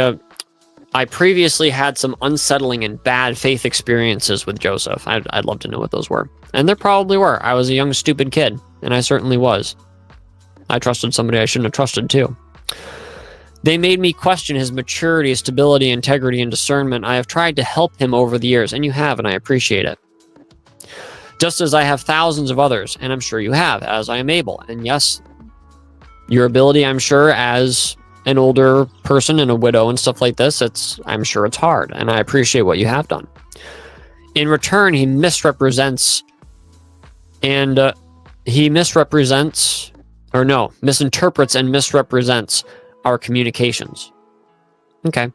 I previously had some unsettling and bad faith experiences with Joseph. I'd love to know what those were. And there probably were. I was a young, stupid kid, and I certainly was. I trusted somebody I shouldn't have trusted, too. They made me question his maturity, stability, integrity, and discernment. I have tried to help him over the years, and you have, and I appreciate it. Just as I have thousands of others, and I'm sure you have, as I am able. And yes, your ability, I'm sure, as an older person and a widow and stuff like this, I'm sure it's hard, and I appreciate what you have done. In return, he misinterprets and misrepresents our communications. Okay.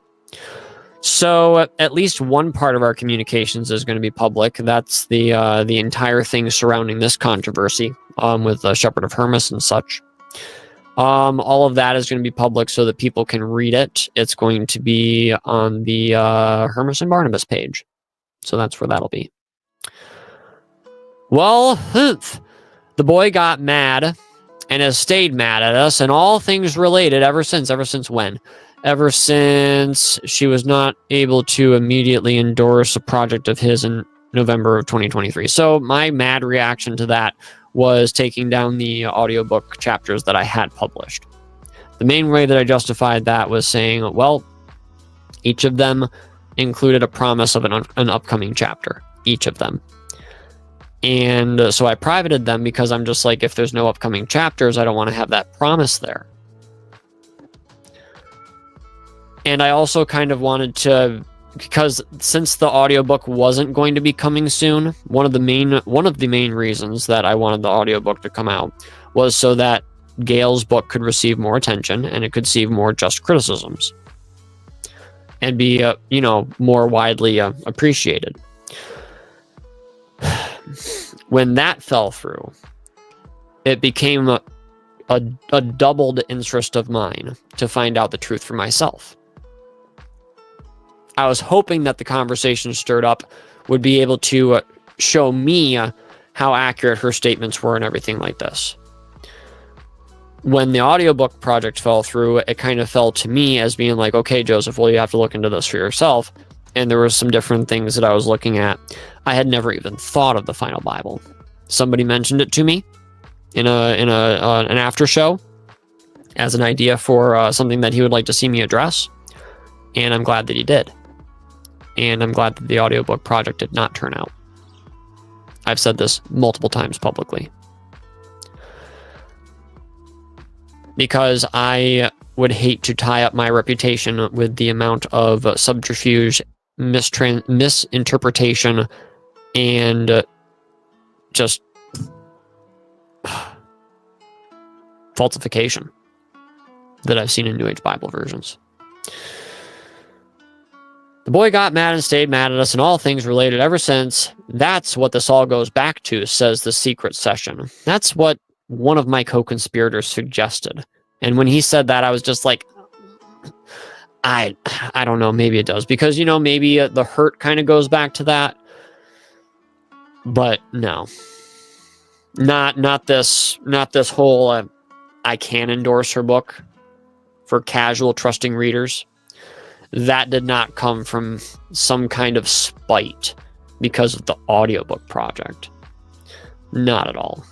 So at least one part of our communications is going to be public. That's the entire thing surrounding this controversy with the Shepherd of Hermas and such. All of that is going to be public so that people can read it. It's going to be on the Hermas and Barnabas page. So that's where that'll be. Well, the boy got mad and has stayed mad at us and all things related ever since. Ever since when? Ever since she was not able to immediately endorse a project of his in November of 2023. So my mad reaction to that was taking down the audiobook chapters that I had published. The main way that I justified that was saying, well, each of them included a promise of an upcoming chapter. Each of them. And so I privated them because I'm just like, if there's no upcoming chapters, I don't want to have that promise there. And I also kind of wanted to, because since the audiobook wasn't going to be coming soon, one of the main reasons that I wanted the audiobook to come out was so that Gail's book could receive more attention and it could receive more just criticisms and be, more widely appreciated. When that fell through, it became a doubled interest of mine to find out the truth for myself. I was hoping that the conversation stirred up would be able to show me how accurate her statements were and everything like this. When the audiobook project fell through, it kind of fell to me as being like, okay, Joseph, well, you have to look into this for yourself. And there were some different things that I was looking at. I had never even thought of the Final Bible. Somebody mentioned it to me in an after show as an idea for something that he would like to see me address. And I'm glad that he did. And I'm glad that the audiobook project did not turn out. I've said this multiple times publicly. because I would hate to tie up my reputation with the amount of subterfuge, misinterpretation, and just falsification that I've seen in New Age Bible versions. The boy got mad and stayed mad at us and all things related ever since. That's what this all goes back to, says the secret session. That's what one of my co-conspirators suggested. And when he said that, I was just like, I don't know, maybe it does. Because, you know, maybe the hurt kind of goes back to that. But no. Not this whole I can endorse her book for casual trusting readers. That did not come from some kind of spite because of the audiobook project. Not at all.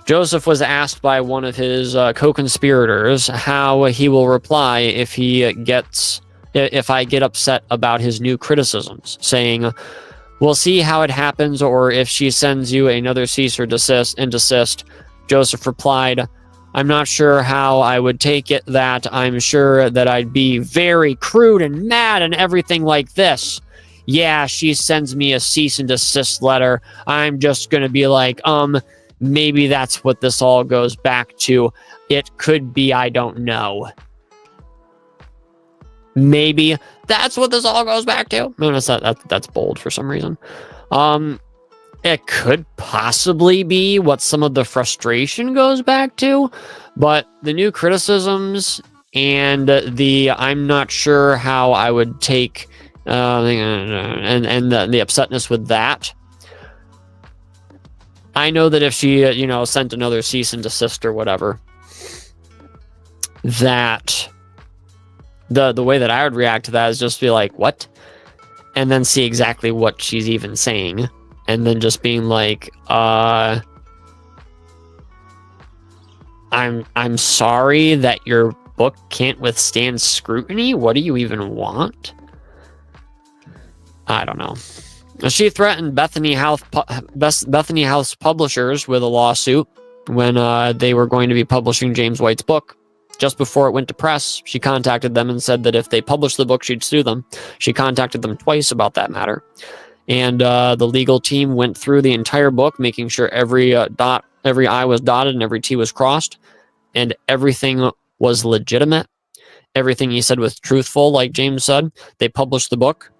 Joseph was asked by one of his co-conspirators how he will reply if I get upset about his new criticisms, saying, "We'll see how it happens," or if she sends you another cease or desist. Joseph replied, "I'm not sure how I would take it that. I'm sure that I'd be very crude and mad and everything like this. Yeah, she sends me a cease and desist letter. I'm just going to be like, maybe that's what this all goes back to. It could be, I don't know. Maybe that's what this all goes back to." No, that's bold for some reason. It could possibly be what some of the frustration goes back to, but the new criticisms and the I'm not sure how I would take and the upsetness with that. I know that if she sent another cease and desist or whatever, that the way that I would react to that is just be like, what? And then see exactly what she's even saying. And then just being like, I'm sorry that your book can't withstand scrutiny. What do you even want? I don't know. She threatened Bethany House publishers with a lawsuit when they were going to be publishing James White's book. Just before it went to press, she contacted them and said that if they published the book, she'd sue them. She contacted them twice about that matter. And the legal team went through the entire book, making sure every I was dotted and every T was crossed, and everything was legitimate. Everything he said was truthful, like James said. They published the book,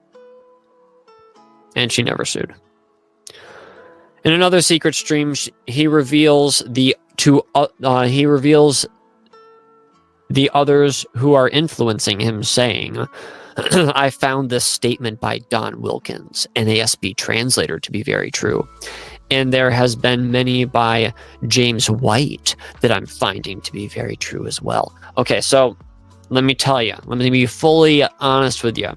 and she never sued. In another secret stream, he reveals the others who are influencing him, saying, "I found this statement by Don Wilkins, NASB translator, to be very true. And there has been many by James White that I'm finding to be very true as well." Okay, so let me tell you, let me be fully honest with you.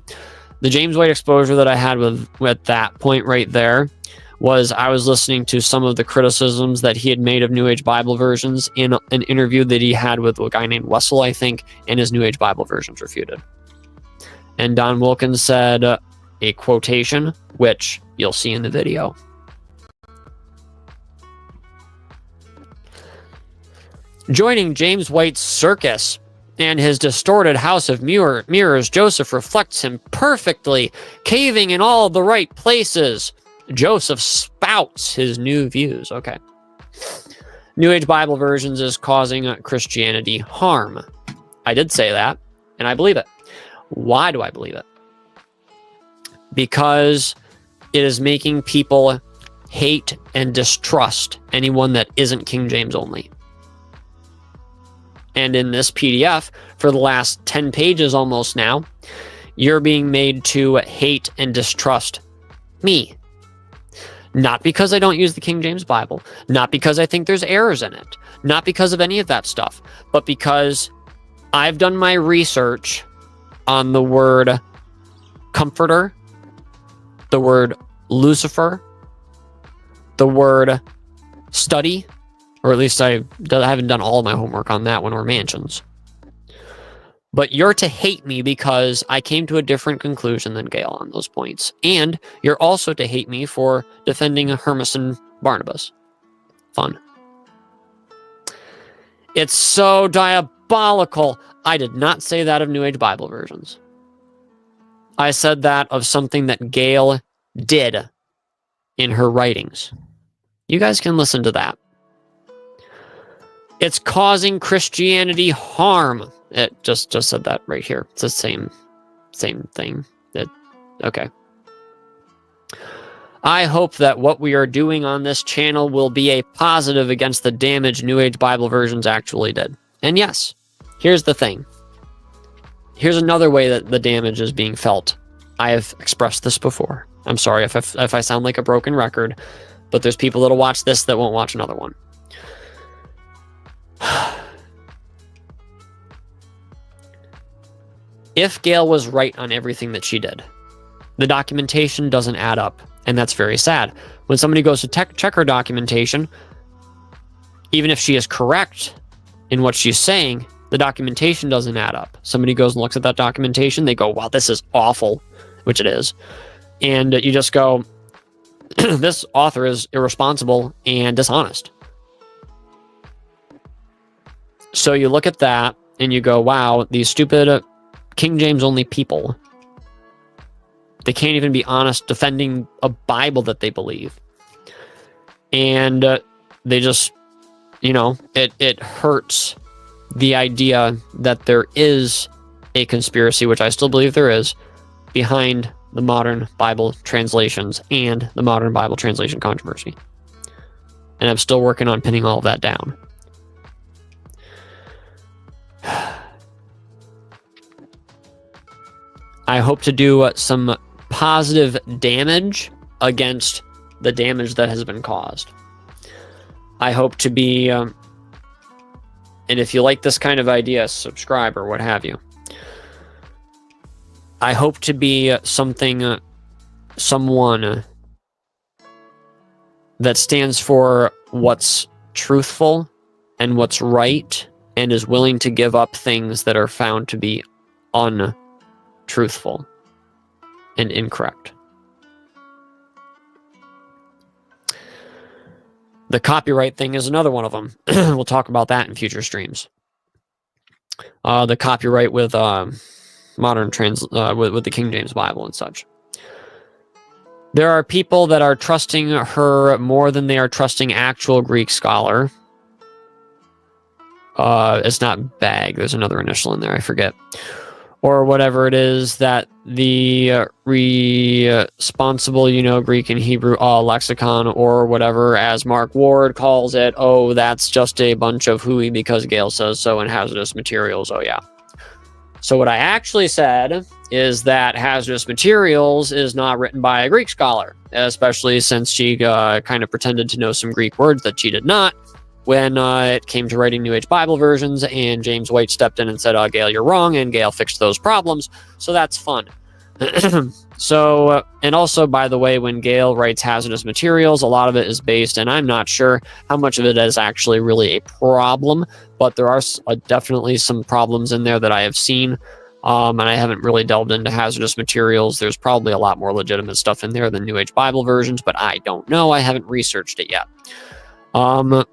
The James White exposure that I had with that point right there was I was listening to some of the criticisms that he had made of New Age Bible versions in an interview that he had with a guy named Wessel, I think, and his New Age Bible versions refuted. And Don Wilkins said a quotation, which you'll see in the video. Joining James White's circus and his distorted house of mirrors, Joseph reflects him perfectly, caving in all the right places. Joseph spouts his new views. Okay. New Age Bible versions is causing Christianity harm. I did say that, and I believe it. Why do I believe it? Because it is making people hate and distrust anyone that isn't King James only. And in this PDF, for the last 10 pages almost now, you're being made to hate and distrust me. Not because I don't use the King James Bible, not because I think there's errors in it, not because of any of that stuff, but because I've done my research on the word comforter, the word Lucifer, the word study, or at least I haven't done all of my homework on that one, or mansions. But you're to hate me because I came to a different conclusion than Gail on those points. And you're also to hate me for defending Hermas and Barnabas. Fun. It's so diabolical. I did not say that of New Age Bible versions. I said that of something that Gail did in her writings. You guys can listen to that. It's causing Christianity harm. It just said that right here. It's the same thing. Okay. I hope that what we are doing on this channel will be a positive against the damage New Age Bible versions actually did. And yes, here's the thing. Here's another way that the damage is being felt. I have expressed this before. I'm sorry if I sound like a broken record, but there's people that'll watch this that won't watch another one. If Gail was right on everything that she did, the documentation doesn't add up, and that's very sad. When somebody goes to check her documentation, even if she is correct in what she's saying, the documentation doesn't add up. Somebody goes and looks at that documentation, they go, wow, this is awful, which it is. And you just go, this author is irresponsible and dishonest. So you look at that and you go, wow, these stupid King James only people, they can't even be honest defending a Bible that they believe. And they just, it hurts the idea that there is a conspiracy, which I still believe there is, behind the modern Bible translations and the modern Bible translation controversy. And I'm still working on pinning all of that down. I hope to do some positive damage against the damage that has been caused. I hope to be, and if you like this kind of idea, subscribe or what have you. I hope to be someone that stands for what's truthful and what's right and is willing to give up things that are found to be untruthful and incorrect. The copyright thing is another one of them. We'll talk about that in future streams. The copyright with modern with the King James Bible and such. There are people that are trusting her more than they are trusting actual Greek scholar. It's not Bag. There's another initial in there. I forget. Or whatever it is that the responsible, Greek and Hebrew lexicon or whatever, as Mark Ward calls it. Oh, that's just a bunch of hooey because Gail says so and hazardous materials. Oh, yeah. So what I actually said is that hazardous materials is not written by a Greek scholar, especially since she kind of pretended to know some Greek words that she did not when it came to writing New Age Bible versions, and James White stepped in and said, Gail, you're wrong, and Gail fixed those problems, so that's fun. So, and also, by the way, when Gail writes hazardous materials, a lot of it is based, and I'm not sure how much of it is actually really a problem, but there are definitely some problems in there that I have seen, and I haven't really delved into hazardous materials. There's probably a lot more legitimate stuff in there than New Age Bible versions, but I don't know. I haven't researched it yet. A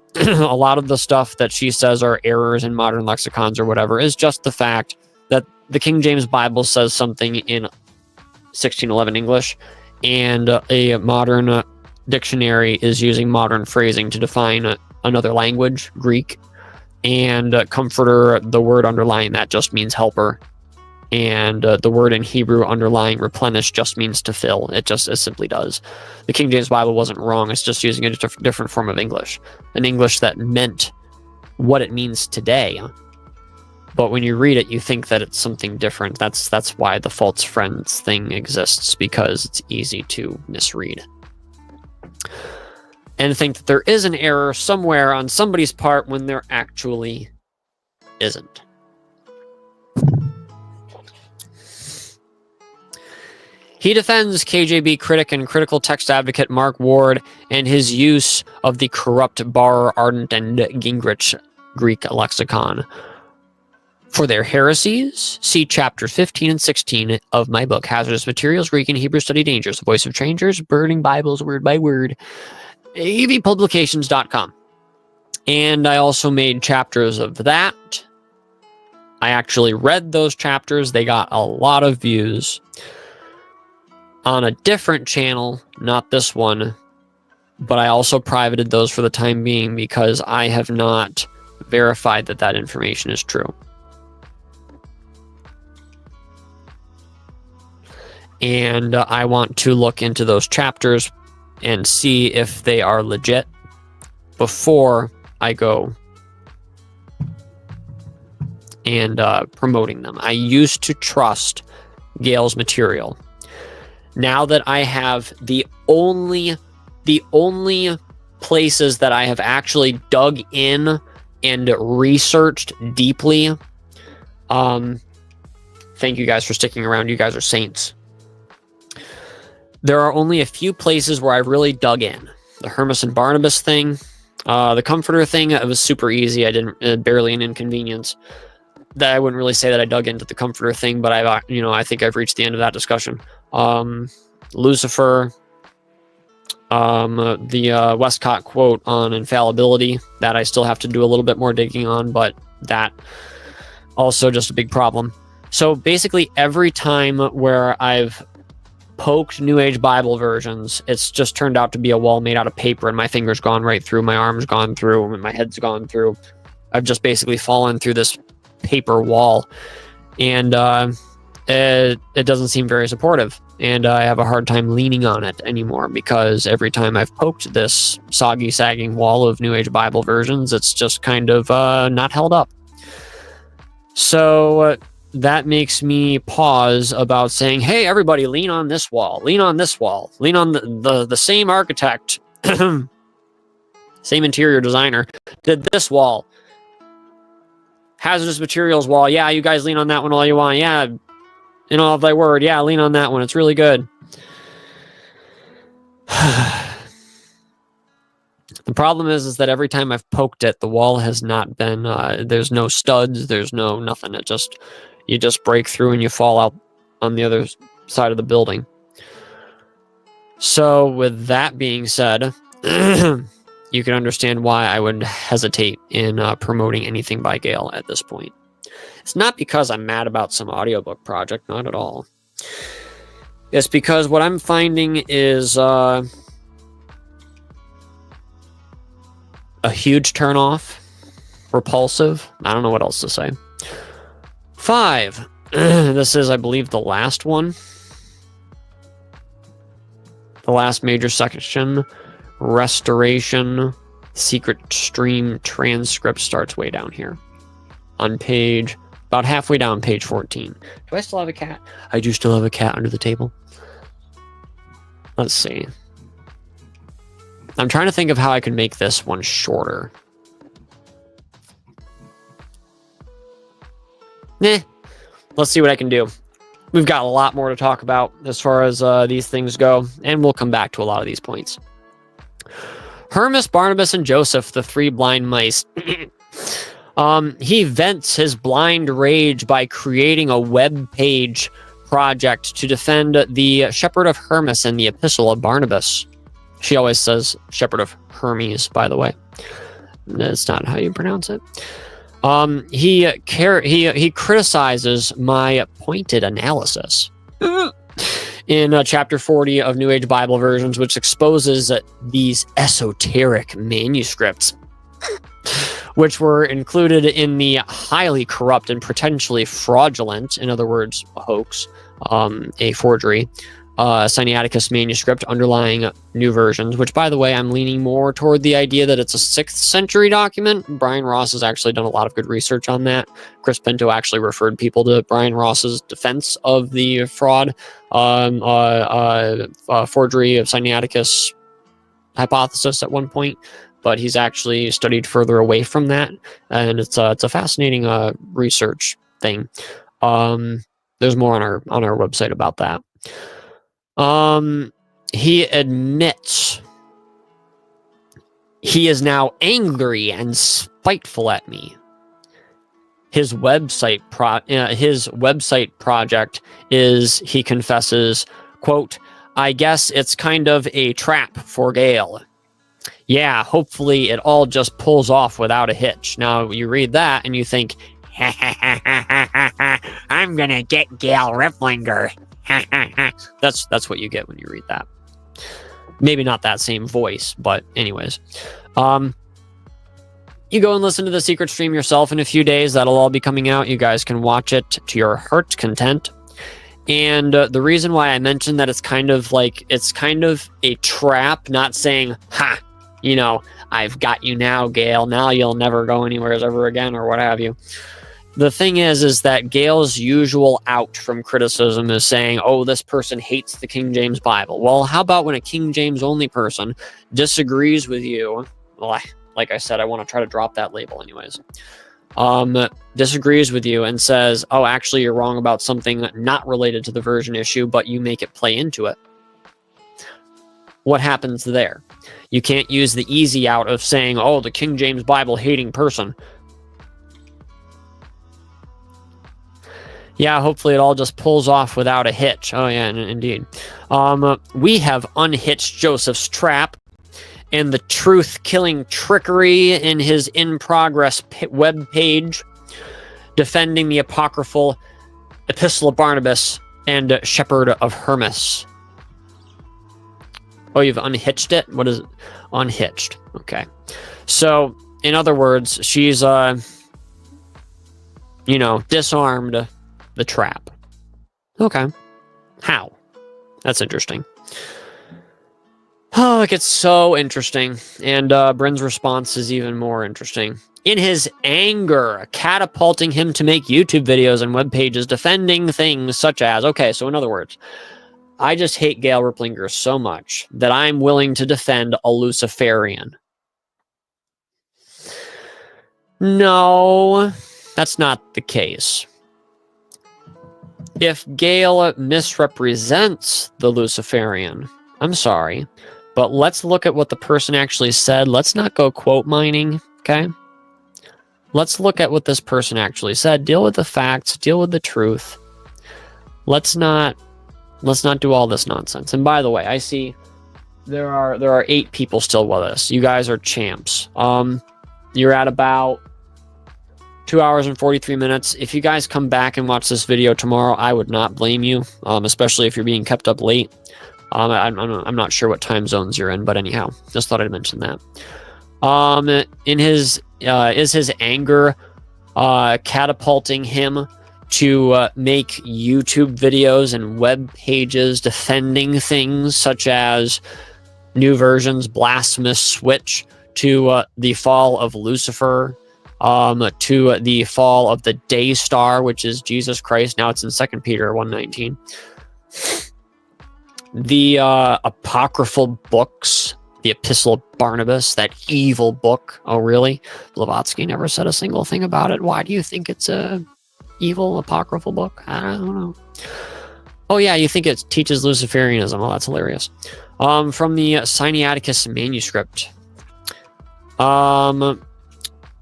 lot of the stuff that she says are errors in modern lexicons or whatever is just the fact that the King James Bible says something in 1611 English, and a modern dictionary is using modern phrasing to define another language, Greek, and comforter, the word underlying that just means helper, and the word in Hebrew underlying replenish just means to fill. It simply does. The King James Bible wasn't wrong. It's just using a different form of English, an English that meant what it means today. But when you read it, you think that it's something different. That's why the false friends thing exists, because it's easy to misread and think that there is an error somewhere on somebody's part when there actually isn't. He defends KJV critic and critical text advocate Mark Ward and his use of the corrupt Bar, Ardent, and Gingrich Greek lexicon. For their heresies, see chapters 15 and 16 of my book, Hazardous Materials, Greek and Hebrew Study Dangers, The Voice of Strangers, Burning Bibles Word by Word, avpublications.com. And I also made chapters of that. I actually read those chapters. They got a lot of views on a different channel, not this one, but I also privated those for the time being because I have not verified that that information is true. And I want to look into those chapters and see if they are legit before I go and promoting them. I used to trust Gail's material. Now that I have the only places that I have actually dug in and researched deeply, thank you guys for sticking around. You guys are saints. There are only a few places where I really dug in. The Hermas and Barnabas thing, the Comforter thing, it was super easy. I didn't, barely an inconvenience. That I wouldn't really say that I dug into the Comforter thing, but I think I've reached the end of that discussion. Lucifer, the Westcott quote on infallibility, that I still have to do a little bit more digging on, but that also just a big problem. So basically every time where I've poked New Age Bible versions, it's just turned out to be a wall made out of paper, and my finger's gone right through, my arm's gone through, and my head's gone through. I've just basically fallen through this paper wall, and it doesn't seem very supportive, and I have a hard time leaning on it anymore, because every time I've poked this soggy, sagging wall of New Age Bible versions, it's just kind of not held up. So that makes me pause about saying, hey, everybody, lean on this wall, lean on this wall, lean on the same architect, same interior designer did this wall. Hazardous materials wall. Yeah, you guys lean on that one all you want. Yeah, in all of thy word. Yeah, lean on that one. It's really good. The problem is that every time I've poked it, the wall has not been, there's no studs, there's no nothing. You just break through and you fall out on the other side of the building. So with that being said, you can understand why I would hesitate in promoting anything by Gail at this point. It's not because I'm mad about some audiobook project, not at all. It's because what I'm finding is a huge turnoff, repulsive. I don't know what else to say. 5. This is, I believe, the last one. The last major section. Restoration. Secret stream transcript starts way down here. On page, about halfway down, page 14. Do I still have a cat? I do still have a cat under the table. Let's see. I'm trying to think of how I can make this one shorter. Let's see what I can do. We've got a lot more to talk about as far as these things go, and we'll come back to a lot of these points. Hermas, Barnabas, and Joseph, the 3 blind mice. He vents his blind rage by creating a web page project to defend the Shepherd of Hermas and the Epistle of Barnabas. She always says Shepherd of Hermes, by the way. That's not how you pronounce it. He criticizes my pointed analysis in chapter 40 of New Age Bible versions, which exposes these esoteric manuscripts, which were included in the highly corrupt and potentially fraudulent, in other words, a hoax, a forgery, Sinaiticus manuscript underlying new versions, which, by the way, I'm leaning more toward the idea that it's a 6th century document. Brian Ross has actually done a lot of good research on that. Chris Pinto actually referred people to Brian Ross's defense of the fraud, forgery of Sinaiticus hypothesis at one point, but he's actually studied further away from that, and it's a fascinating research thing. There's more on our website about that. He admits he is now angry and spiteful at me. His website project is, he confesses, quote, I guess it's kind of a trap for Gail. Yeah, hopefully it all just pulls off without a hitch. Now, you read that and you think, I'm gonna get Gail Riplinger. That's what you get when you read that. Maybe not that same voice, but anyways. You go and listen to the secret stream yourself in a few days. That'll all be coming out. You guys can watch it to your heart's content. And the reason why I mentioned that it's kind of a trap, not saying, ha, you know, I've got you now, Gail. Now you'll never go anywhere ever again, or what have you. The thing is that Gail's usual out from criticism is saying, oh, this person hates the King James Bible. Well, how about when a King James only person disagrees with you? Well, like I said, I want to try to drop that label anyways. Disagrees with you and says, oh, actually, you're wrong about something not related to the version issue, but you make it play into it. What happens there? You can't use the easy out of saying, oh, the King James Bible hating person. Yeah, hopefully it all just pulls off without a hitch. Oh, yeah, indeed. We have unhitched Joseph's trap and the truth-killing trickery in his in-progress web page, defending the apocryphal Epistle of Barnabas and Shepherd of Hermas. Oh, you've unhitched it? What is it? Unhitched. Okay. So, in other words, she's, disarmed the trap. Okay. How? That's interesting. Oh, it gets so interesting. And Bryn's response is even more interesting. In his anger, catapulting him to make YouTube videos and web pages defending things such as... Okay, so in other words, I just hate Gail Riplinger so much that I'm willing to defend a Luciferian. No, that's not the case. If Gail misrepresents the Luciferian, I'm sorry, but let's look at what the person actually said. Let's not go quote mining, okay? Let's look at what this person actually said. Deal with the facts, deal with the truth. Let's not do all this nonsense. And by the way, I see there are 8 people still with us. You guys are champs. You're at about 2 hours and 43 minutes. If you guys come back and watch this video tomorrow, I would not blame you, especially if you're being kept up late. I'm not sure what time zones you're in, but anyhow, just thought I'd mention that. Is his anger catapulting him to make YouTube videos and web pages defending things such as New Version's blasphemous switch to the fall of Lucifer, to the fall of the Day Star, which is Jesus Christ. Now it's in 2 Peter 1:19. The apocryphal books, the Epistle of Barnabas, that evil book. Oh, really? Blavatsky never said a single thing about it. Why do you think it's a evil apocryphal book? I don't know. Oh, yeah, you think it teaches Luciferianism. Oh, that's hilarious. From the Sinaiticus manuscript.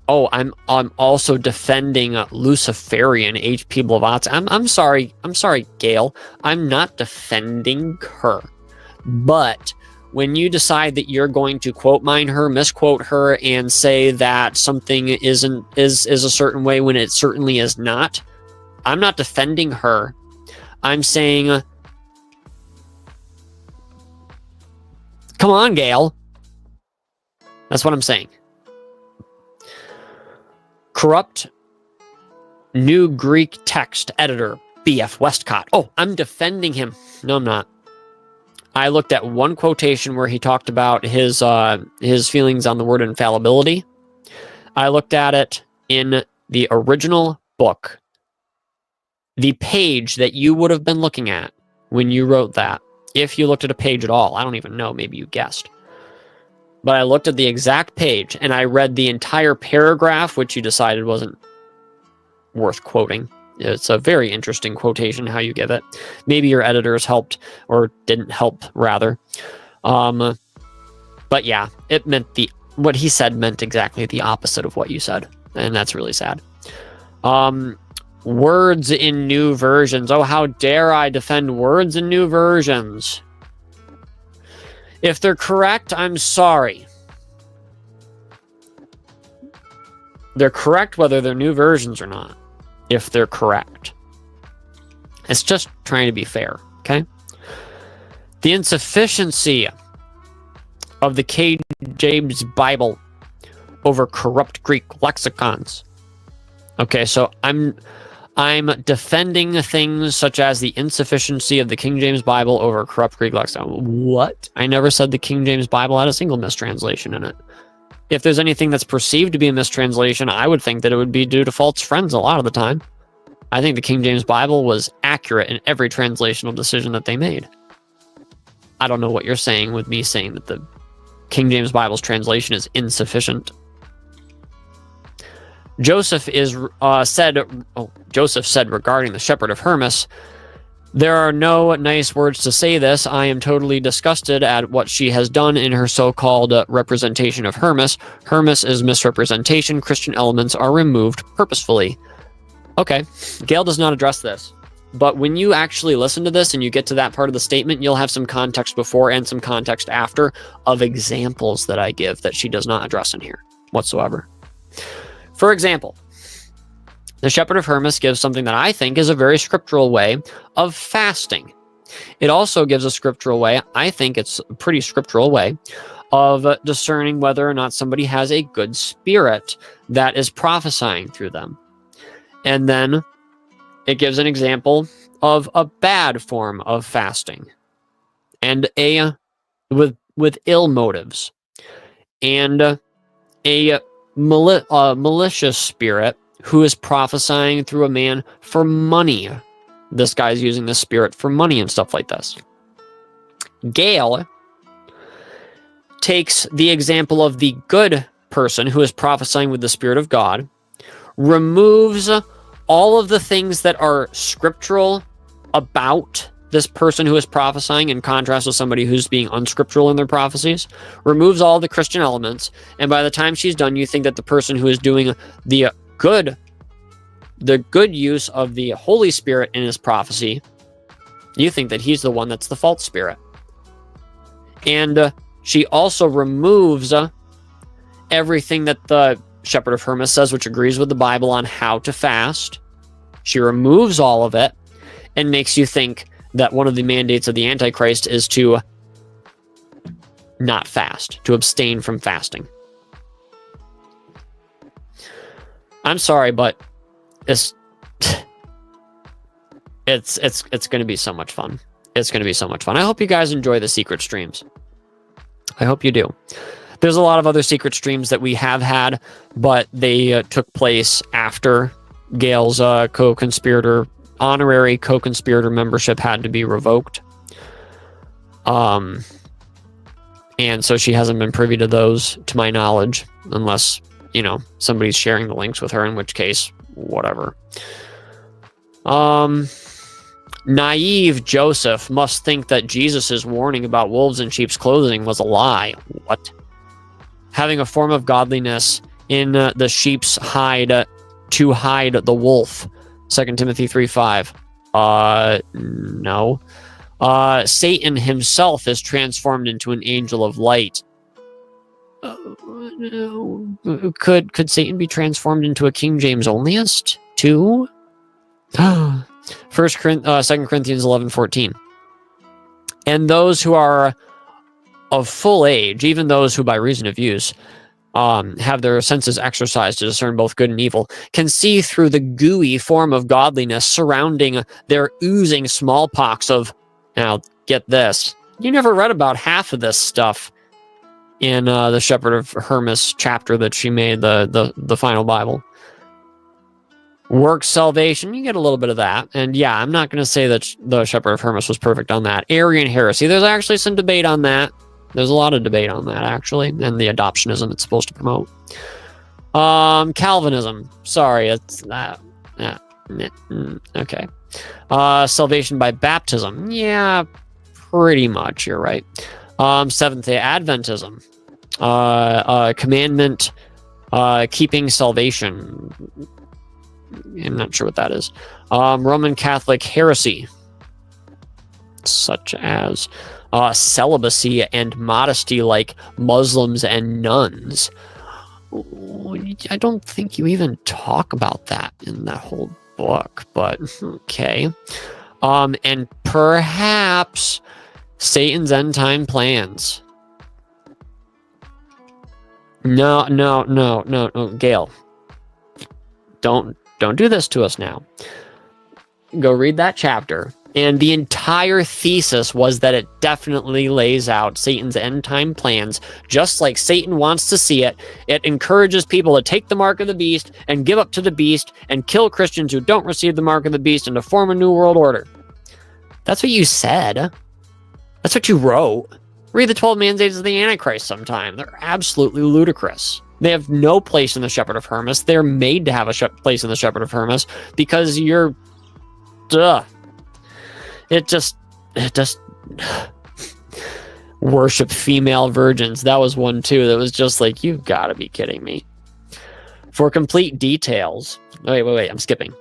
Oh, I'm also defending Luciferian H.P. Blavatsky. I'm sorry, Gail. I'm not defending her. But when you decide that you're going to quote mine her, misquote her, and say that something is a certain way when it certainly is not, I'm not defending her. I'm saying, come on, Gail. That's what I'm saying. Corrupt New Greek Text editor, B.F. Westcott. Oh, I'm defending him. No, I'm not. I looked at one quotation where he talked about his feelings on the word infallibility. I looked at it in the original book. The page that you would have been looking at when you wrote that, if you looked at a page at all. I don't even know. Maybe you guessed. But I looked at the exact page, and I read the entire paragraph, which you decided wasn't worth quoting. It's a very interesting quotation, how you give it. Maybe your editors helped, or didn't help, rather. But yeah, it meant what he said meant exactly the opposite of what you said, and that's really sad. Words in new versions. Oh, how dare I defend words in new versions. If they're correct, I'm sorry. They're correct whether they're new versions or not, if they're correct. It's just trying to be fair, okay? The insufficiency of the James Bible over corrupt Greek lexicons. Okay, so I'm defending things such as the insufficiency of the King James Bible over corrupt Greek lexicon. What? I never said the King James Bible had a single mistranslation in it. If there's anything that's perceived to be a mistranslation, I would think that it would be due to false friends a lot of the time. I think the King James Bible was accurate in every translational decision that they made. I don't know what you're saying with me saying that the King James Bible's translation is insufficient. Joseph said regarding the shepherd of Hermas, "There are no nice words to say this. I am totally disgusted at what she has done in her so-called representation of Hermas. Hermas is misrepresentation. Christian elements are removed purposefully." Okay, Gail does not address this. But when you actually listen to this and you get to that part of the statement, you'll have some context before and some context after of examples that I give that she does not address in here whatsoever. For example, the shepherd of Hermas gives something that I think is a very scriptural way of fasting. It also gives a scriptural way, I think it's a pretty scriptural way, of discerning whether or not somebody has a good spirit that is prophesying through them. And then it gives an example of a bad form of fasting and with ill motives and a malicious spirit who is prophesying through a man for money. This guy's using the spirit for money and stuff like this. Gail takes the example of the good person who is prophesying with the Spirit of God, removes all of the things that are scriptural about this person who is prophesying in contrast with somebody who's being unscriptural in their prophecies, removes all the Christian elements, and by the time she's done, you think that the person who is doing the good use of the Holy Spirit in his prophecy, you think that he's the one that's the false spirit. And she also removes everything that the shepherd of Hermas says, which agrees with the Bible on how to fast. She removes all of it and makes you think that one of the mandates of the Antichrist is to not fast, to abstain from fasting. I'm sorry, but it's going to be so much fun. It's going to be so much fun. I hope you guys enjoy the secret streams. I hope you do. There's a lot of other secret streams that we have had, but they took place after Gail's honorary co-conspirator membership had to be revoked. And so she hasn't been privy to those, to my knowledge, unless, somebody's sharing the links with her, in which case, whatever. Naive Joseph must think that Jesus' warning about wolves in sheep's clothing was a lie. What? Having a form of godliness in the sheep's hide to hide the wolf. 2 Timothy 3:5. No. Satan himself is transformed into an angel of light. Could Satan be transformed into a King James onlyist too? 2 Corinthians 11:14. And those who are of full age, even those who by reason of use have their senses exercised to discern both good and evil, can see through the gooey form of godliness surrounding their oozing smallpox of, now get this, you never read about half of this stuff in the Shepherd of Hermas chapter that she made, the final Bible. Work salvation, you get a little bit of that. And yeah, I'm not going to say that the Shepherd of Hermas was perfect on that. Arian heresy, there's actually some debate on that. There's a lot of debate on that, actually, and the adoptionism it's supposed to promote. Calvinism, sorry, it's that. Okay. Salvation by baptism, yeah, pretty much, you're right. Seventh-day Adventism, commandment keeping salvation. I'm not sure what that is. Roman Catholic heresy, such as celibacy and modesty like Muslims and nuns. I don't think you even talk about that in that whole book, but okay. And perhaps Satan's end time plans. No, Gail. Don't do this to us now. Go read that chapter. And the entire thesis was that it definitely lays out Satan's end time plans, just like Satan wants to see it. It encourages people to take the mark of the beast and give up to the beast and kill Christians who don't receive the mark of the beast and to form a new world order. That's what you said. That's what you wrote. Read the 12 Mandates of the Antichrist sometime. They're absolutely ludicrous. They have no place in the Shepherd of Hermas. They're made to have a place in the Shepherd of Hermas because you're... Duh. It just worship female virgins. That was one too. That was just like, you've got to be kidding me. For complete details. Wait, I'm skipping.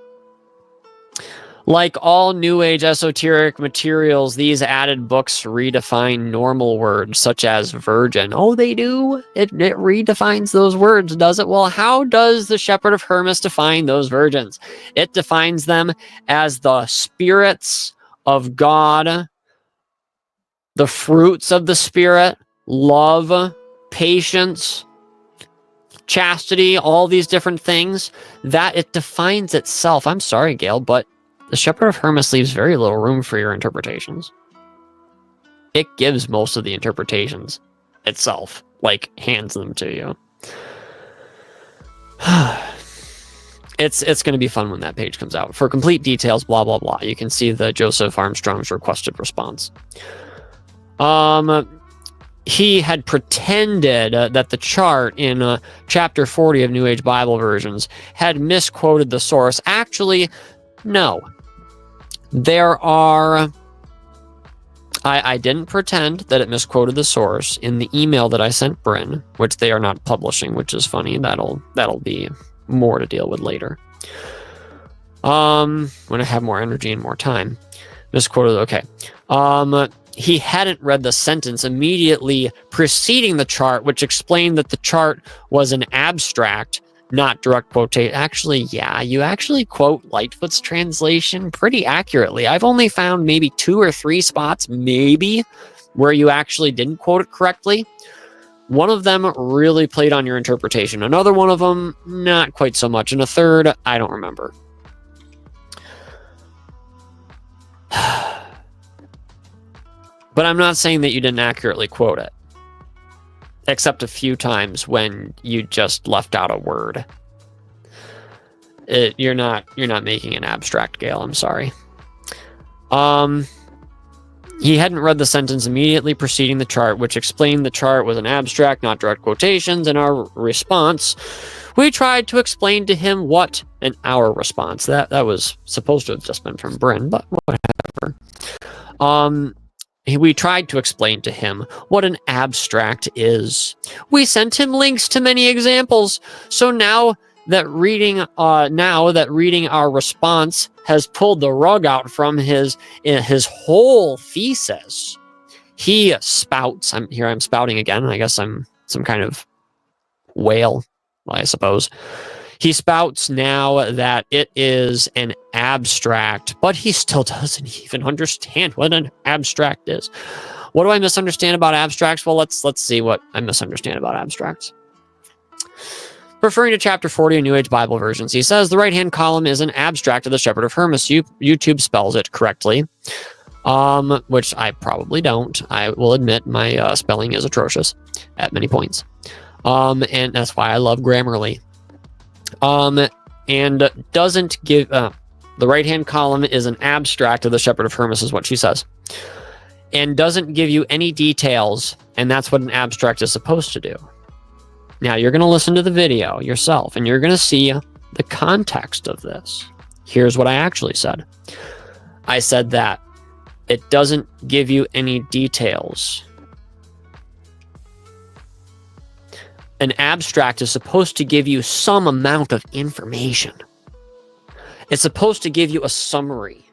Like all New Age esoteric materials, these added books redefine normal words such as virgin. Oh, they do? It redefines those words, does it? Well, how does the Shepherd of Hermas define those virgins? It defines them as the spirits of God, the fruits of the Spirit, love, patience, chastity, all these different things, that it defines itself. I'm sorry, Gail, but the Shepherd of Hermas leaves very little room for your interpretations. It gives most of the interpretations itself, like hands them to you. It's going to be fun when that page comes out. For complete details, blah, blah, blah. You can see the Joseph Armstrong's requested response. He had pretended that the chart in chapter 40 of New Age Bible versions had misquoted the source. Actually, no. There are... I didn't pretend that it misquoted the source in the email that I sent Bryn, which they are not publishing, which is funny. That'll be more to deal with later. When I have more energy and more time. Misquoted, okay. He hadn't read the sentence immediately preceding the chart, which explained that the chart was an abstract, not direct quotation. Actually, yeah, you actually quote Lightfoot's translation pretty accurately. I've only found maybe 2 or 3 spots, maybe, where you actually didn't quote it correctly. One of them really played on your interpretation. Another one of them, not quite so much. And a third, I don't remember. But I'm not saying that you didn't accurately quote it. Except a few times when you just left out a word. You're not making an abstract, Gail. I'm sorry. He hadn't read the sentence immediately preceding the chart, which explained the chart was an abstract, not direct quotations. In our response, we tried to explain to him what... In our response. That was supposed to have just been from Bryn, but whatever. We tried to explain to him what an abstract is. We sent him links to many examples. So now that reading our response has pulled the rug out from his whole thesis, he spouts. I'm spouting again. I guess I'm some kind of whale, I suppose. He spouts now that it is an abstract, but he still doesn't even understand what an abstract is. What do I misunderstand about abstracts? Well, let's see what I misunderstand about abstracts. Referring to chapter 40 of New Age Bible versions, he says the right-hand column is an abstract of the Shepherd of Hermas. YouTube spells it correctly, which I probably don't. I will admit my spelling is atrocious at many points, and that's why I love Grammarly. And doesn't give, the right-hand column is an abstract of the Shepherd of Hermas, is what she says, and doesn't give you any details, and that's what an abstract is supposed to do. Now, you're going to listen to the video yourself, and you're going to see the context of this. Here's what I actually said. I said that it doesn't give you any details. An abstract is supposed to give you some amount of information. It's supposed to give you a summary.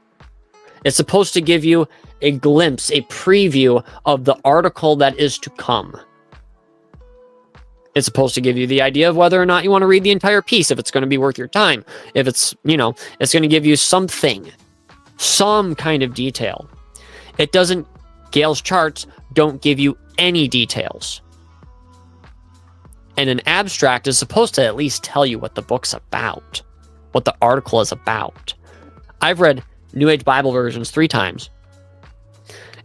It's supposed to give you a glimpse, a preview of the article that is to come. It's supposed to give you the idea of whether or not you want to read the entire piece, if it's going to be worth your time, if it's, it's going to give you something, some kind of detail. It doesn't, Gail's charts don't give you any details. And an abstract is supposed to at least tell you what the book's about, what the article is about. I've read New Age Bible versions 3 times.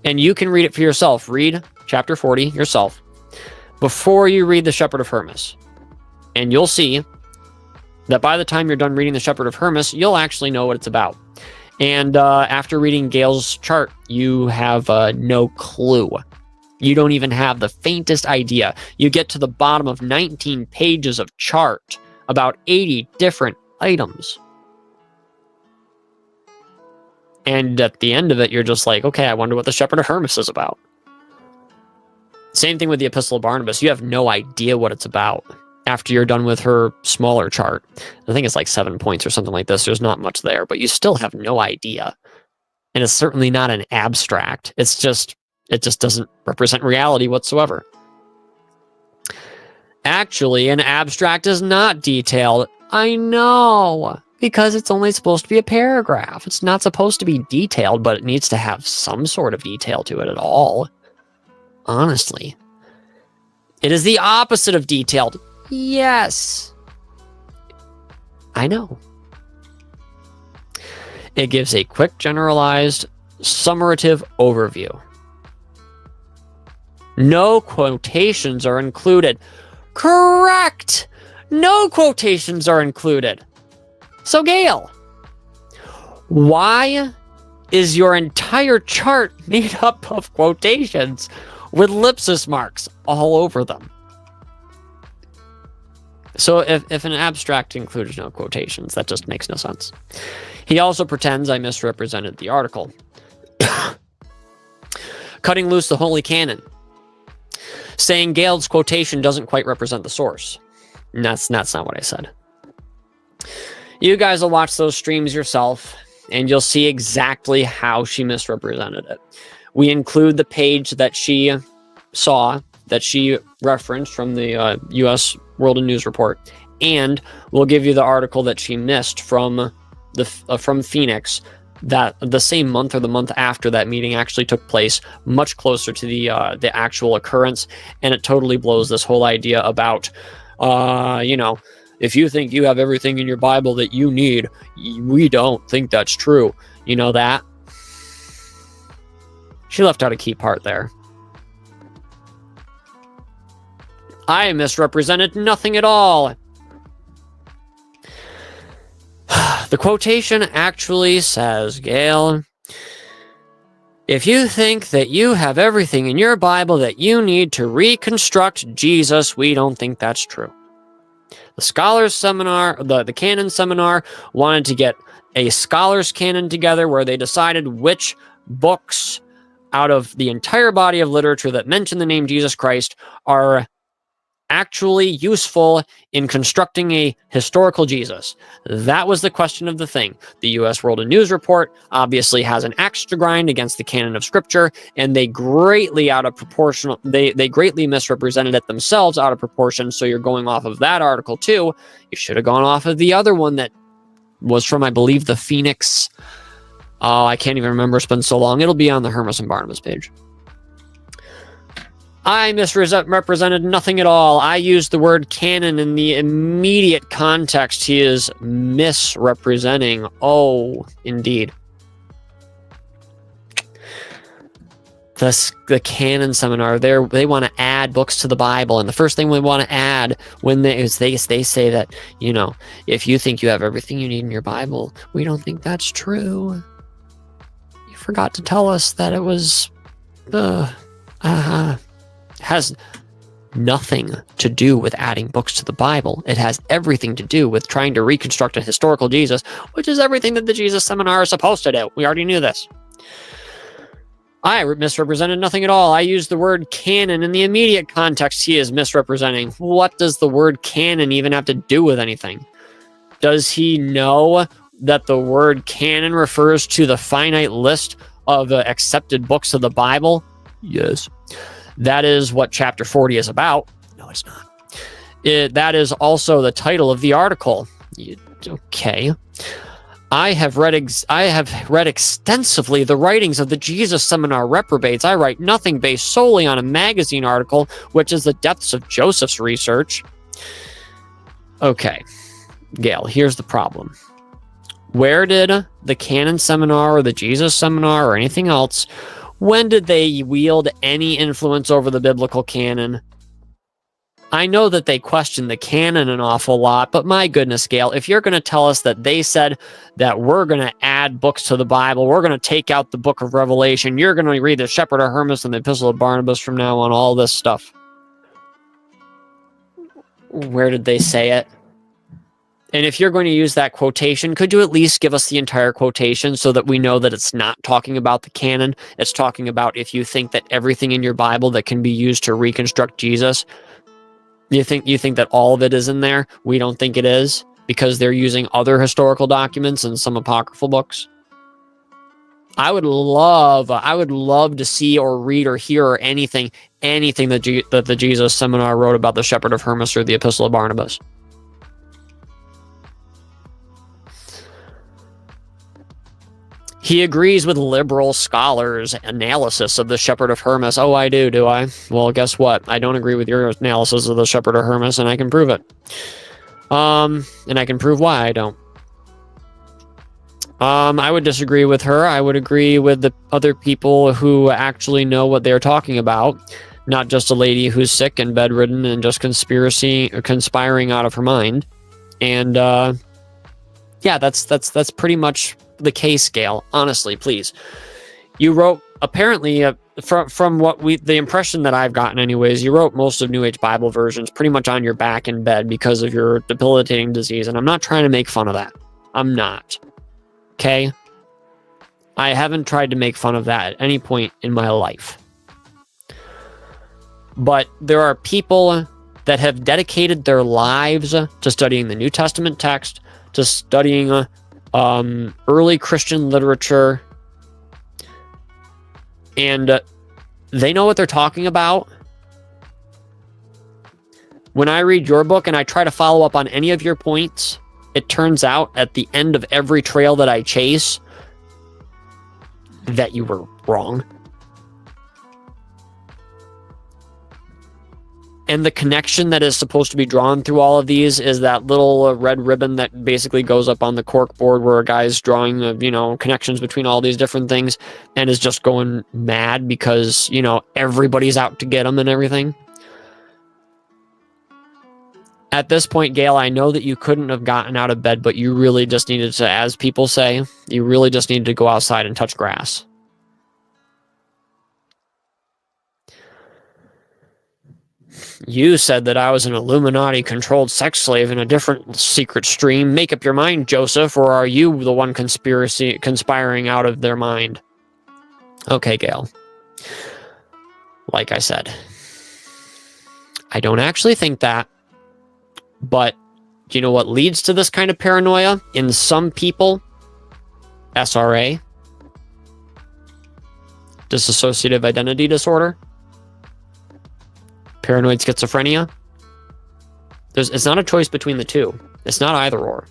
And you can read it for yourself. Read chapter 40 yourself before you read the Shepherd of Hermas. And you'll see that by the time you're done reading the Shepherd of Hermas, you'll actually know what it's about. And after reading Gail's chart, you have no clue. You don't even have the faintest idea. You get to the bottom of 19 pages of chart, about 80 different items. And at the end of it, you're just like, okay, I wonder what the Shepherd of Hermas is about. Same thing with the Epistle of Barnabas. You have no idea what it's about after you're done with her smaller chart. I think it's like 7 points or something like this. There's not much there, but you still have no idea. And it's certainly not an abstract. It just doesn't represent reality whatsoever. Actually, an abstract is not detailed. I know, because it's only supposed to be a paragraph. It's not supposed to be detailed, but it needs to have some sort of detail to it at all. Honestly. It is the opposite of detailed. Yes. I know. It gives a quick, generalized, summative overview. No quotations are included. Correct! No quotations are included. So, Gail, why is your entire chart made up of quotations with ellipsis marks all over them? So if an abstract includes no quotations, that just makes no sense. He also pretends I misrepresented the article. Cutting loose the Holy Canon. Saying Gail's quotation doesn't quite represent the source. And that's not what I said. You guys will watch those streams yourself, and you'll see exactly how she misrepresented it. We include the page that she saw, that she referenced from the U.S. World and News Report, and we'll give you the article that she missed from Phoenix, that the same month or the month after that meeting actually took place, much closer to the actual occurrence, and it totally blows this whole idea about, if you think you have everything in your Bible that you need, we don't think that's true. You know that? She left out a key part there. I misrepresented nothing at all. The quotation actually says, Gail, if you think that you have everything in your Bible that you need to reconstruct Jesus, we don't think that's true. The Scholars Seminar, the Canon Seminar, wanted to get a Scholars Canon together where they decided which books out of the entire body of literature that mention the name Jesus Christ are actually useful in constructing a historical Jesus. That was the question of the thing. The U.S. World and News Report obviously has an axe to grind against the canon of Scripture, and they greatly they greatly misrepresented it themselves out of proportion, so you're going off of that article too. You should have gone off of the other one that was from, I believe, the Phoenix. Oh, I can't even remember. It's been so long. It'll be on the Hermas and Barnabas page. I misrepresented nothing at all. I used the word canon in the immediate context he is misrepresenting. Oh, indeed. The Canon Seminar, they want to add books to the Bible, and the first thing we want to add when they say that, if you think you have everything you need in your Bible, we don't think that's true. You forgot to tell us that it was has nothing to do with adding books to the Bible. It has everything to do with trying to reconstruct a historical Jesus, which is everything that the Jesus Seminar is supposed to do. We already knew this. I misrepresented nothing at all. I used the word canon in the immediate context he is misrepresenting. What does the word canon even have to do with anything? Does he know that the word canon refers to the finite list of accepted books of the Bible? Yes. That is what chapter 40 is about. No, it's not. That is also the title of the article. Okay. I have read extensively the writings of the Jesus Seminar reprobates. I write nothing based solely on a magazine article, which is the depths of Joseph's research. Okay, Gail, here's the problem. Where did the Canon Seminar or the Jesus Seminar or anything else, when did they wield any influence over the biblical canon? I know that they question the canon an awful lot, but my goodness, Gail, if you're going to tell us that they said that we're going to add books to the Bible, we're going to take out the book of Revelation, you're going to read the Shepherd of Hermas and the Epistle of Barnabas from now on, all this stuff. Where did they say it? And if you're going to use that quotation, could you at least give us the entire quotation so that we know that it's not talking about the canon? It's talking about if you think that everything in your Bible that can be used to reconstruct Jesus, you think that all of it is in there? We don't think it is because they're using other historical documents and some apocryphal books. I would love to see or read or hear or anything that the Jesus Seminar wrote about the Shepherd of Hermas or the Epistle of Barnabas. He agrees with liberal scholars' analysis of the Shepherd of Hermas. Oh, I do I? Well, guess what? I don't agree with your analysis of the Shepherd of Hermas, and I can prove it. And I can prove why I don't. I would disagree with her. I would agree with the other people who actually know what they're talking about, not just a lady who's sick and bedridden and just conspiring out of her mind. And yeah, that's pretty much the case, Gail. Honestly, please. You wrote, apparently, from the impression that I've gotten anyways, you wrote most of New Age Bible versions pretty much on your back in bed because of your debilitating disease, and I'm not trying to make fun of that. I'm not. Okay? I haven't tried to make fun of that at any point in my life. But there are people that have dedicated their lives to studying the New Testament text, to studying early Christian literature, and they know what they're talking about. When I read your book and I try to follow up on any of your points, it turns out at the end of every trail that I chase that you were wrong. And the connection that is supposed to be drawn through all of these is that little red ribbon that basically goes up on the cork board where a guy's drawing, connections between all these different things and is just going mad because, everybody's out to get him and everything. At this point, Gail, I know that you couldn't have gotten out of bed, but you really just needed to, as people say, you really just needed to go outside and touch grass. You said that I was an Illuminati-controlled sex slave in a different secret stream. Make up your mind, Joseph, or are you the one conspiring out of their mind? Okay, Gail. Like I said, I don't actually think that, but do you know what leads to this kind of paranoia? In some people, SRA, dissociative identity disorder, paranoid schizophrenia. It's not a choice between the two. It's not either or.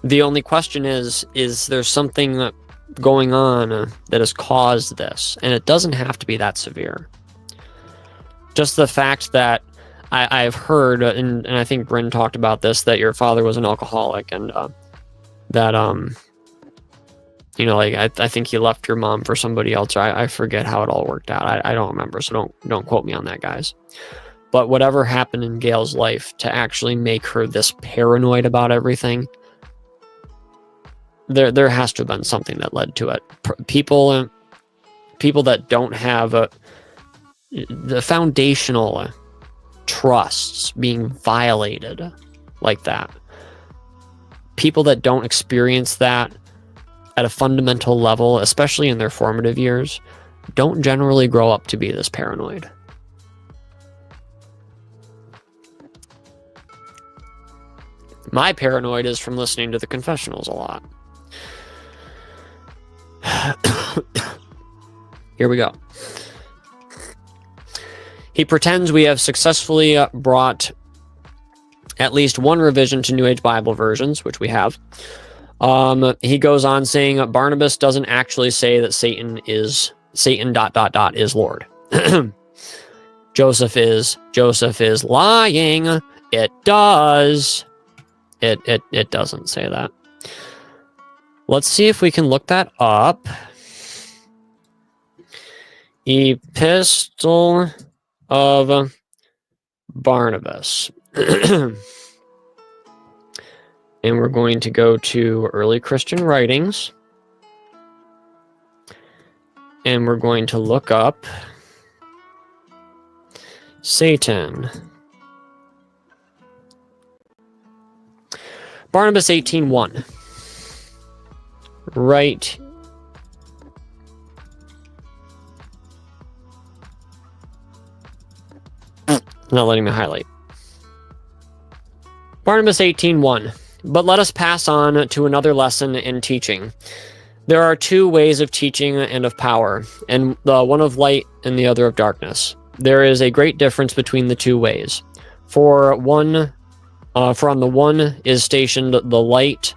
The only question is there something going on that has caused this? And it doesn't have to be that severe. Just the fact that I've heard, and I think Bryn talked about this, that your father was an alcoholic, and that I think he left your mom for somebody else. Or I forget how it all worked out. I don't remember, so don't quote me on that, guys. But whatever happened in Gail's life to actually make her this paranoid about everything, there has to have been something that led to it. People that don't have the foundational trusts being violated like that, people that don't experience that at a fundamental level, especially in their formative years, don't generally grow up to be this paranoid. My paranoid is from listening to the confessionals a lot. Here we go. He pretends we have successfully brought at least one revision to New Age Bible versions, which we have. He goes on saying Barnabas doesn't actually say that Satan is Lord. Joseph is lying. It does. It doesn't say that. Let's see if we can look that up. Epistle of Barnabas. And we're going to go to early Christian writings. And we're going to look up Satan. Barnabas 18:1. Right. Not letting me highlight. Barnabas 18:1. But let us pass on to another lesson in teaching. There are two ways of teaching and of power, and the one of light and the other of darkness. There is a great difference between the two ways. For on the one is stationed the light,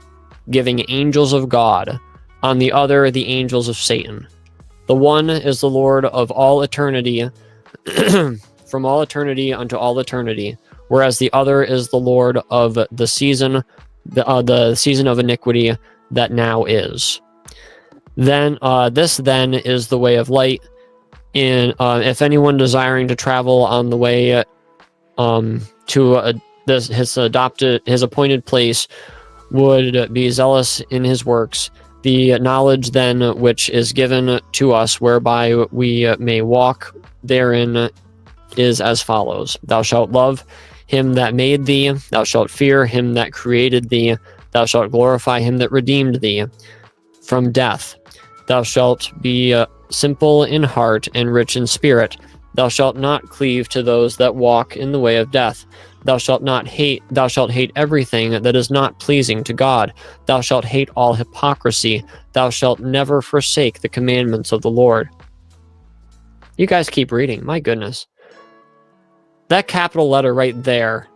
giving angels of God; on the other, the angels of Satan. The one is the Lord of all eternity, from all eternity unto all eternity, whereas the other is the Lord of the season of iniquity that now is. Then this then is the way of light. If anyone desiring to travel on the way to his appointed place would be zealous in his works, the knowledge then which is given to us whereby we may walk therein is as follows: Thou shalt love him that made thee, thou shalt fear him that created thee, thou shalt glorify him that redeemed thee from death. Thou shalt be simple in heart and rich in spirit. Thou shalt not cleave to those that walk in the way of death. Thou shalt hate everything that is not pleasing to God. Thou shalt hate all hypocrisy. Thou shalt never forsake the commandments of the Lord. You guys keep reading, my goodness. That capital letter right there,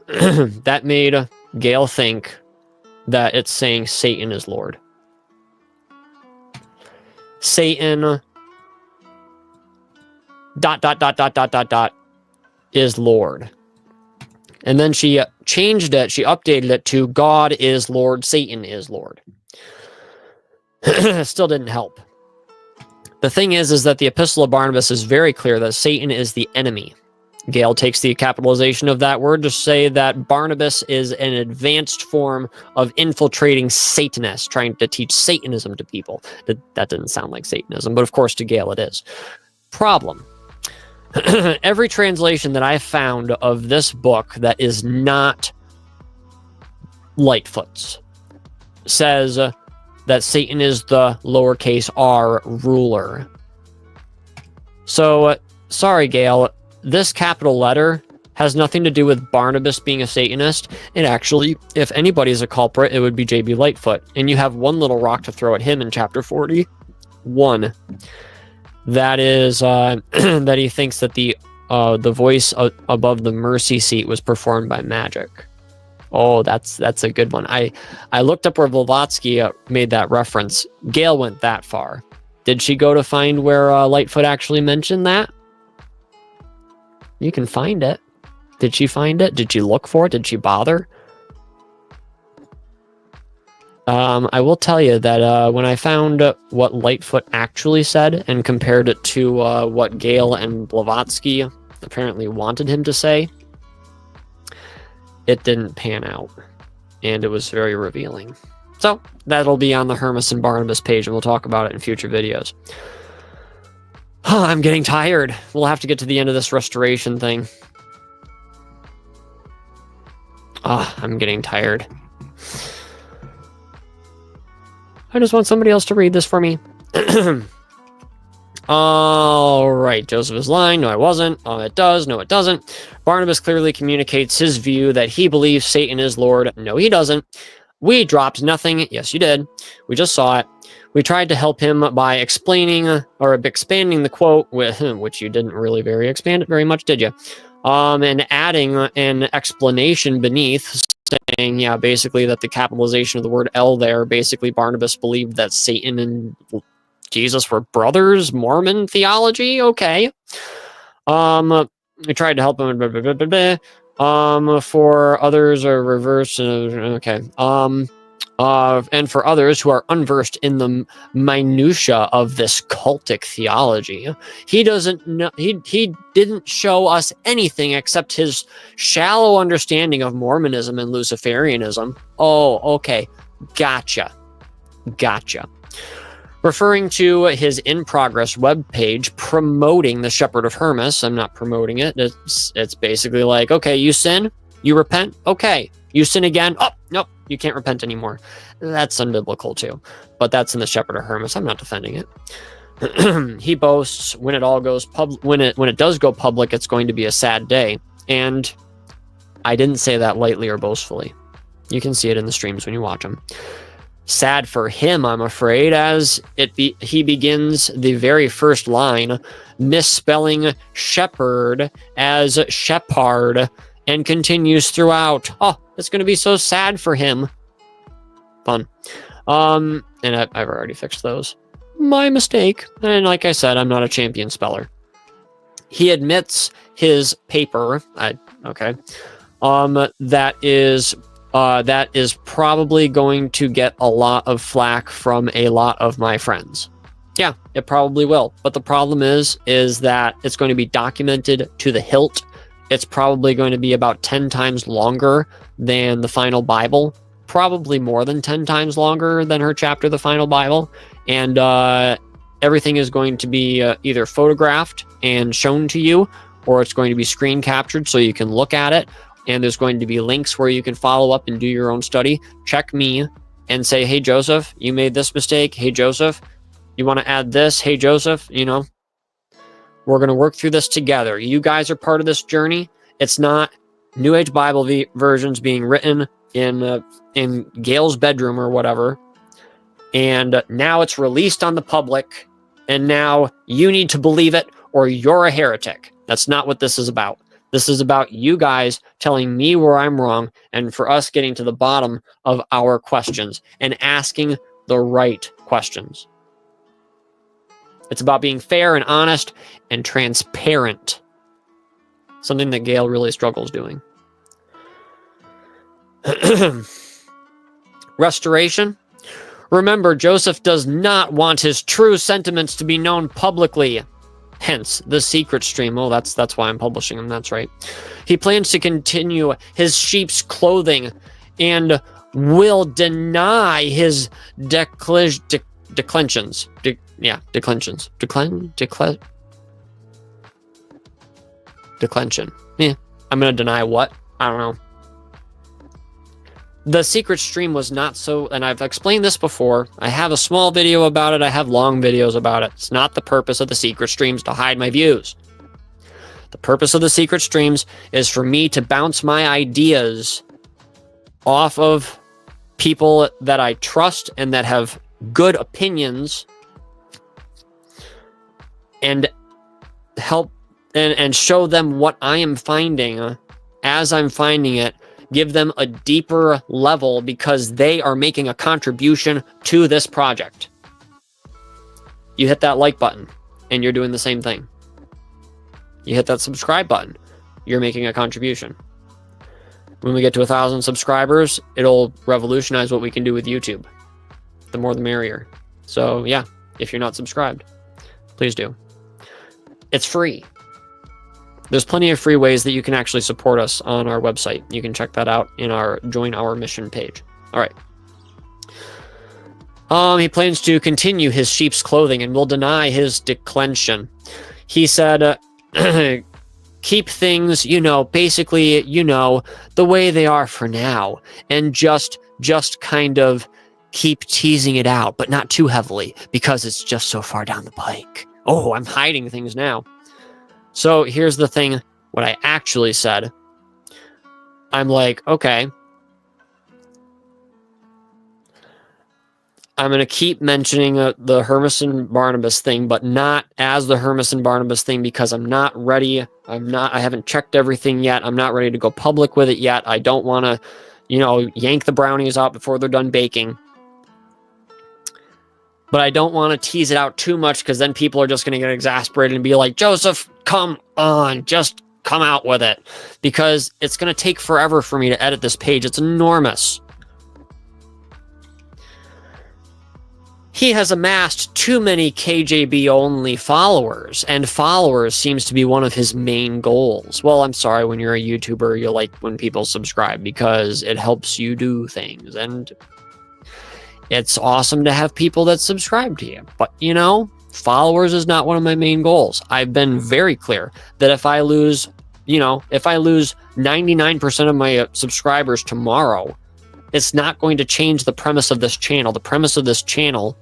that made Gail think that it's saying Satan is Lord. Satan ... is Lord. And then she changed it, she updated it to God is Lord, Satan is Lord. Still didn't help. The thing is that the Epistle of Barnabas is very clear that Satan is the enemy. Gail takes the capitalization of that word to say that Barnabas is an advanced form of infiltrating Satanists, trying to teach Satanism to people. That didn't sound like Satanism, but of course to Gail it is. Problem. Every translation that I found of this book that is not Lightfoot's says that Satan is the lowercase r ruler. So, sorry, Gail, this capital letter has nothing to do with Barnabas being a Satanist. And actually, if anybody's a culprit, it would be J.B. Lightfoot. And you have one little rock to throw at him in chapter 41. That is that he thinks that the voice above the mercy seat was performed by magic. Oh, that's a good one. I looked up where Blavatsky made that reference. Gail went that far. Did she go to find where Lightfoot actually mentioned that? You can find it. Did she find it? Did she look for it? Did she bother? I will tell you that when I found what Lightfoot actually said and compared it to what Gail and Blavatsky apparently wanted him to say, it didn't pan out. And it was very revealing. So, that'll be on the Hermas and Barnabas page, and we'll talk about it in future videos. Oh, I'm getting tired. We'll have to get to the end of this restoration thing. I'm getting tired. I just want somebody else to read this for me. All right, Joseph is lying. No, I wasn't. It does. No, it doesn't. Barnabas clearly communicates his view that he believes Satan is Lord. No, he doesn't. We dropped nothing. Yes, you did. We just saw it. We tried to help him by explaining or expanding the quote, which you didn't really expand it very much, did you? And adding an explanation beneath, saying, yeah, basically that the capitalization of the word L there, basically Barnabas believed that Satan and Jesus were brothers, Mormon theology, okay. We tried to help him, for others are reverse, okay. And for others who are unversed in the minutia of this cultic theology, he doesn't know. He didn't show us anything except his shallow understanding of Mormonism and Luciferianism. Oh, okay, gotcha. Referring to his in-progress webpage promoting the Shepherd of Hermas, I'm not promoting it. It's basically like, okay, you sin, you repent, okay. You sin again, oh, nope, you can't repent anymore. That's unbiblical too, but that's in the Shepherd of Hermas. I'm not defending it. He boasts when it all goes when it does go public, it's going to be a sad day. And I didn't say that lightly or boastfully. You can see it in the streams when you watch them. Sad for him, I'm afraid, as he begins the very first line misspelling shepherd as shepherd and continues throughout. Oh, it's going to be so sad for him. Fun. And I've already fixed those. My mistake. And like I said, I'm not a champion speller. He admits his paper. Okay. That is probably going to get a lot of flack from a lot of my friends. Yeah, it probably will. But the problem is that it's going to be documented to the hilt. It's probably going to be about 10 times longer than the Final Bible, probably more than 10 times longer than her chapter, The Final Bible. And everything is going to be either photographed and shown to you, or it's going to be screen captured so you can look at it. And there's going to be links where you can follow up and do your own study. Check me and say, hey, Joseph, you made this mistake. Hey, Joseph, you want to add this? Hey, Joseph, we're going to work through this together. You guys are part of this journey. It's not New Age Bible versions being written in Gail's bedroom or whatever. And now it's released on the public. And now you need to believe it or you're a heretic. That's not what this is about. This is about you guys telling me where I'm wrong and for us getting to the bottom of our questions and asking the right questions. It's about being fair and honest and transparent. Something that Gail really struggles doing. Restoration. Remember, Joseph does not want his true sentiments to be known publicly. Hence, the secret stream. Oh, that's why I'm publishing them. That's right. He plans to continue his sheep's clothing and will deny his declensions. Declension. Yeah. I'm going to deny what? I don't know. The secret stream was not so, and I've explained this before. I have a small video about it. I have long videos about it. It's not the purpose of the secret streams to hide my views. The purpose of the secret streams is for me to bounce my ideas off of people that I trust and that have good opinions and help and show them what I am finding as I'm finding it. Give them a deeper level because they are making a contribution to this project. You hit that like button and you're doing the same thing. You hit that subscribe button, you're making a contribution. When we get to 1,000 subscribers, it'll revolutionize what we can do with YouTube. The more the merrier. So yeah, if you're not subscribed, please do. It's free. There's plenty of free ways that you can actually support us on our website. You can check that out in our Join Our Mission page. All right. He plans to continue his sheep's clothing and will deny his declension. He said, keep things, basically, the way they are for now. And just kind of keep teasing it out, but not too heavily because it's just so far down the pike. Oh, I'm hiding things now. So here's the thing, what I actually said. I'm like, okay. I'm going to keep mentioning the Hermas and Barnabas thing, but not as the Hermas and Barnabas thing, because I'm not ready. I haven't checked everything yet. I'm not ready to go public with it yet. I don't want to, yank the brownies out before they're done baking. But I don't want to tease it out too much, because then people are just going to get exasperated and be like, Joseph, come on, just come out with it. Because it's going to take forever for me to edit this page. It's enormous. He has amassed too many KJV-ONLY followers, and followers seems to be one of his main goals. Well, I'm sorry, when you're a YouTuber, you like when people subscribe because it helps you do things, and it's awesome to have people that subscribe to you. But, followers is not one of my main goals. I've been very clear that if I lose 99% of my subscribers tomorrow, it's not going to change the premise of this channel. The premise of this channel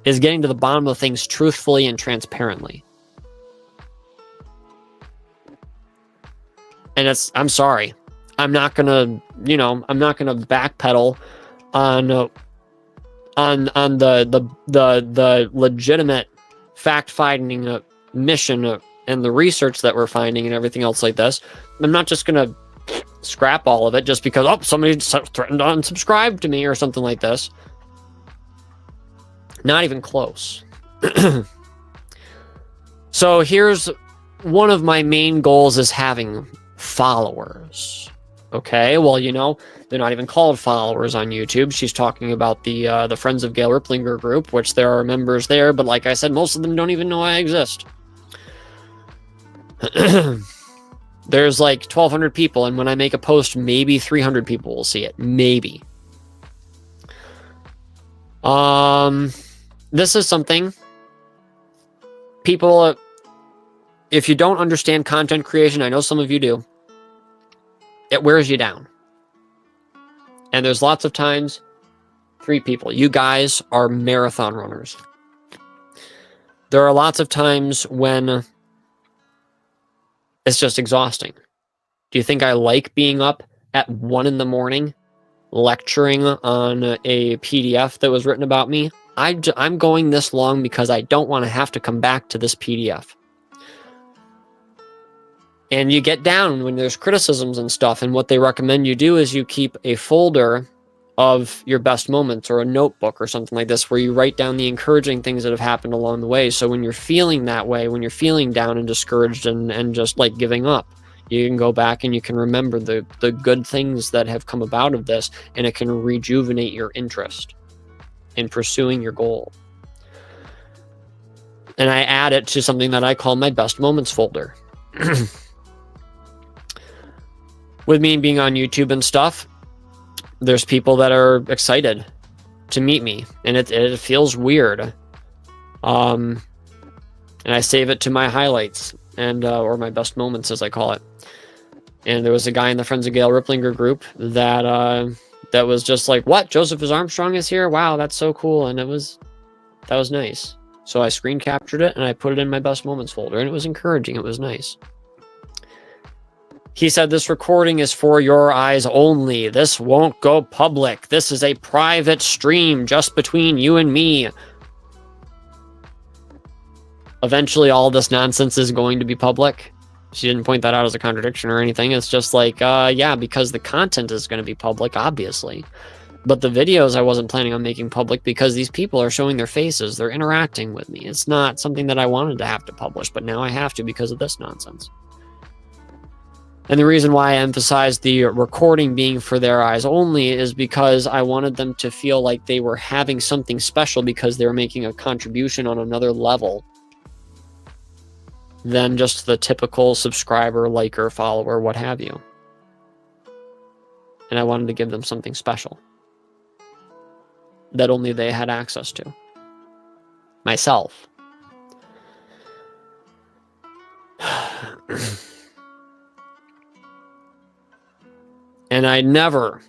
is getting to the bottom of things truthfully and transparently. And I'm sorry. I'm not gonna backpedal on the legitimate fact-finding mission and the research that we're finding and everything else like this. I'm not just gonna scrap all of it just because somebody threatened to unsubscribe to me or something like this. Not even close. So here's one of my main goals, is having followers. Okay, well, they're not even called followers on YouTube. She's talking about the Friends of Gail Riplinger group, which there are members there, but like I said, most of them don't even know I exist. There's like 1,200 people, and when I make a post, maybe 300 people will see it. Maybe. This is something people, if you don't understand content creation, I know some of you do, it wears you down. And there's lots of times, 3 people, you guys are marathon runners. There are lots of times when it's just exhausting. Do you think I like being up at 1 in the morning lecturing on a PDF that was written about me? I'm going this long because I don't want to have to come back to this PDF. And you get down when there's criticisms and stuff, and what they recommend you do is you keep a folder of your best moments or a notebook or something like this where you write down the encouraging things that have happened along the way. So when you're feeling that way, when you're feeling down and discouraged and just like giving up, you can go back and you can remember the good things that have come about of this, and it can rejuvenate your interest in pursuing your goal. And I add it to something that I call my best moments folder. With me being on YouTube and stuff, there's people that are excited to meet me, and it feels weird. And I save it to my highlights and or my best moments, as I call it. And there was a guy in the Friends of Gail Riplinger group that was just like, "What? Joseph Armstrong is here? Wow, that's so cool!" And that was nice. So I screen captured it and I put it in my best moments folder, and it was encouraging. It was nice. He said, "This recording is for your eyes only. This won't go public. This is a private stream just between you and me." Eventually, all this nonsense is going to be public. She didn't point that out as a contradiction or anything. It's just like, yeah, because the content is going to be public, obviously. But the videos I wasn't planning on making public because these people are showing their faces. They're interacting with me. It's not something that I wanted to have to publish, but now I have to because of this nonsense. And the reason why I emphasized the recording being for their eyes only is because I wanted them to feel like they were having something special because they were making a contribution on another level than just the typical subscriber, liker, follower, what have you. And I wanted to give them something special that only they had access to. Myself. And I never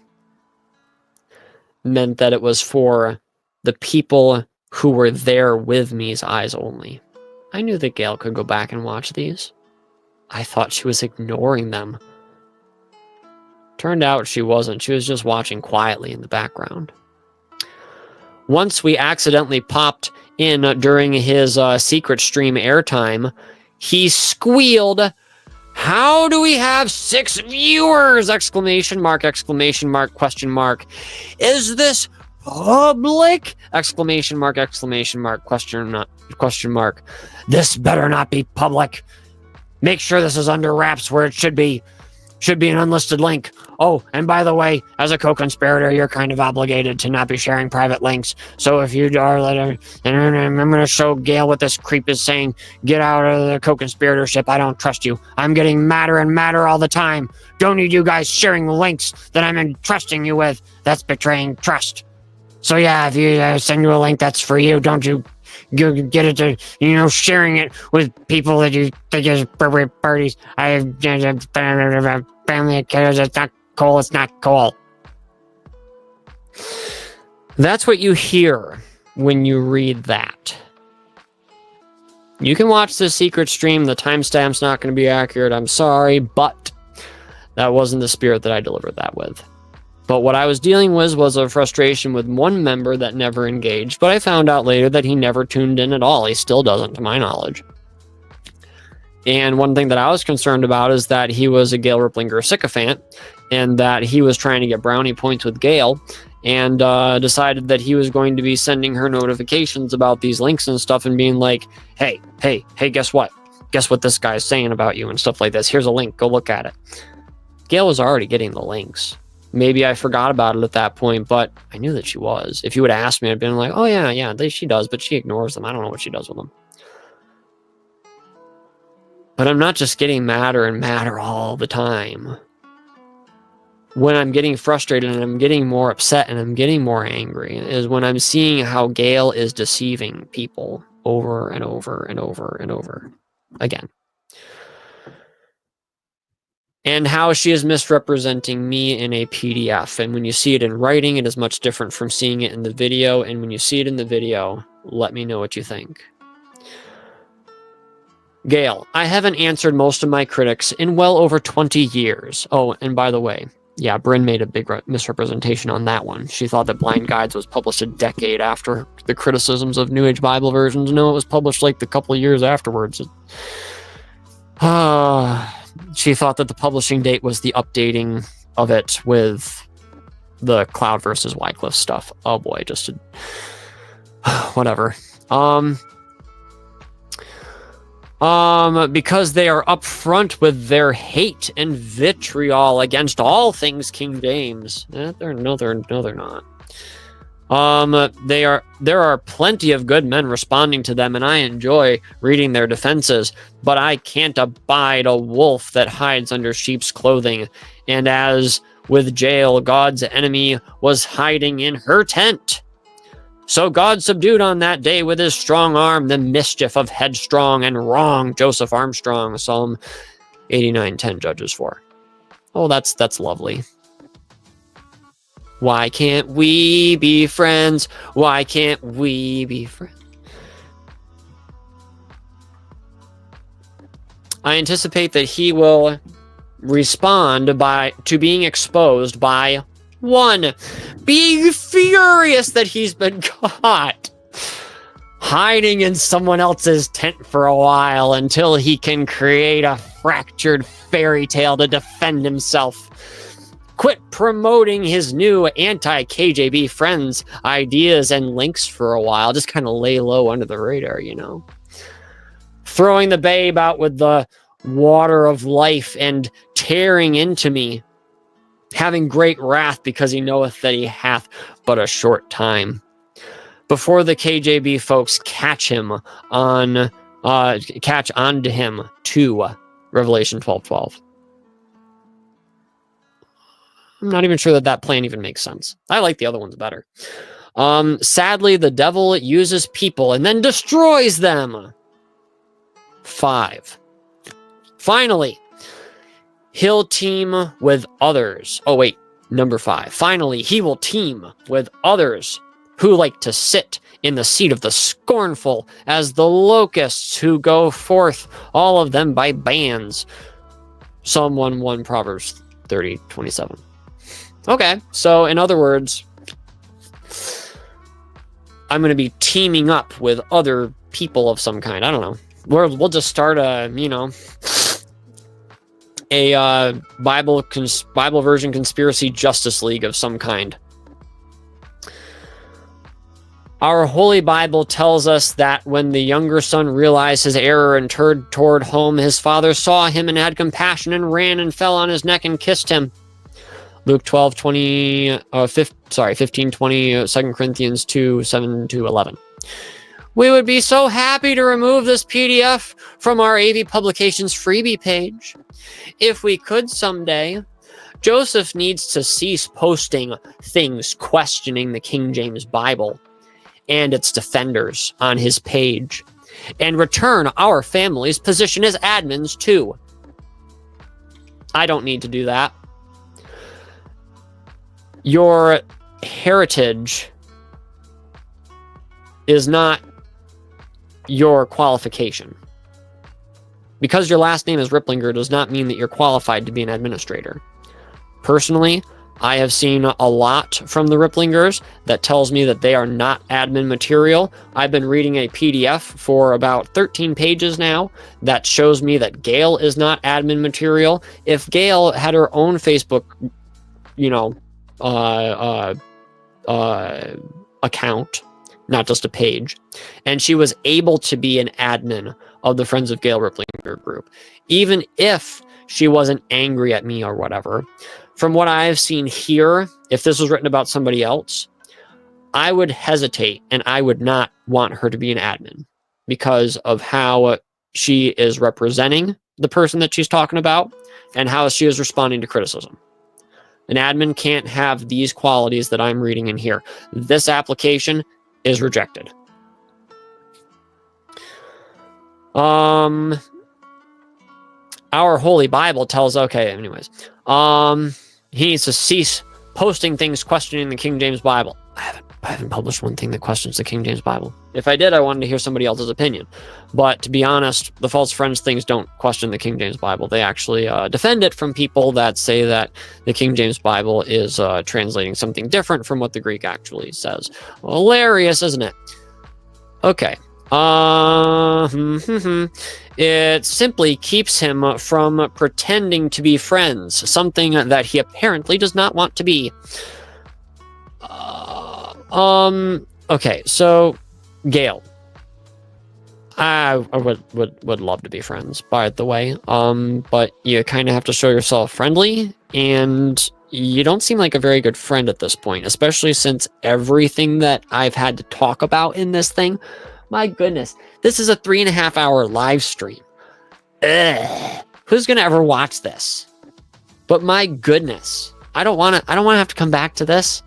meant that it was for the people who were there with me's eyes only. I knew that Gail could go back and watch these. I thought she was ignoring them. Turned out she wasn't. She was just watching quietly in the background. once we accidentally popped in during his secret stream airtime, he squealed, "How do we have 6 viewers?" Exclamation mark, exclamation mark, question mark. "Is this public?" Exclamation mark, exclamation mark, question mark. "This better not be public. Make sure this is under wraps where it should be. Should be an unlisted link. Oh, and by the way, as a co-conspirator, you're kind of obligated to not be sharing private links. So if you are, and I'm going to show Gail what this creep is saying. Get out of the co-conspiratorship. I don't trust you. I'm getting madder and madder all the time. Don't need you guys sharing the links that I'm entrusting you with. That's betraying trust. So yeah, if you send you a link, that's for you. Don't you get it to, sharing it with people that you think is appropriate parties. I have family kids. It's not cool. It's not cool. That's what you hear when you read that. You can watch the secret stream. The timestamp's not going to be accurate. I'm sorry, but that wasn't the spirit that I delivered that with. But what I was dealing with was a frustration with one member that never engaged, but I found out later that he never tuned in at all. He still doesn't, to my knowledge. And one thing that I was concerned about is that he was a Gail Riplinger sycophant, and that he was trying to get brownie points with Gail, and decided that he was going to be sending her notifications about these links and stuff, and being like, hey, guess what? Guess what this guy's saying about you and stuff like this. Here's a link. Go look at it. Gail was already getting the links. Maybe I forgot about it at that point, but I knew that she was. If you would have asked me, I'd been like, oh, yeah, she does, but she ignores them. I don't know what she does with them. But I'm not just getting madder and madder all the time. When I'm getting frustrated and I'm getting more upset and I'm getting more angry is when I'm seeing how Gail is deceiving people over and over and over and over again. And how she is misrepresenting me in a PDF. And when you see it in writing, it is much different from seeing it in the video. And when you see it in the video, let me know what you think. Gail, I haven't answered most of my critics in well over 20 years. Oh, and by the way, yeah, Bryn made a big misrepresentation on that one. She thought that Blind Guides was published a decade after the criticisms of New Age Bible versions. No, it was published like a couple of years afterwards. She thought that the publishing date was the updating of it with the Cloud versus Wycliffe stuff. Oh boy, just whatever. Because they are upfront with their hate and vitriol against all things King James. They're not. There are plenty of good men responding to them, and I enjoy reading their defenses, but I can't abide a wolf that hides under sheep's clothing. And as with Jael, God's enemy was hiding in her tent. So God subdued on that day with his strong arm the mischief of headstrong and wrong Joseph Armstrong, Psalm 89:10, Judges 4. Oh, that's lovely. Why can't we be friends? Why can't we be friends? I anticipate that he will respond to being exposed by 1, being furious that he's been caught hiding in someone else's tent for a while until he can create a fractured fairy tale to defend himself. Quit promoting his new anti-KJV friends ideas and links for a while. Just kind of lay low under the radar, Throwing the babe out with the water of life and tearing into me. Having great wrath because he knoweth that he hath but a short time. Before the KJV folks catch onto him to Revelation 12:12. I'm not even sure that plan even makes sense. I like the other ones better. Sadly, the devil uses people and then destroys them. 5. Finally, he'll team with others. Oh, wait, number 5. Finally, he will team with others who like to sit in the seat of the scornful as the locusts who go forth, all of them by bands. Psalm 1:1, Proverbs 30:27. Okay, so in other words, I'm going to be teaming up with other people of some kind. I don't know. We'll just start a, Bible version conspiracy justice league of some kind. Our Holy Bible tells us that when the younger son realized his error and turned toward home, his father saw him and had compassion and ran and fell on his neck and kissed him. Luke 15:20, 2 Corinthians 2:7-11. We would be so happy to remove this PDF from our AV Publications freebie page. If we could someday. Joseph needs to cease posting things questioning the King James Bible and its defenders on his page, and return our family's position as admins too. I don't need to do that. Your heritage is not your qualification. Because your last name is Riplinger does not mean that you're qualified to be an administrator. Personally, I have seen a lot from the Riplingers that tells me that they are not admin material. I've been reading a PDF for about 13 pages now that shows me that Gail is not admin material. If Gail had her own Facebook, account, not just a page, and she was able to be an admin of the Friends of Gail Riplinger group, even if she wasn't angry at me or whatever, from what I've seen here, if this was written about somebody else, I would hesitate and I would not want her to be an admin because of how she is representing the person that she's talking about and how she is responding to criticism. An admin can't have these qualities that I'm reading in here. This application is rejected. Our Holy Bible tells, he needs to cease posting things questioning the King James Bible. I haven't published one thing that questions the King James Bible. If I did, I wanted to hear somebody else's opinion. But to be honest, the False Friends things don't question the King James Bible. They actually defend it from people that say that the King James Bible is translating something different from what the Greek actually says. Hilarious, isn't it? Okay. It simply keeps him from pretending to be friends, something that he apparently does not want to be. Okay, so Gail, I would love to be friends, by the way. But you kind of have to show yourself friendly, and you don't seem like a very good friend at this point, especially since everything that I've had to talk about in this thing. My goodness, this is a 3.5-hour live stream. Ugh. Who's gonna ever watch this? But my goodness, I don't want to have to come back to this.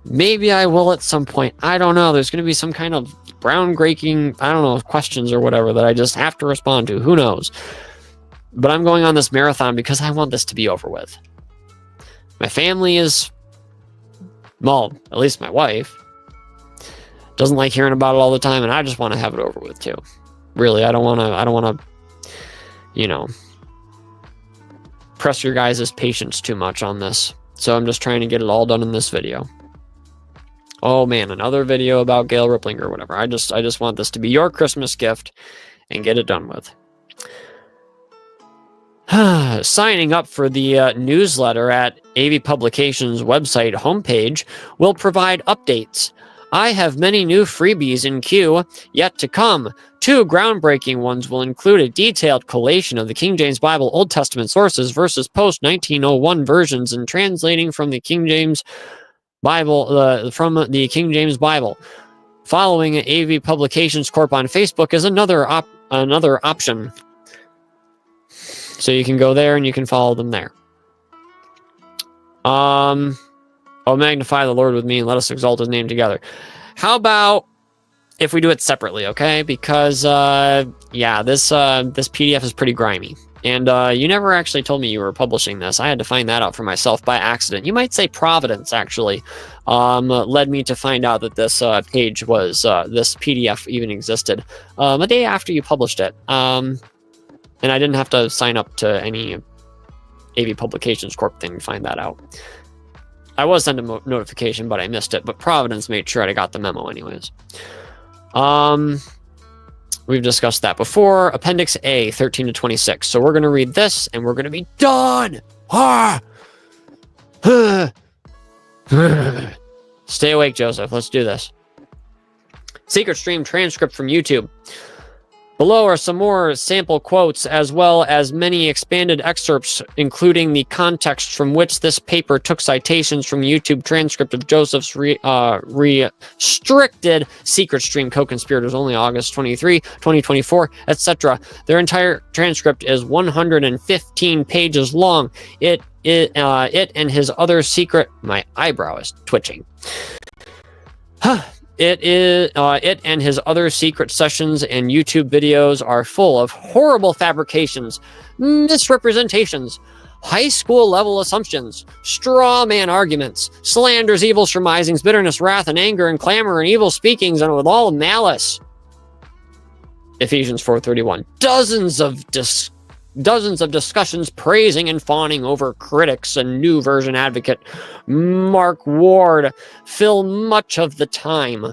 Maybe I will at some point. I don't know. There's gonna be some kind of groundbreaking, questions or whatever that I just have to respond to. Who knows? But I'm going on this marathon because I want this to be over with. My family is, well, at least my wife doesn't like hearing about it all the time, and I just want to have it over with too. Really, I don't want to, press your guys' patience too much on this. So I'm just trying to get it all done in this video. Oh man, another video about Gail Riplinger or whatever. I just want this to be your Christmas gift and get it done with. Signing up for the newsletter at AV Publications website homepage will provide updates. I have many new freebies in queue yet to come. 2 groundbreaking ones will include a detailed collation of the King James Bible Old Testament sources versus post-1901 versions and translating from the King James Bible, Following AV Publications Corp on Facebook is another option. So you can go there and you can follow them there. Oh, magnify the Lord with me and let us exalt his name together. How about if we do it separately, okay? Because, this PDF is pretty grimy. And you never actually told me you were publishing this. I had to find that out for myself by accident. You might say Providence, actually, led me to find out that this page was, this PDF even existed a day after you published it. And I didn't have to sign up to any AV Publications Corp thing to find that out. I was sent a notification, but I missed it. But Providence made sure I got the memo anyways. We've discussed that before. Appendix A, 13 to 26. So we're going to read this, and we're going to be done. Stay awake, Joseph. Let's do this. Secret stream transcript from YouTube. Below are some more sample quotes, as well as many expanded excerpts, including the context from which this paper took citations from YouTube transcript of Joseph's restricted secret stream Co-conspirators only August 23, 2024, etc. Their entire transcript is 115 pages long. It and his other secret... My eyebrow is twitching. It and his other secret sessions and YouTube videos are full of horrible fabrications, misrepresentations, high school level assumptions, straw man arguments, slanders, evil surmisings, bitterness, wrath, and anger, and clamor, and evil speakings, and with all malice. Ephesians 4:31. Dozens of discussions praising and fawning over critics and New Version advocate Mark Ward fill much of the time.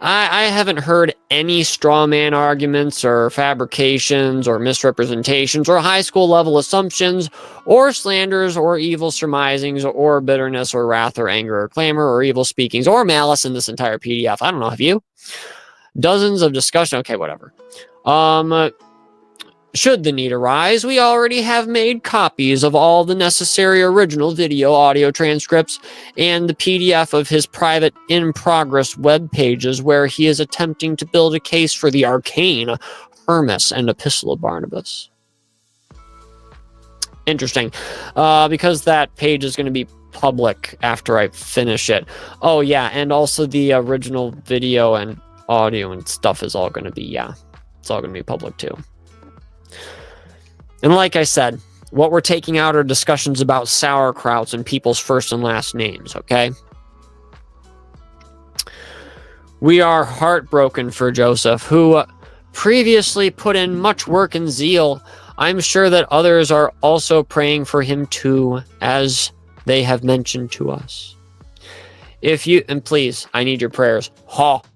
I haven't heard any straw man arguments or fabrications or misrepresentations or high school level assumptions or slanders or evil surmisings or bitterness or wrath or anger or clamor or evil speakings or malice in this entire PDF. I don't know, have you? Dozens of discussion. Okay, whatever. Should the need arise, we already have made copies of all the necessary original video, audio transcripts, and the PDF of his private in-progress web pages where he is attempting to build a case for the arcane Hermas and Epistle of Barnabas. Interesting. Because that page is going to be public after I finish it. Oh, yeah, and also the original video and audio and stuff is all going to be, yeah, it's all going to be public too. And like I said, what we're taking out are discussions about sauerkrauts and people's first and last names, okay? We are heartbroken for Joseph, who previously put in much work and zeal. I'm sure that others are also praying for him too, as they have mentioned to us. If you, and please, I need your prayers.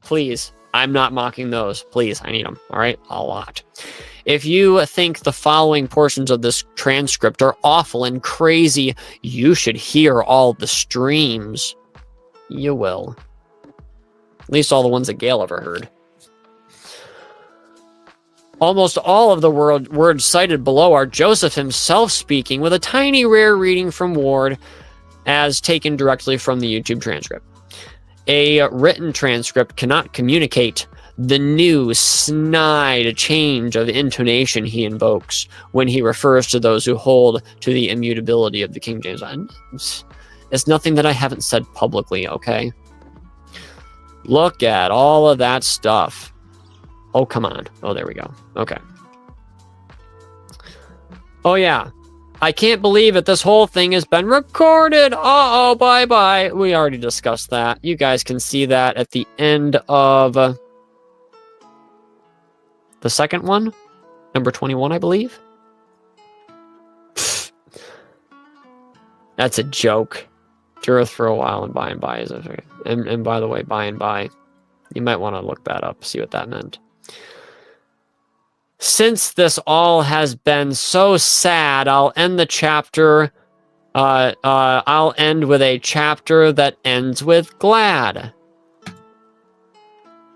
Please. I'm not mocking those. Please, I need them, all right? A lot. If you think the following portions of this transcript are awful and crazy, you should hear all the streams. You will. At least all the ones that Gail ever heard. Almost all of the words cited below are Joseph himself speaking, with a tiny rare reading from Ward as taken directly from the YouTube transcript. A written transcript cannot communicate the new snide change of intonation he invokes when he refers to those who hold to the immutability of the King James. It's nothing that I haven't said publicly, okay? Look at all of that stuff. Oh, come on. Oh, there we go. Okay. Oh, yeah. I can't believe it. This whole thing has been recorded. Uh-oh, bye-bye. We already discussed that. You guys can see that at the end of the second one. Number 21, I believe. That's a joke. Truth for a while and by and by is okay. And by the way, by and by, you might want to look that up, see what that meant. Since this all has been so sad, I'll end the chapter. I'll end with a chapter that ends with glad.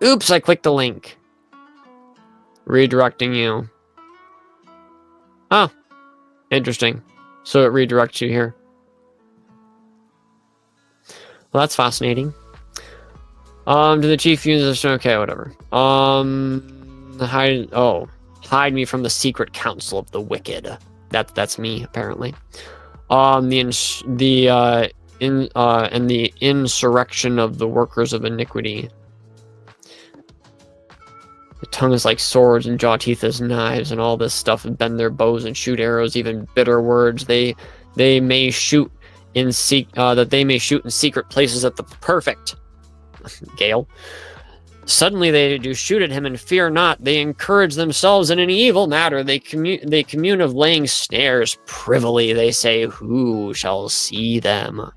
Oops, I clicked the link. Redirecting you. Oh, interesting. So it redirects you here. Well, that's fascinating. To the chief musician. Okay, whatever. Hide me from the secret council of the wicked. That's me, apparently. The insurrection of the workers of iniquity. The tongue is like swords and jaw teeth as knives, and all this stuff, and bend their bows and shoot arrows, even bitter words. They may shoot in secret places at the perfect. Gail. Suddenly they do shoot at him and fear not. They encourage themselves in an evil matter. They commune of laying snares privily. They say, who shall see them?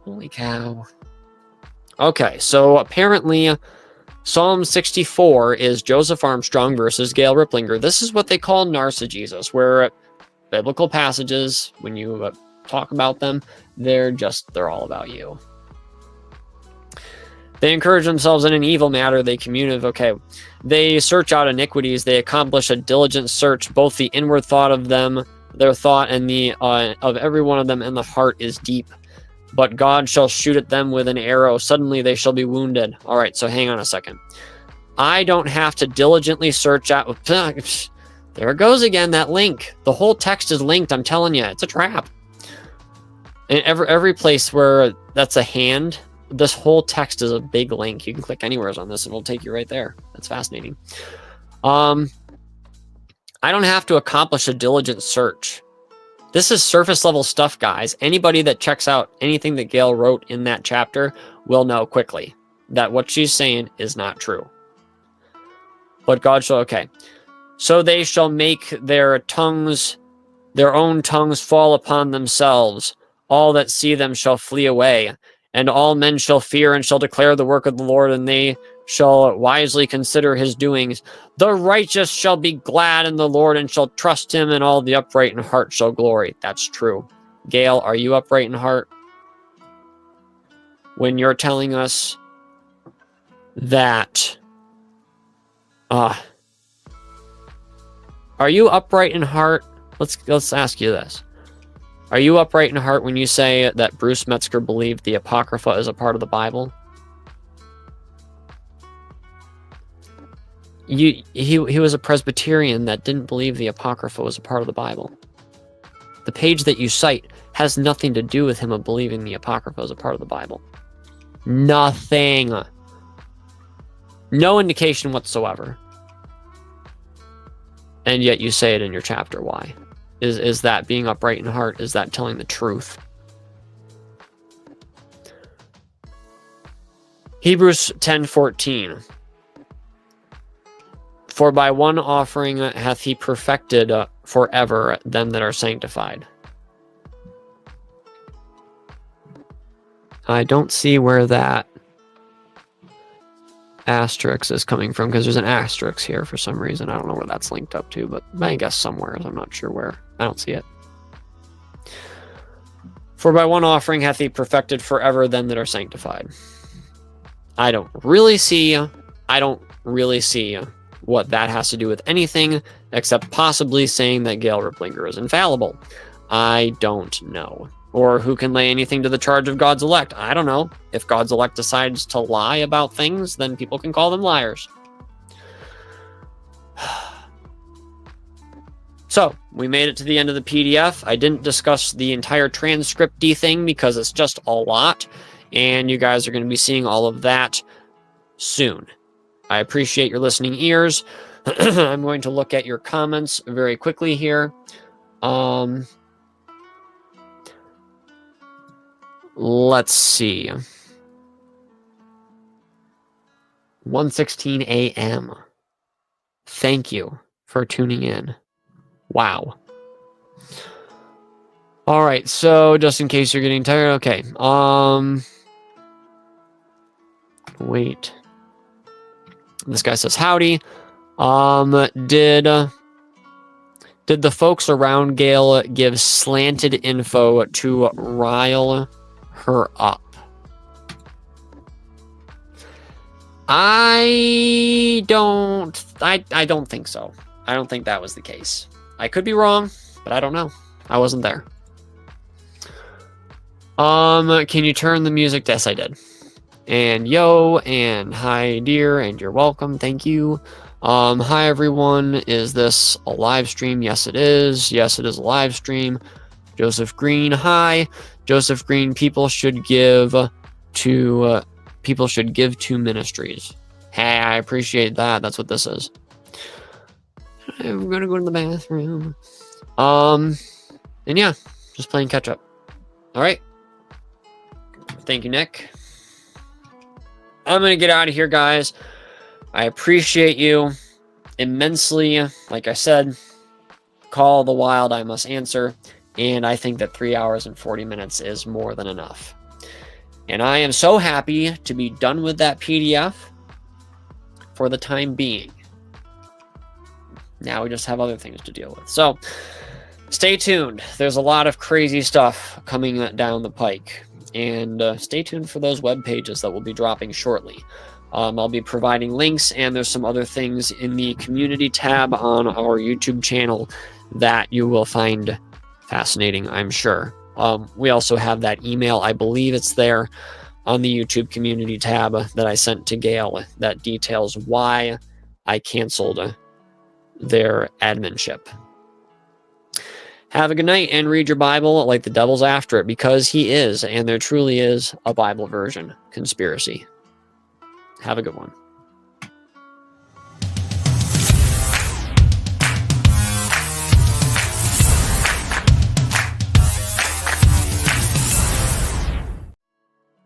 Holy cow. Okay, so apparently Psalm 64 is Joseph Armstrong versus Gail Riplinger. This is what they call narcigesis, where biblical passages, when you talk about them, they're all about you. They encourage themselves in an evil matter. They commune of, they search out iniquities. They accomplish a diligent search. Both the inward thought of them, their thought, and the of every one of them, and the heart is deep. But God shall shoot at them with an arrow. Suddenly they shall be wounded. All right, so hang on a second. I don't have to diligently search out. There it goes again, that link. The whole text is linked, I'm telling you. It's a trap. And every place where that's a hand, this whole text is a big link. You can click anywhere on this and it'll take you right there. That's fascinating. I don't have to accomplish a diligent search. This is surface level stuff, guys. Anybody that checks out anything that Gail wrote in that chapter will know quickly that what she's saying is not true. But God shall, so they shall make their own tongues fall upon themselves. All that see them shall flee away. And all men shall fear and shall declare the work of the Lord, and they shall wisely consider his doings. The righteous shall be glad in the Lord and shall trust him, and all the upright in heart shall glory. That's true. Gail, are you upright in heart? When you're telling us that, are you upright in heart? Let's ask you this. Are you upright in heart when you say that Bruce Metzger believed the Apocrypha is a part of the Bible? He was a Presbyterian that didn't believe the Apocrypha was a part of the Bible. The page that you cite has nothing to do with him believing the Apocrypha is a part of the Bible. Nothing. No indication whatsoever. And yet you say it in your chapter. Why? Is that being upright in heart? Is that telling the truth? Hebrews 10:14. For by one offering hath he perfected forever them that are sanctified. I don't see where that asterisk is coming from, because there's an asterisk here for some reason. I don't know where that's linked up to, but I guess somewhere. I'm not sure where. I don't see it. For by one offering hath he perfected forever them that are sanctified. I don't really see what that has to do with anything, except possibly saying that Gail Riplinger is infallible. I don't know. Or who can lay anything to the charge of God's elect? I don't know. If God's elect decides to lie about things, then people can call them liars. So, we made it to the end of the PDF. I didn't discuss the entire transcript-y thing because it's just a lot, and you guys are going to be seeing all of that soon. I appreciate your listening ears. I'm going to look at your comments very quickly here. Let's see. 1:16 a.m. Thank you for tuning in. Wow. All right, so just in case you're getting tired, okay. Wait. This guy says howdy. Did the folks around Gail give slanted info to rile her up? I don't think so. I don't think that was the case. I could be wrong, but I don't know. I wasn't there. Can you turn the music? Yes, I did. And yo, and hi dear, and you're welcome. Thank you. Hi everyone. Is this a live stream? Yes, it is. Yes, it is a live stream. Joseph Green. Hi. Joseph Green, people should give to ministries. Hey, I appreciate that. That's what this is. I'm gonna go to the bathroom. And yeah, just playing catch up. All right. Thank you, Nick. I'm going to get out of here, guys. I appreciate you immensely. Like I said, call the wild, I must answer. And I think that 3 hours and 40 minutes is more than enough. And I am so happy to be done with that PDF for the time being. Now we just have other things to deal with. So stay tuned. There's a lot of crazy stuff coming down the pike. And stay tuned for those web pages that will be dropping shortly. I'll be providing links, and there's some other things in the community tab on our YouTube channel that you will find fascinating, I'm sure. We also have that email, I believe it's there on the YouTube community tab that I sent to Gail that details why I canceled their adminship. Have a good night and read your Bible like the devil's after it, because he is, and there truly is a Bible version conspiracy. Have a good one.